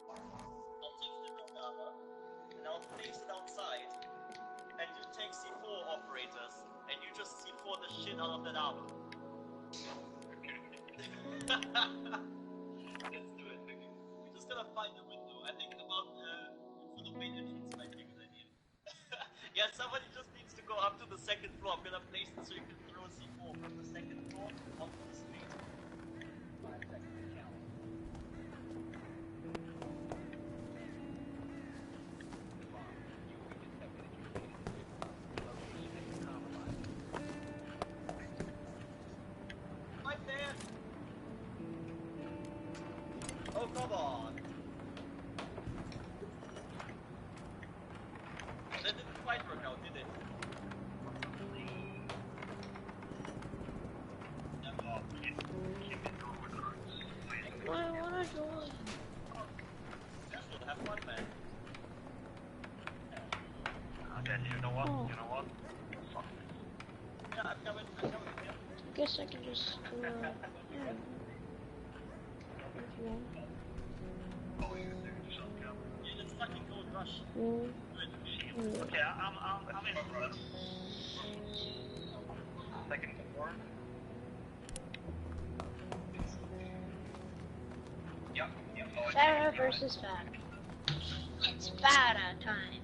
I'll take the rook armor, and I'll place it outside, and you take C4 operators, and you just C4 the shit out of that armor. Let's do it. We're just gonna find a window. I think about for the main entrance might be a good idea. Yeah, somebody just needs to go up to the second floor. I'm gonna place it so you can throw a C4 from the second floor onto the street. 5 seconds to count. Right there! Oh, come on! quite work out, did it? Why would I join? Just will have fun, man. Okay, you know what? Oh. You know what? Yeah, I'm coming, yeah. I guess I can just go, yeah. If you want. Yeah, let's fucking Gold Rush. Okay, I'm in for it. Second floor. Yep. Farah versus Farah. It's Farah time.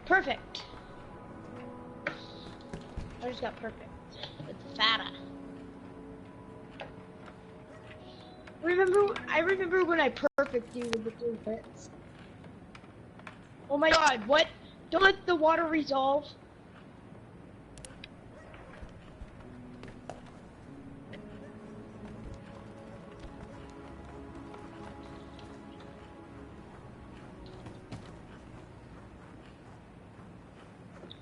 Perfect. I just got perfect with Farah. I remember when I perfect you with the 3 hits. Oh my god, what? Don't let the water resolve.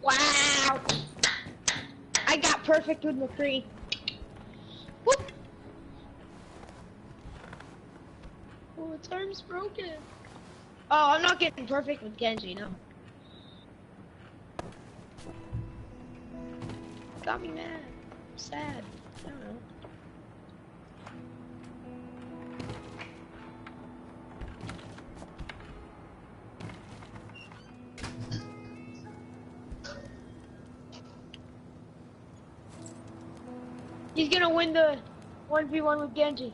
Wow! I got perfect with McCree. Whoop! Oh, its arm's broken. Oh, I'm not getting perfect with Genji, no. Got me mad. I'm sad. I don't know. He's gonna win the 1v1 with Genji.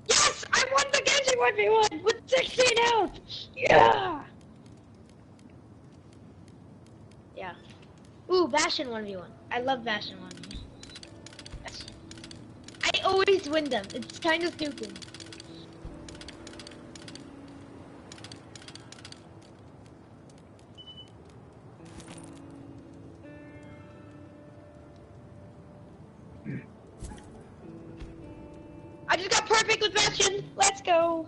Yes! I won the Genji 1v1 with 16 health! Yeah! Yeah. Ooh, Bastion 1v1. I love Bastion 1v1. I always win them. It's kind of stupid. I just got perfect with Bastion. Let's go.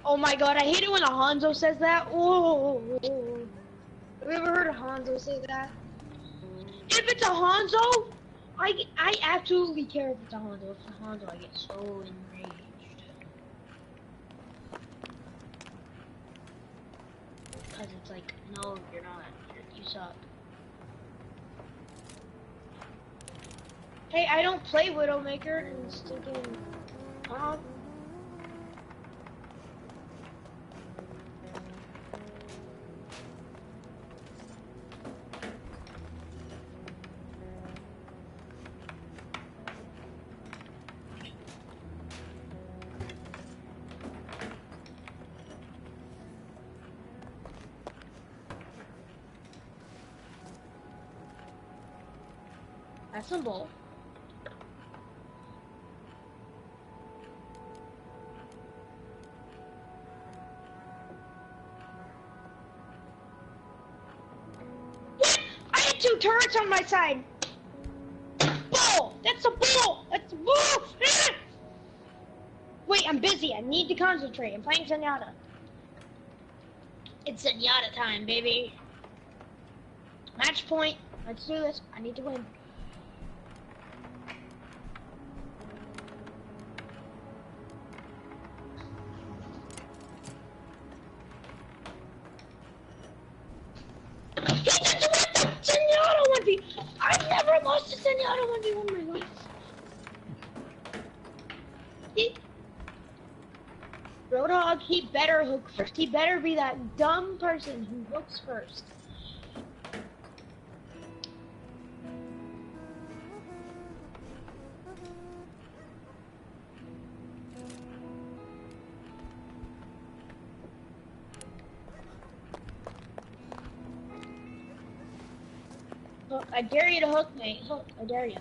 Oh my god, I hate it when a Hanzo says that. Oh. Have you ever heard a Hanzo say that? If it's a Hanzo, I absolutely care if it's a Hanzo. If it's a Hanzo, I get so enraged. Because it's like, no, you're not. You suck. Hey, I don't play Widowmaker and stinking... That's some bull. What? I had 2 turrets on my side. Bull! That's a bull! That's a bull! Ah! Wait, I'm busy. I need to concentrate. I'm playing Zenyatta. It's Zenyatta time, baby. Match point. Let's do this. I need to win. He just won the Zenyatta 1v. I've never lost a Zenyatta 1v1 in my life. Roadhog, he better hook first. He better be that dumb person who hooks first. Hook, I dare you to hook me. Hook, I dare you.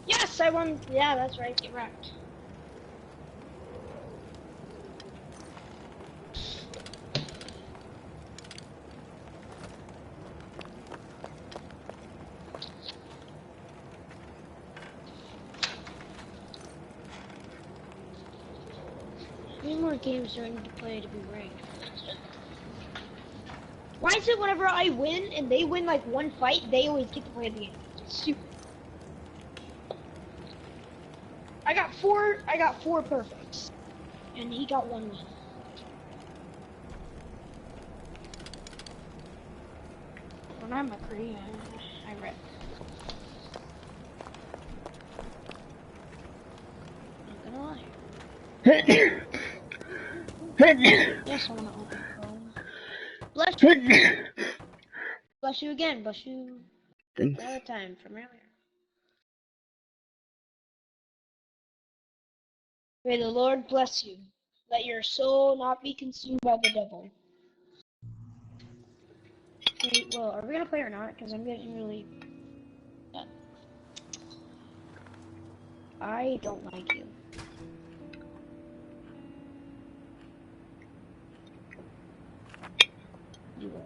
Yes, I won. Yeah, that's right. Get wrecked. How many more games do I need to play to be ranked? Why is it whenever I win and they win like one fight, they always get to play the game? It's stupid. I got four perfects. And he got one win. When I'm a Korean, I read. Not gonna lie. Yes, I wanna open Chrome. Bless you. Bless you again. Bless you. Thanks. Another time from earlier. May the Lord bless you. Let your soul not be consumed by the devil. Wait, well, are we gonna play or not? Because I'm getting really done. I don't like you. You will.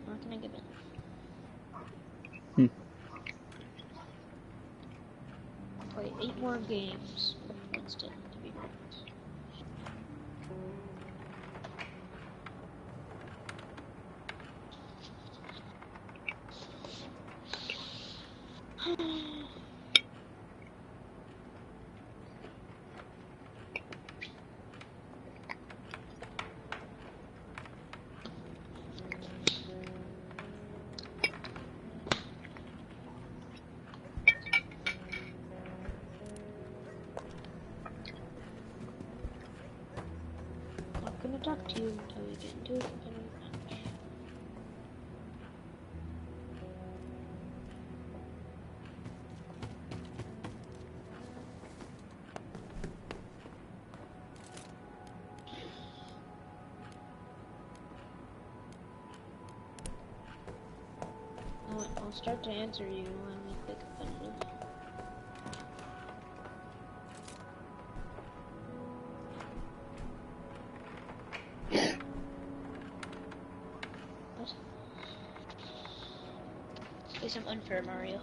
Where can I get in? I'll play 8 more games with Winston to be ranked. I'm not gonna talk to you until we get into a competitive match. I'll start to answer you when we play competitive. What? Let's play some unfair Mario.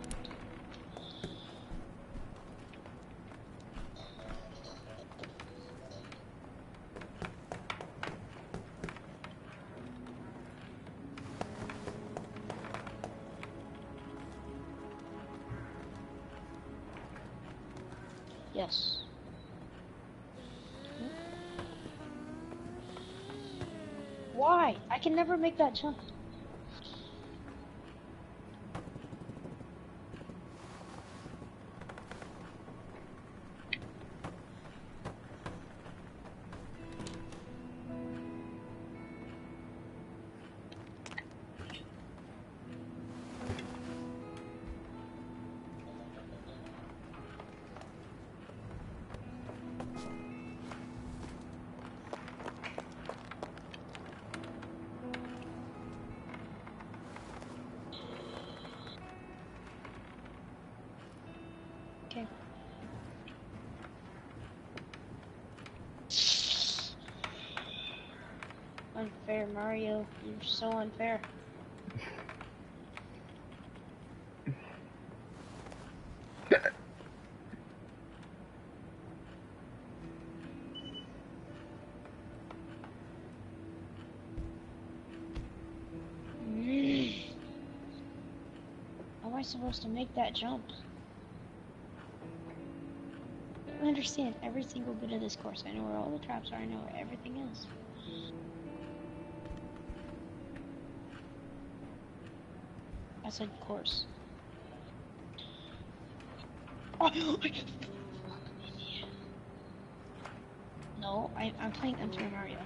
Yes. Why? I can never make that jump. Okay. Unfair, Mario. You're so unfair. How am I supposed to make that jump? I don't understand every single bit of this course. I know where all the traps are. I know where everything is. I said course. Oh, no, I'm playing Unfair Mario.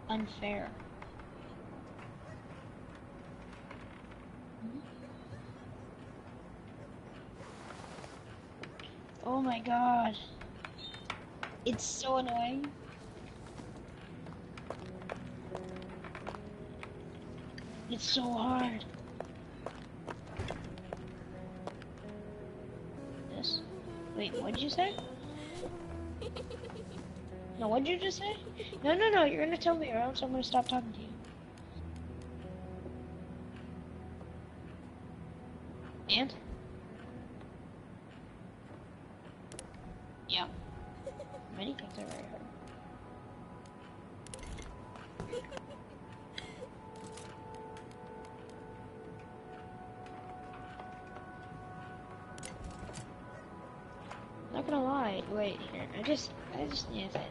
Unfair. Oh my god. It's so annoying. It's so hard. This? Wait, what did you say? No, what did you just say? No, you're gonna tell me or else I'm gonna stop talking to you. And? Yeah. Many things are very hard. Not gonna lie. Wait here. I just need to say that.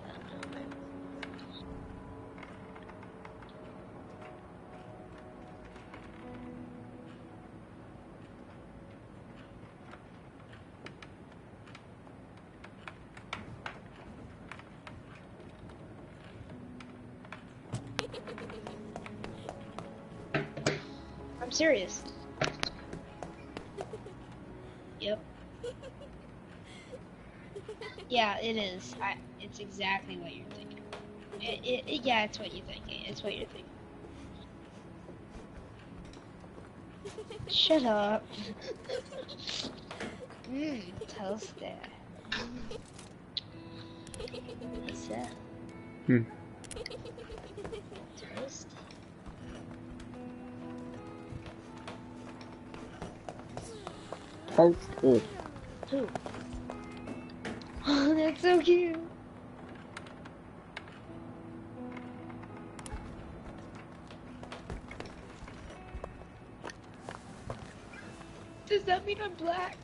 I'm serious. Yep. Yeah, it is. It's exactly what you're thinking. Yeah, it's what you're thinking. It's what you're thinking. Shut up. Toasted. What's that? Toast. Toasted. Who? Oh, that's so cute. Does that mean I'm black?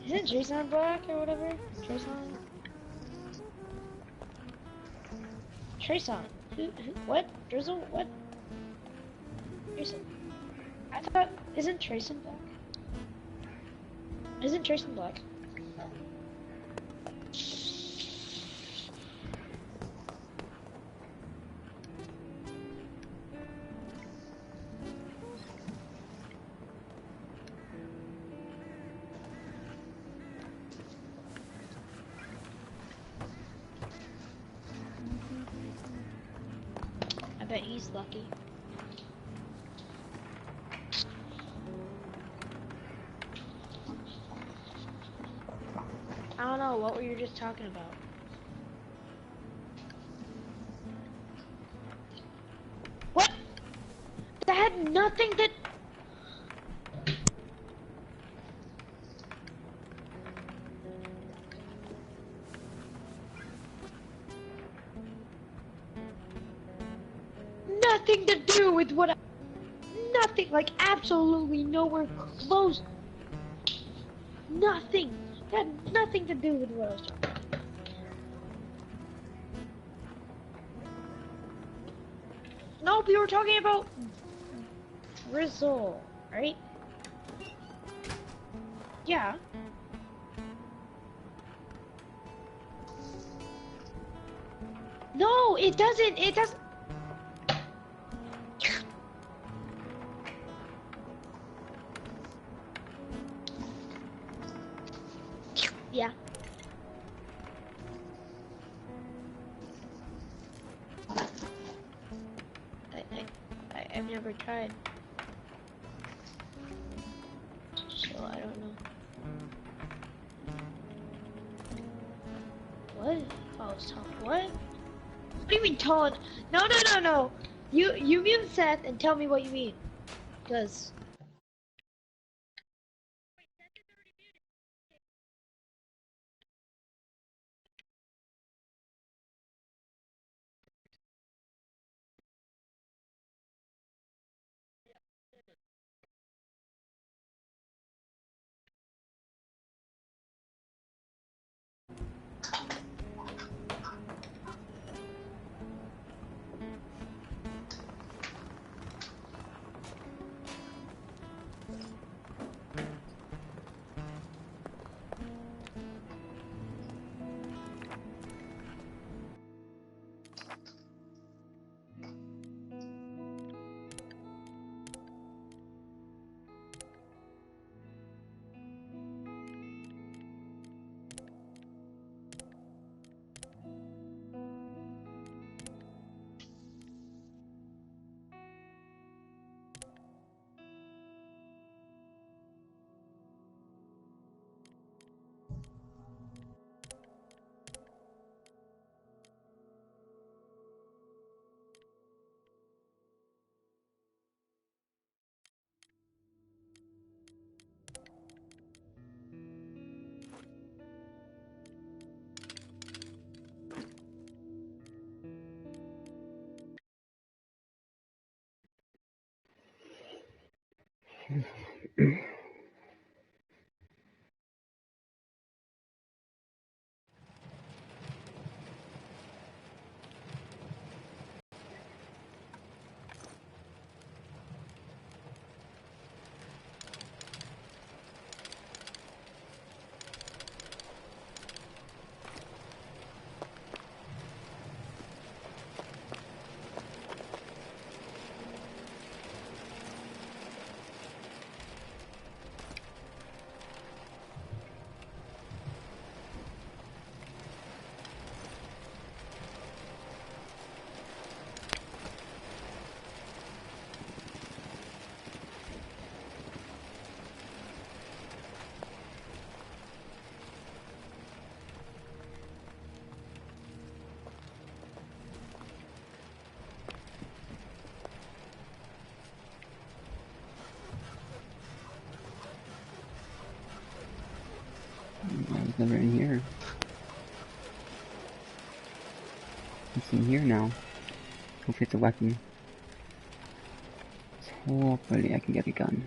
Isn't Jason black or whatever? Trason. Who? What? Drizzle? What? Jason. I thought. Isn't Trason black? Isn't Trason black? I bet he's lucky. I don't know, what were you just talking about? What? That had nothing to... nothing to do with what I... Nothing, like absolutely nowhere close. Nothing. Had nothing to do with what I was talking about. Nope, you were talking about Grizzle, right? Yeah. No, it doesn't. It doesn't. Yeah. I've never tried. So I don't know. What? Oh, it's tall. What? What do you mean tall? No, no, no, no. You mute Seth and tell me what you mean. Cause. I was never in here. It's in here now. Hopefully it's a weapon. So hopefully I can get a gun.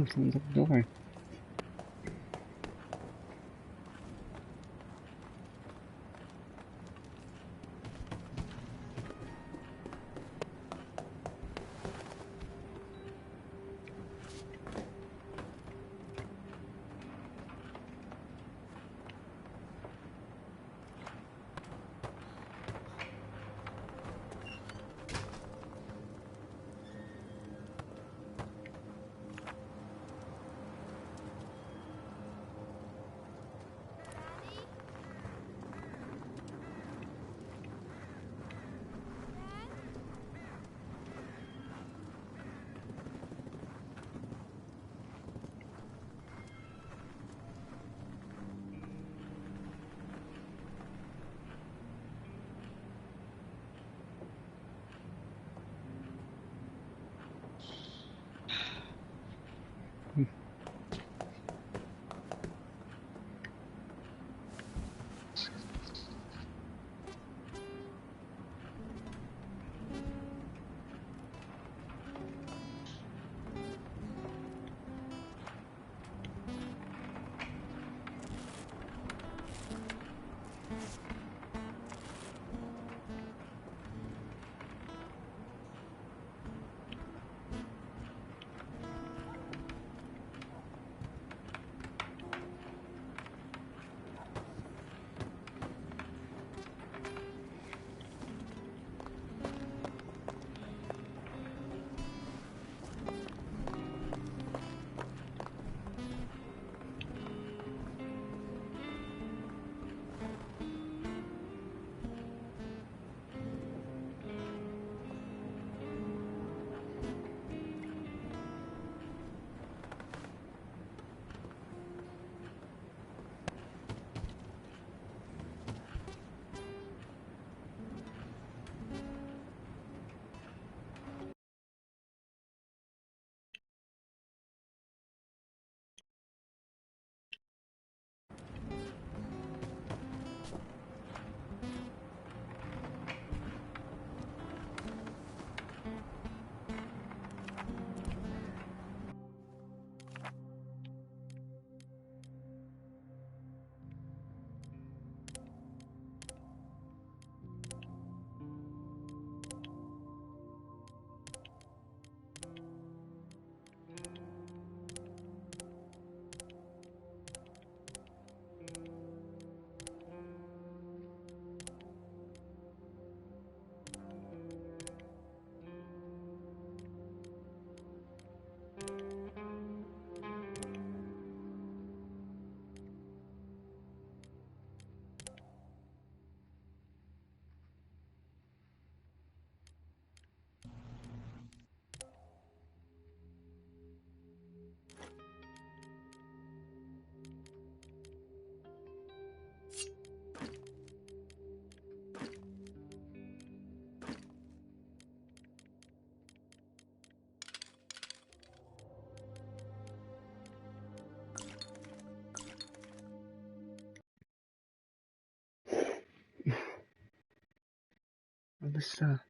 Oh, someone's at the door. Alyssa.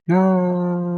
No.